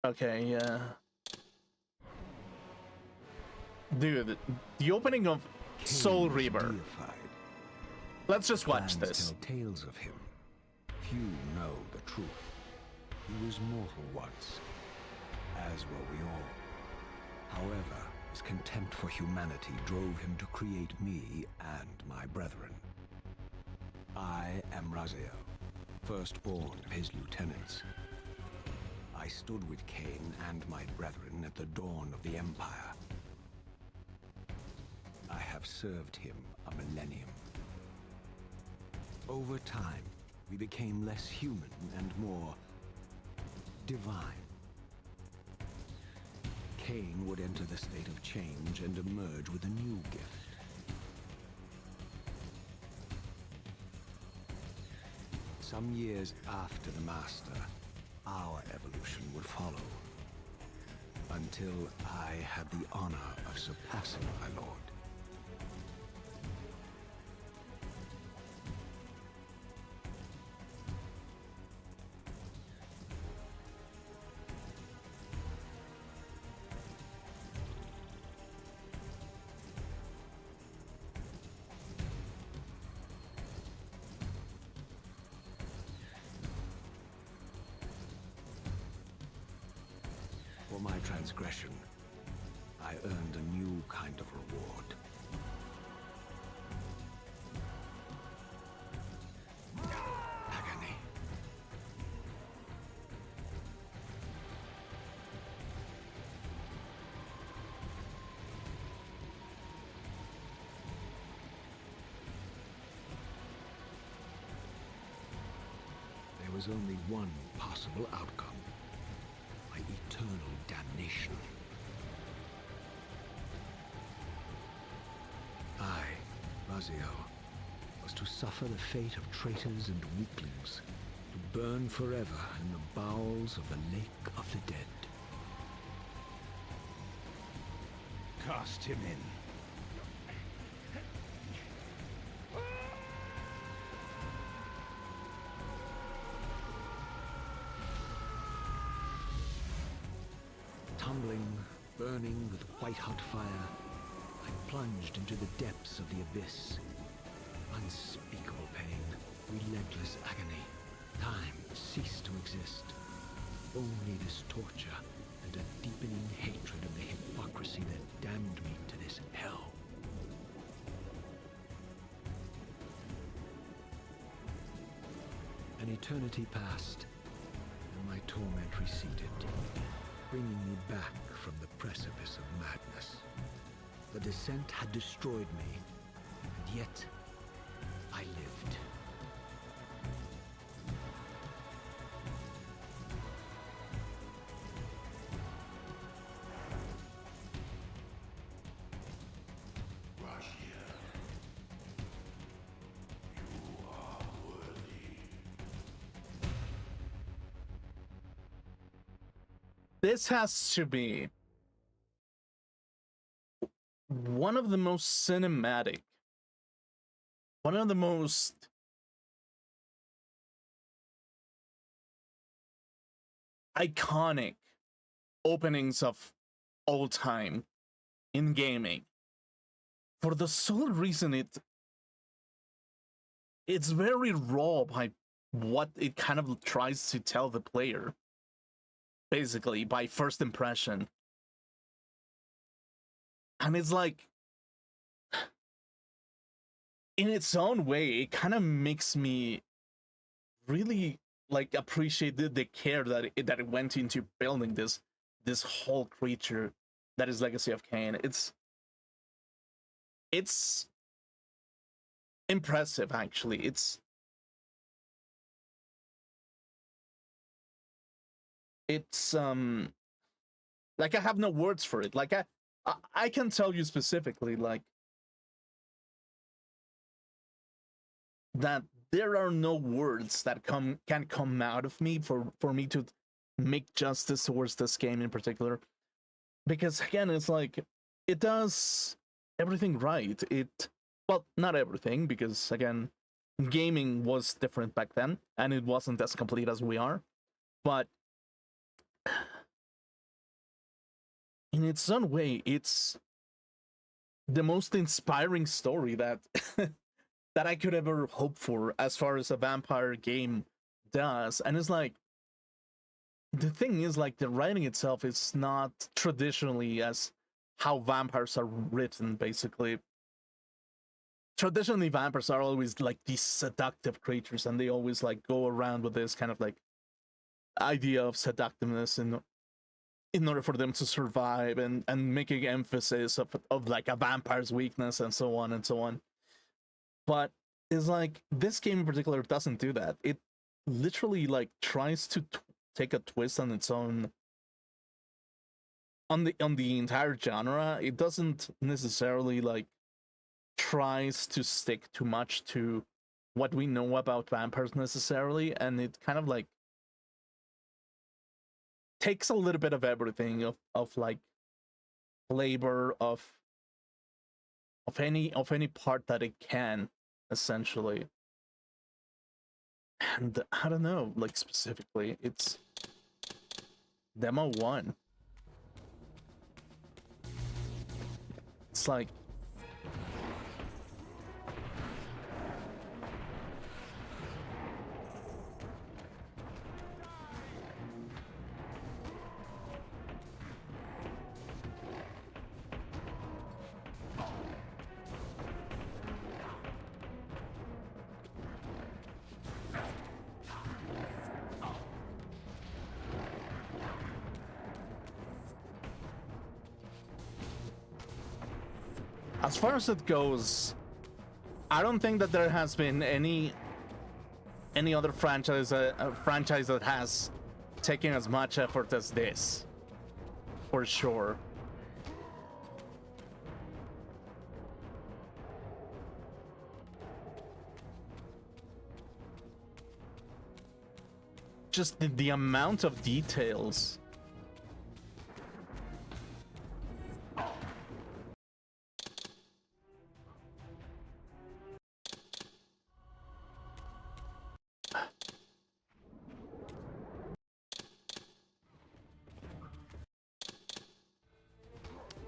Okay, yeah. Dude, the opening of Soul Reaver. Let's just watch this. Tell tales of him. Few know the truth. He was mortal once, as were we all. However, his contempt for humanity drove him to create me and my brethren. I am Raziel, firstborn of his lieutenants. I stood with Kain and my brethren at the dawn of the Empire. I have served him a millennium. Over time, we became less human and more divine. Kain would enter the state of change and emerge with a new gift. Some years after the Master, our evolution would follow, until I had the honor of surpassing my lord. transgression, I earned a new kind of reward. Agony. There was only one possible outcome. My eternal damnation. I, Raziel, was to suffer the fate of traitors and weaklings, to burn forever in the bowels of the Lake of the Dead. Cast him in. Tumbling, burning with white-hot fire, I plunged into the depths of the abyss. Unspeakable pain, relentless agony. Time ceased to exist. Only this torture and a deepening hatred of the hypocrisy that damned me to this hell. An eternity passed, and my torment receded, bringing me back from the precipice of madness. The descent had destroyed me, and yet I lived. This has to be one of the most cinematic, one of the most iconic openings of all time in gaming. For the sole reason it's very raw by what it kind of tries to tell the player. Basically, by first impression. And it's like, in its own way, it kind of makes me really like appreciate the care that it went into building this whole creature that is Legacy of Kain. It's impressive, actually. It's like, I have no words for it. Like, I can tell you specifically, like, that there are no words that can come out of me for me to make justice towards this game in particular, because again, it's like, it does everything right. Well, not everything, because again, gaming was different back then and it wasn't as complete as we are, but in its own way, it's the most inspiring story that that I could ever hope for as far as a vampire game does. And it's like, the thing is, like, the writing itself is not traditionally as how vampires are written, basically. Traditionally, vampires are always like these seductive creatures, and they always like go around with this kind of like idea of seductiveness in order for them to survive, and making emphasis of like a vampire's weakness and so on and so on. But it's like, this game in particular doesn't do that. It literally like tries to take a twist on its own, on the entire genre. It doesn't necessarily like tries to stick too much to what we know about vampires necessarily, and it kind of like takes a little bit of everything of like flavor of any part that it can, essentially. And I don't know, like, specifically, it's demo 1. It's like, as far as it goes, I don't think that there has been any other franchise that has taken as much effort as this, for sure. Just the amount of details.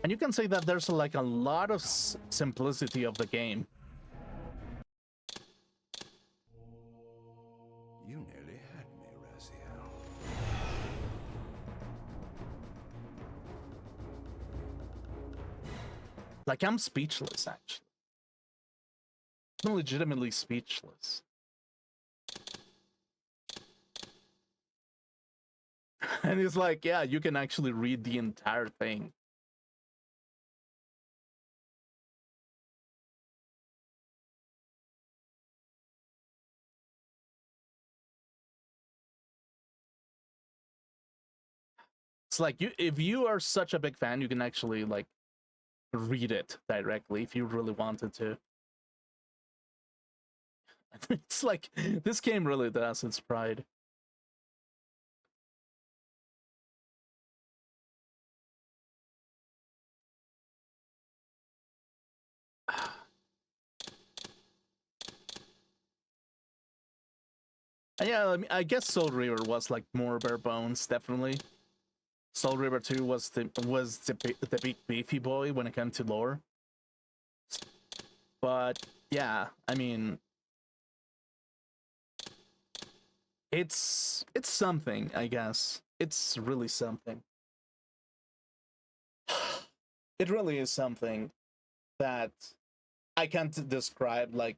And you can say that there's like a lot of simplicity of the game. You nearly had me, Raziel. Like, I'm speechless, actually. I'm legitimately speechless. And it's like, yeah, you can actually read the entire thing. It's like, if you are such a big fan, you can actually like read it directly if you really wanted to. It's like, this game really does its pride. And yeah, I mean, I guess Soul Reaver was like more bare bones, definitely. Soul Reaver 2 was the big beefy boy when it came to lore. But yeah, I mean, it's something, I guess. It's really something. It really is something that I can't describe, like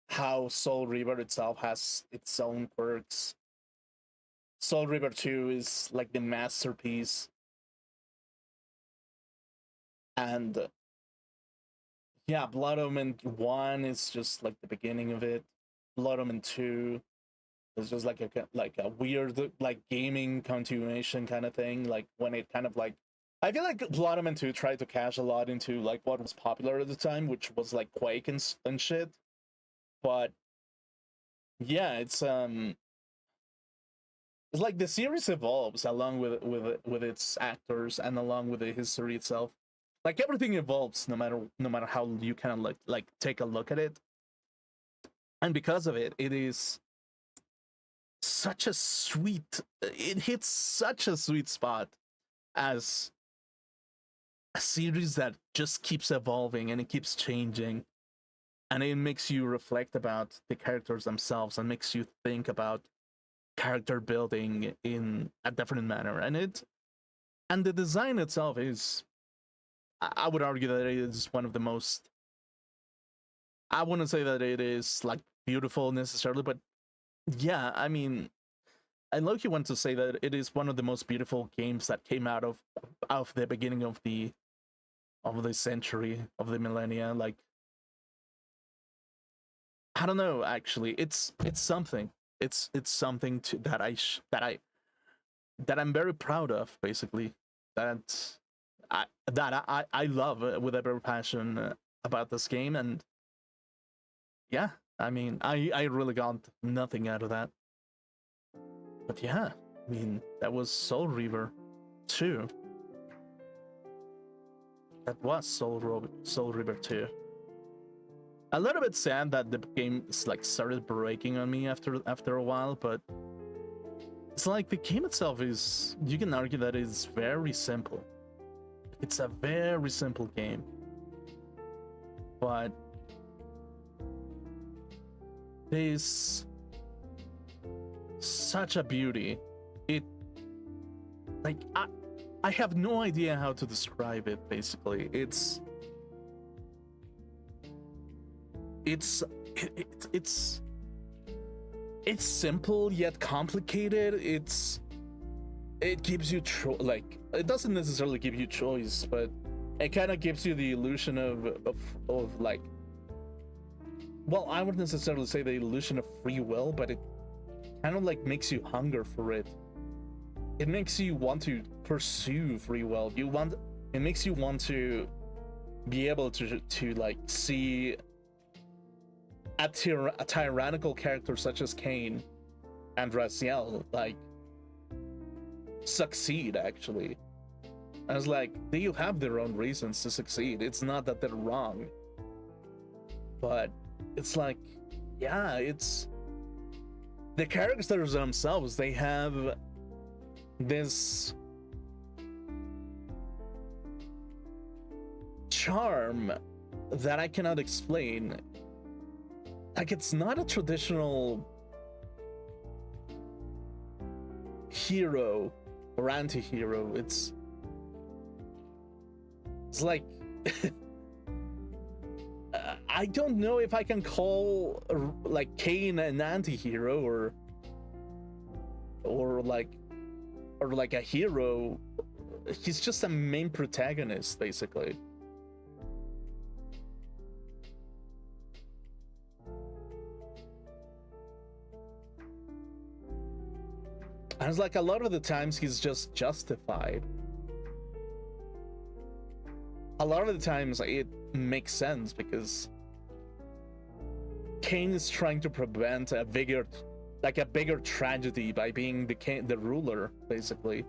how Soul Reaver itself has its own quirks. Soul Reaver 2 is like the masterpiece. And yeah, Blood Omen 1 is just like the beginning of it. Blood Omen 2 is just like a weird like gaming continuation kind of thing. Like when it kind of like, I feel like Blood Omen 2 tried to cash a lot into like what was popular at the time, which was like Quake and shit. But yeah, it's like the series evolves along with its actors and along with the history itself. Like everything evolves no matter how you kind of like take a look at it. And because of it, it is such a sweet, it hits such a sweet spot as a series that just keeps evolving and it keeps changing. And it makes you reflect about the characters themselves and makes you think about character building in a different manner. And the design itself is, I would argue that it is one of the most, I wouldn't say that it is like beautiful necessarily, but yeah, I mean, I low-key want to say that it is one of the most beautiful games that came out of the beginning of the century, of the millennia. Like, I don't know, actually, it's something. It's something that I'm very proud of, basically. That I love with every passion about this game, and yeah, I mean, I really got nothing out of that. But yeah, I mean, that was Soul Reaver 2. That was Soul Reaver 2. A little bit sad that the game like started breaking on me after a while, but it's like the game itself is, you can argue that it's very simple. It's a very simple game, but there's such a beauty. It, like, I have no idea how to describe it. Basically, it's simple yet complicated. It's it gives you like, it doesn't necessarily give you choice, but it kind of gives you the illusion of like, well, I wouldn't necessarily say the illusion of free will, but it kind of like makes you hunger for it. It makes you want to pursue free will. It makes you want to be able to like see a tyrannical character such as Kain and Raziel like succeed, actually. I was like, they have their own reasons to succeed. It's not that they're wrong, but it's like, yeah, it's the characters themselves. They have this charm that I cannot explain. Like, it's not a traditional hero or anti-hero. It's like I don't know if I can call like Kain an anti-hero or like a hero. He's just a main protagonist, basically. And it's like a lot of the times he's just justified. A lot of the times it makes sense because Kain is trying to prevent a bigger tragedy by being the ruler, basically.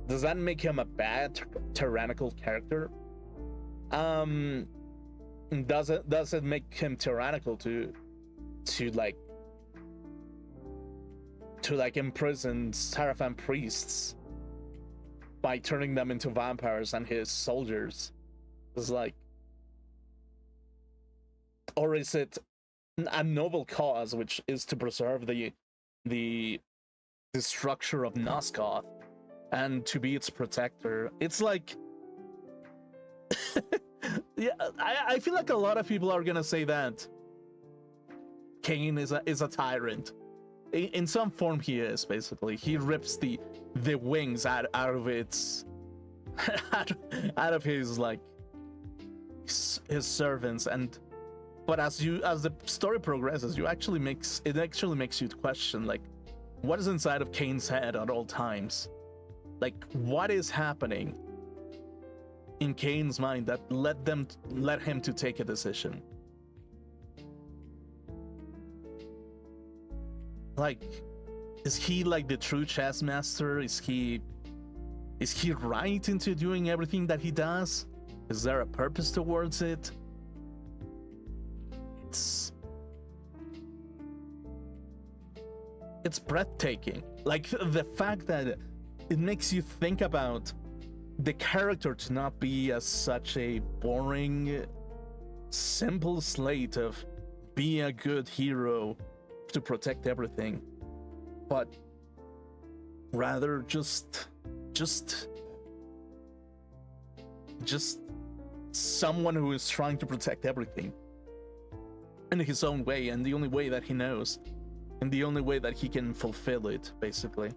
Does that make him a bad tyrannical character? Does it make him tyrannical to imprison Seraphim priests by turning them into vampires and his soldiers? It's like, or is it a noble cause, which is to preserve the structure of Nosgoth and to be its protector? It's like, yeah, I feel like a lot of people are gonna say that Kain is a tyrant. In some form, he is. Basically, he rips the wings out of its out of his like his servants. And but as the story progresses, it actually makes you question, like, what is inside of Kain's head at all times? Like, what is happening in Kain's mind that led him to take a decision? Like, is he like the true chess master? Is he right into doing everything that he does? Is there a purpose towards it? It's breathtaking. Like, the fact that it makes you think about the character to not be as such a boring, simple slate of be a good hero to protect everything, but rather just someone who is trying to protect everything in his own way, and the only way that he knows, and the only way that he can fulfill it, basically.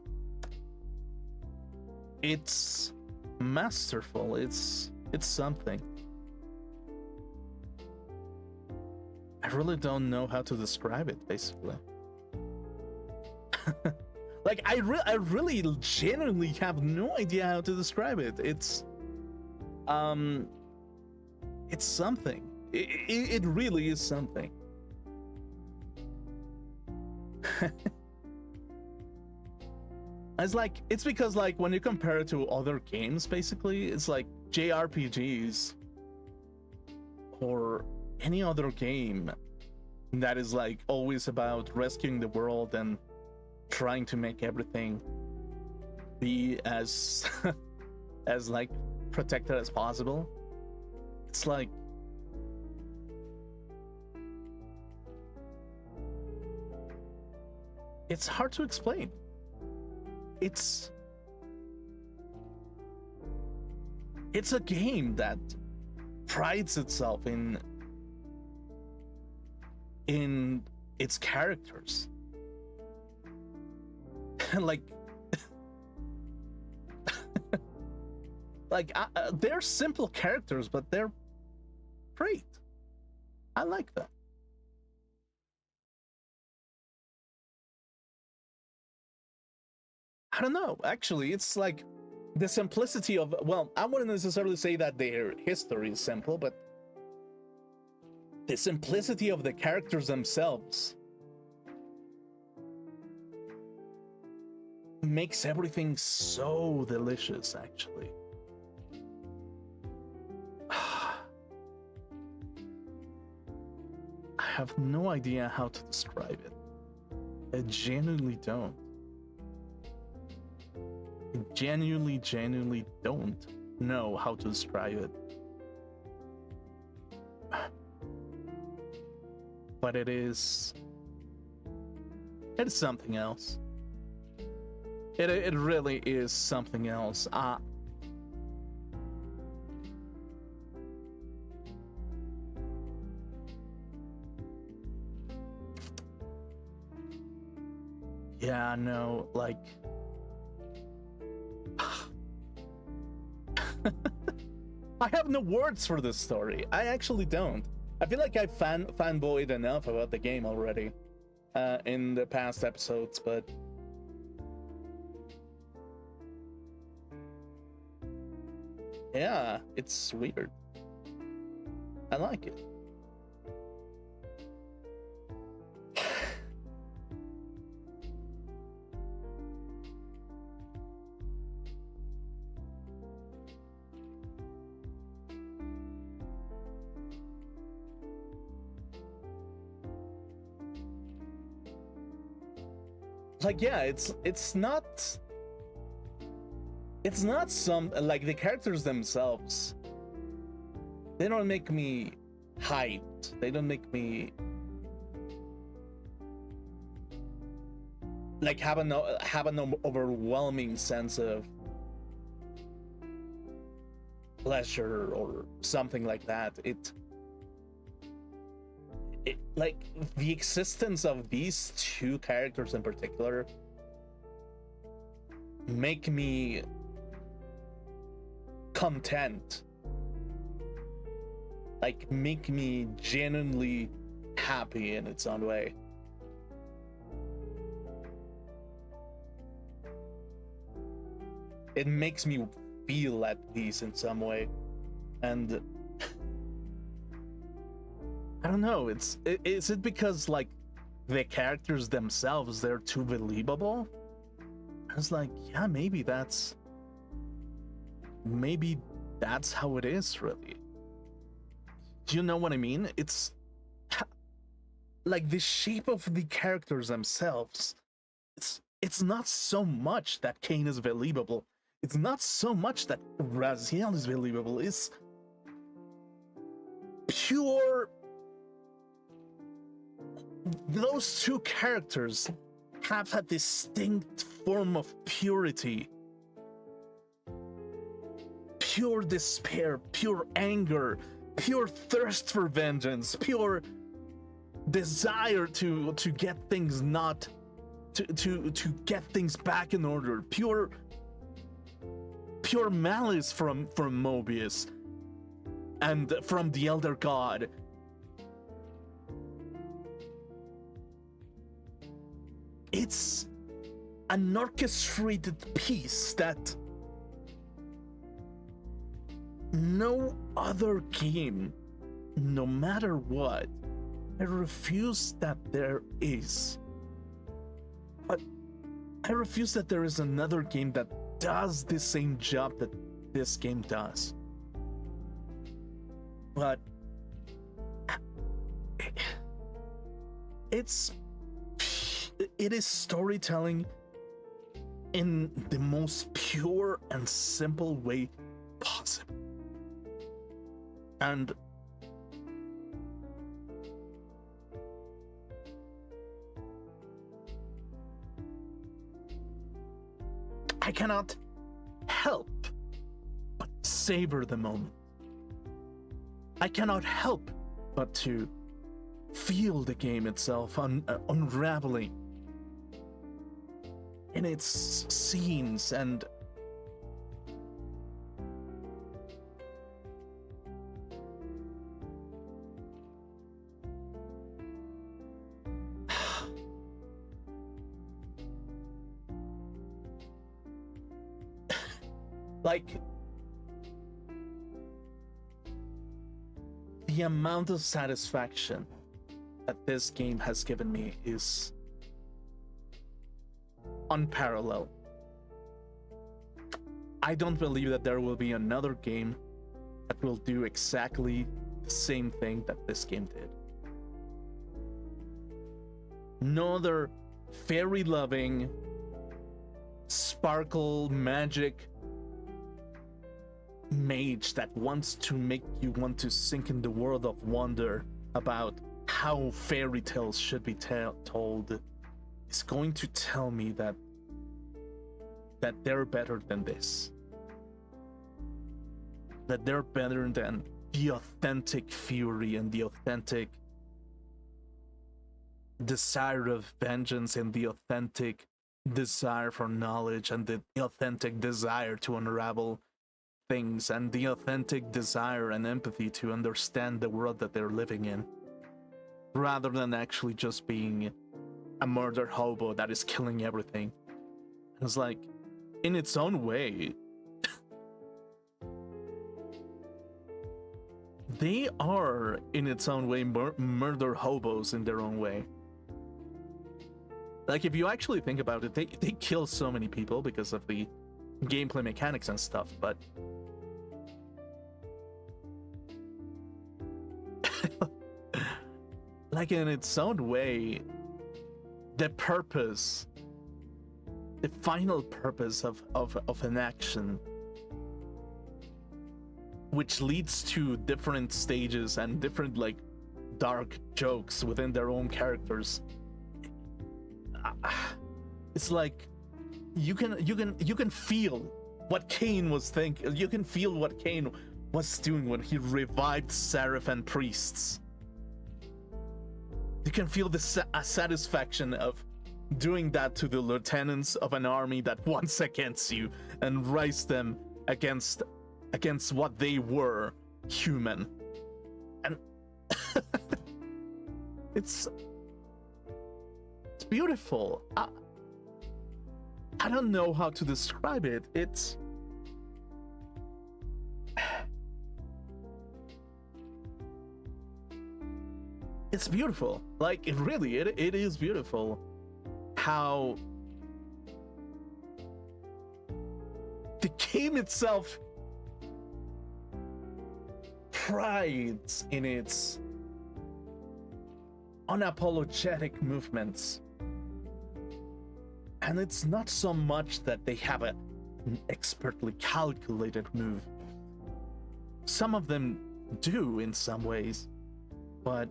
It's masterful. It's something. I really don't know how to describe it, basically. Like, I really genuinely have no idea how to describe it. It's something. It really is something. It's because, like, when you compare it to other games, basically, it's like JRPGs or any other game that is like always about rescuing the world and trying to make everything be as as like protected as possible. It's like, it's hard to explain. It's a game that prides itself in its characters. Like, Like, they're simple characters, but they're great. I like them. I don't know. Actually, it's like the simplicity of, well, I wouldn't necessarily say that their history is simple, but the simplicity of the characters themselves makes everything so delicious, actually. I have no idea how to describe it. I genuinely don't. I genuinely don't know how to describe it. But it is something else. It really is something else. Yeah, no, like I have no words for this story. I actually don't. I feel like I fanboyed enough about the game already in the past episodes, but yeah, it's weird. I like it. Like, yeah, it's not some, like, the characters themselves, they don't make me hyped. They don't make me like have an overwhelming sense of pleasure or something like that. It like the existence of these two characters in particular make me content, like make me genuinely happy in its own way. It makes me feel at peace in some way, and I don't know, is it because like the characters themselves, they're too believable? I was like, yeah, maybe that's how it is, really. Do you know what I mean? It's like the shape of the characters themselves. It's not so much that Kain is believable. It's not so much that Raziel is believable. It's pure. Those two characters have a distinct form of purity. Pure despair, pure anger, pure thirst for vengeance, pure desire to get things not to get things back in order, pure malice from Mobius and from the Elder God. It's an orchestrated piece that no other game, no matter what, I refuse that there is. But I refuse that there is another game that does the same job that this game does. But it is storytelling in the most pure and simple way possible. And I cannot help but savor the moment. I cannot help but to feel the game itself unraveling in its scenes and Like, the amount of satisfaction that this game has given me is unparalleled. I don't believe that there will be another game that will do exactly the same thing that this game did. No other fairy loving, sparkle, magic mage that wants to make you want to sink in the world of wonder about how fairy tales should be told is going to tell me that they're better than this. That they're better than the authentic fury and the authentic desire of vengeance and the authentic desire for knowledge and the authentic desire to unravel things and the authentic desire and empathy to understand the world that they're living in, rather than actually just being a murder hobo that is killing everything. It's like, in its own way, they are, in its own way, murder hobos in their own way. Like, if you actually think about it, they kill so many people because of the gameplay mechanics and stuff, but like, in its own way, the purpose, the final purpose of an action, which leads to different stages and different, like, dark jokes within their own characters, it's like you can feel what Kain was thinking. You can feel what Kain was doing when he revived Seraph priests. You can feel the satisfaction of doing that to the lieutenants of an army that wants against you and rise them against what they were, human. And it's beautiful. I don't know how to describe it. It's beautiful. Like, it really, it is beautiful how the game itself prides in its unapologetic movements. And it's not so much that they have an expertly calculated move. Some of them do in some ways, but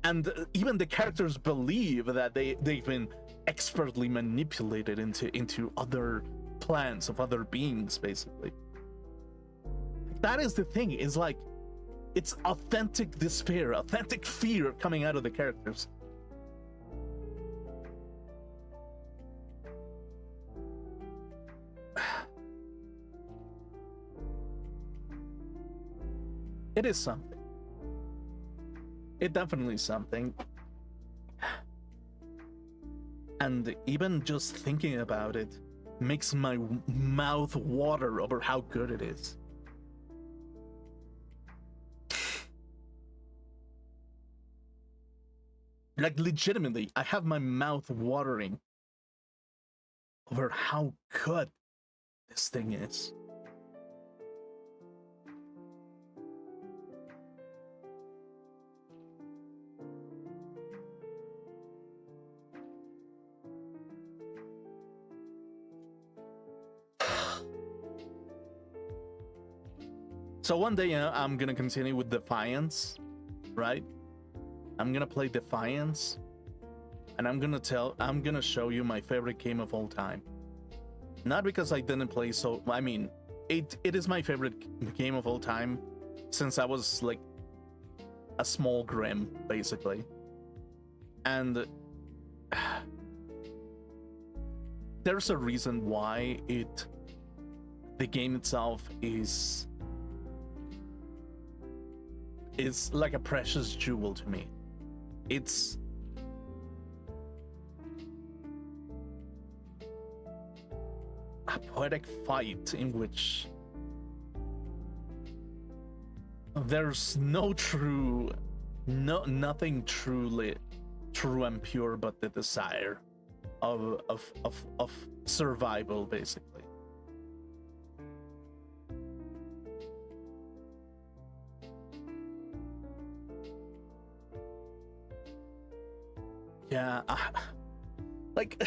and even the characters believe that they've been expertly manipulated into other plans of other beings, basically. That is the thing, is like, it's authentic despair, authentic fear coming out of the characters. It is something. It definitely is something. And even just thinking about it makes my mouth water over how good it is. Like, legitimately, I have my mouth watering over how good this thing is. So one day, I'm gonna continue with Defiance, right? I'm gonna play Defiance, and I'm gonna show you my favorite game of all time. Not because I didn't play it is my favorite game of all time since I was like a small Grim, basically. And there's a reason why the game itself is like a precious jewel to me. poetic fight in which there's nothing truly true and pure but the desire of survival, basically. Yeah, like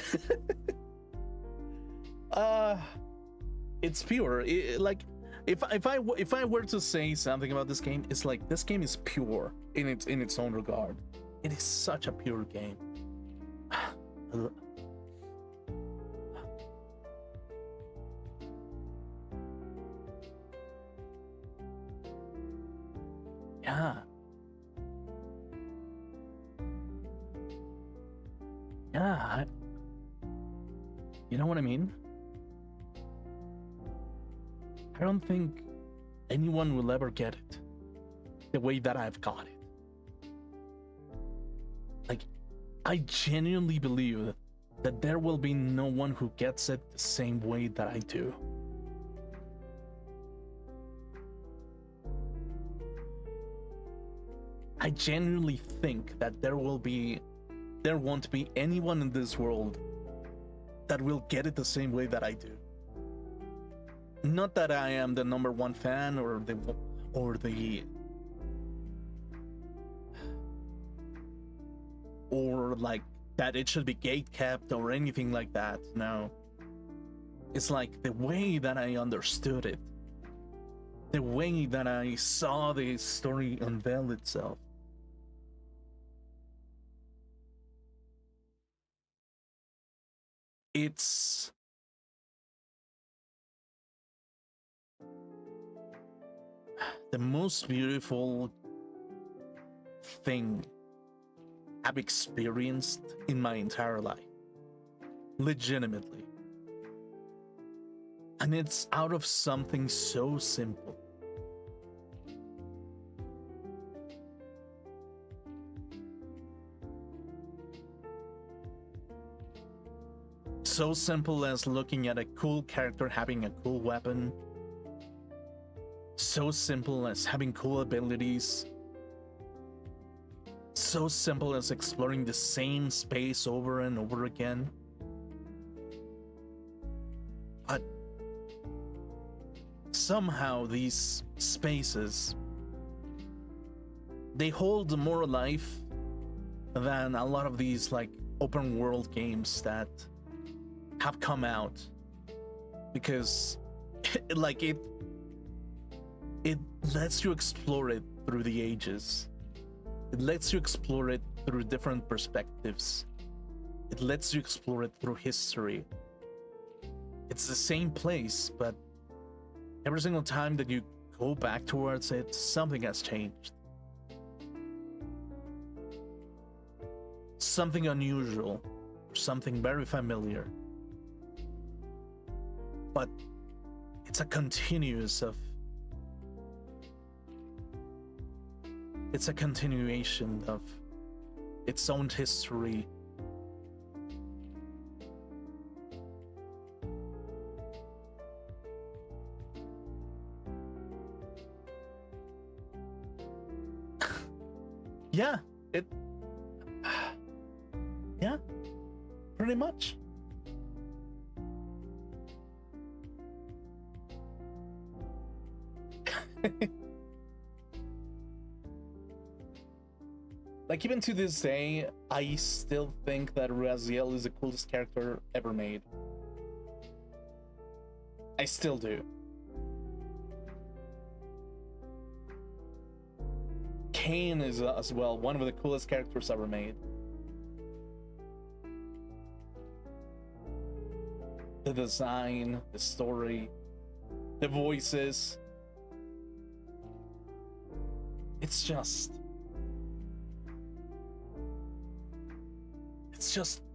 it's pure. Like if I were to say something about this game, it's like this game is pure in its own regard. It is such a pure game. Yeah. Yeah. You know what I mean? I don't think anyone will ever get it the way that I've got it. Like, I genuinely believe that there will be no one who gets it the same way that I do. I genuinely think that there won't be anyone in this world that will get it the same way that I do. Not that I am the #1 fan or like that it should be gate kept or anything like that. No. It's like the way that I understood it, the way that I saw the story unveil itself. It's the most beautiful thing I've experienced in my entire life. Legitimately. And it's out of something so simple. So simple as looking at a cool character having a cool weapon. So simple as having cool abilities. So simple as exploring the same space over and over again. But somehow these spaces, they hold more life than a lot of these like open world games that have come out, because like it lets you explore it through the ages. It lets you explore it through different perspectives. It lets you explore it through history. It's the same place, but every single time that you go back towards it, something has changed. Something unusual, something very familiar. But it's a continuation of its own history. Yeah, yeah, pretty much. Like, even to this day, I still think that Raziel is the coolest character ever made. I still do. Kain is as well one of the coolest characters ever made. The design, the story, the voices. It's just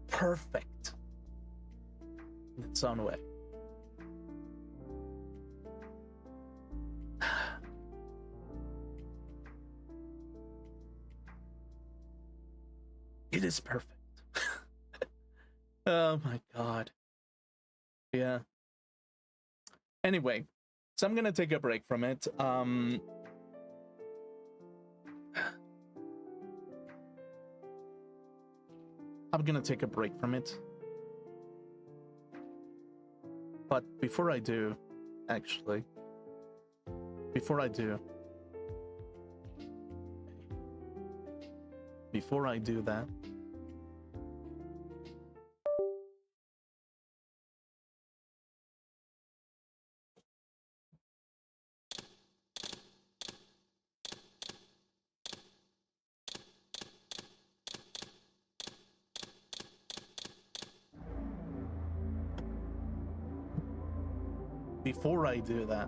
perfect in its own way. It is perfect. Oh my god. Yeah. Anyway, so I'm gonna take a break from it. I'm gonna take a break from it. But before I do, actually, before I do that,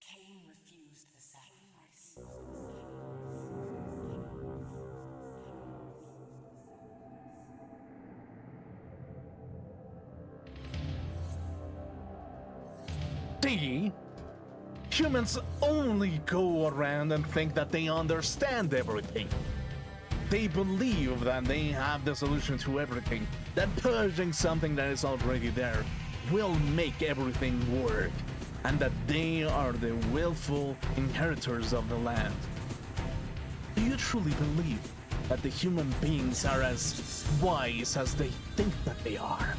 Kain refused the sacrifice. see, humans only go around and think that they understand everything. They believe that they have the solution to everything, that purging something that is already there will make everything work, and that they are the willful inheritors of the land. Do you truly believe that the human beings are as wise as they think that they are?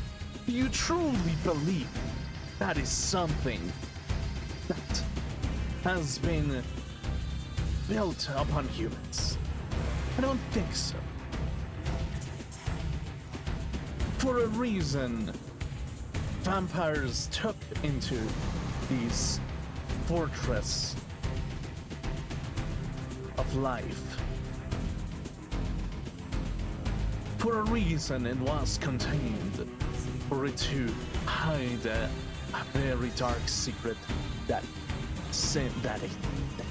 Do you truly believe that is something that has been built upon humans? I don't think so. For a reason, vampires took into these fortress of life. For a reason, it was contained, for it to hide a very dark secret that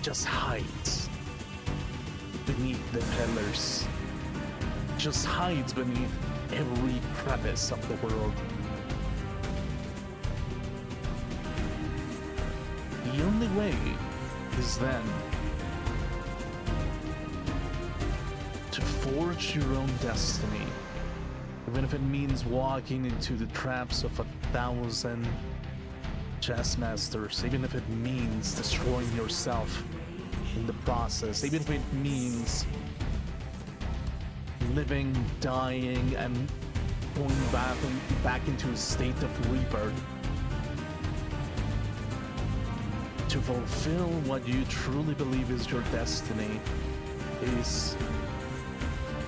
just hides beneath the pillars, just hides beneath every crevice of the world. The only way is then to forge your own destiny, even if it means walking into the traps of 1,000 chess masters, even if it means destroying yourself in the process, even if it means living, dying, and going back into a state of rebirth. To fulfill what you truly believe is your destiny is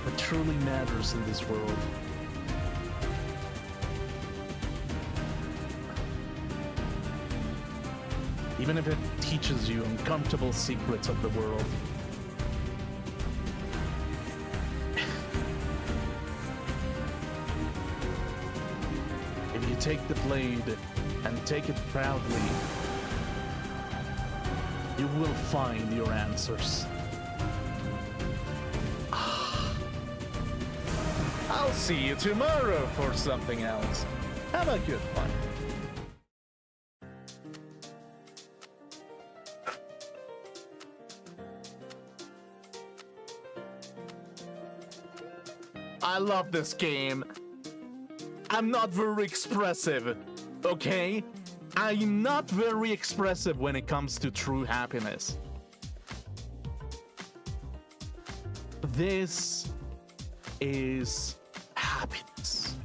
what truly matters in this world. Even if it teaches you uncomfortable secrets of the world. If you take the blade and take it proudly, you will find your answers. I'll see you tomorrow for something else. Have a good one. I love this game. I'm not very expressive, okay? I'm not very expressive when it comes to true happiness. This is happiness.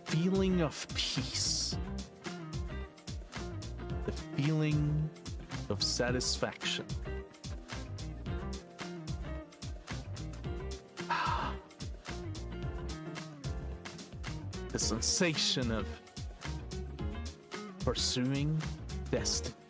Feeling of peace. The feeling of satisfaction. the sensation of pursuing destiny.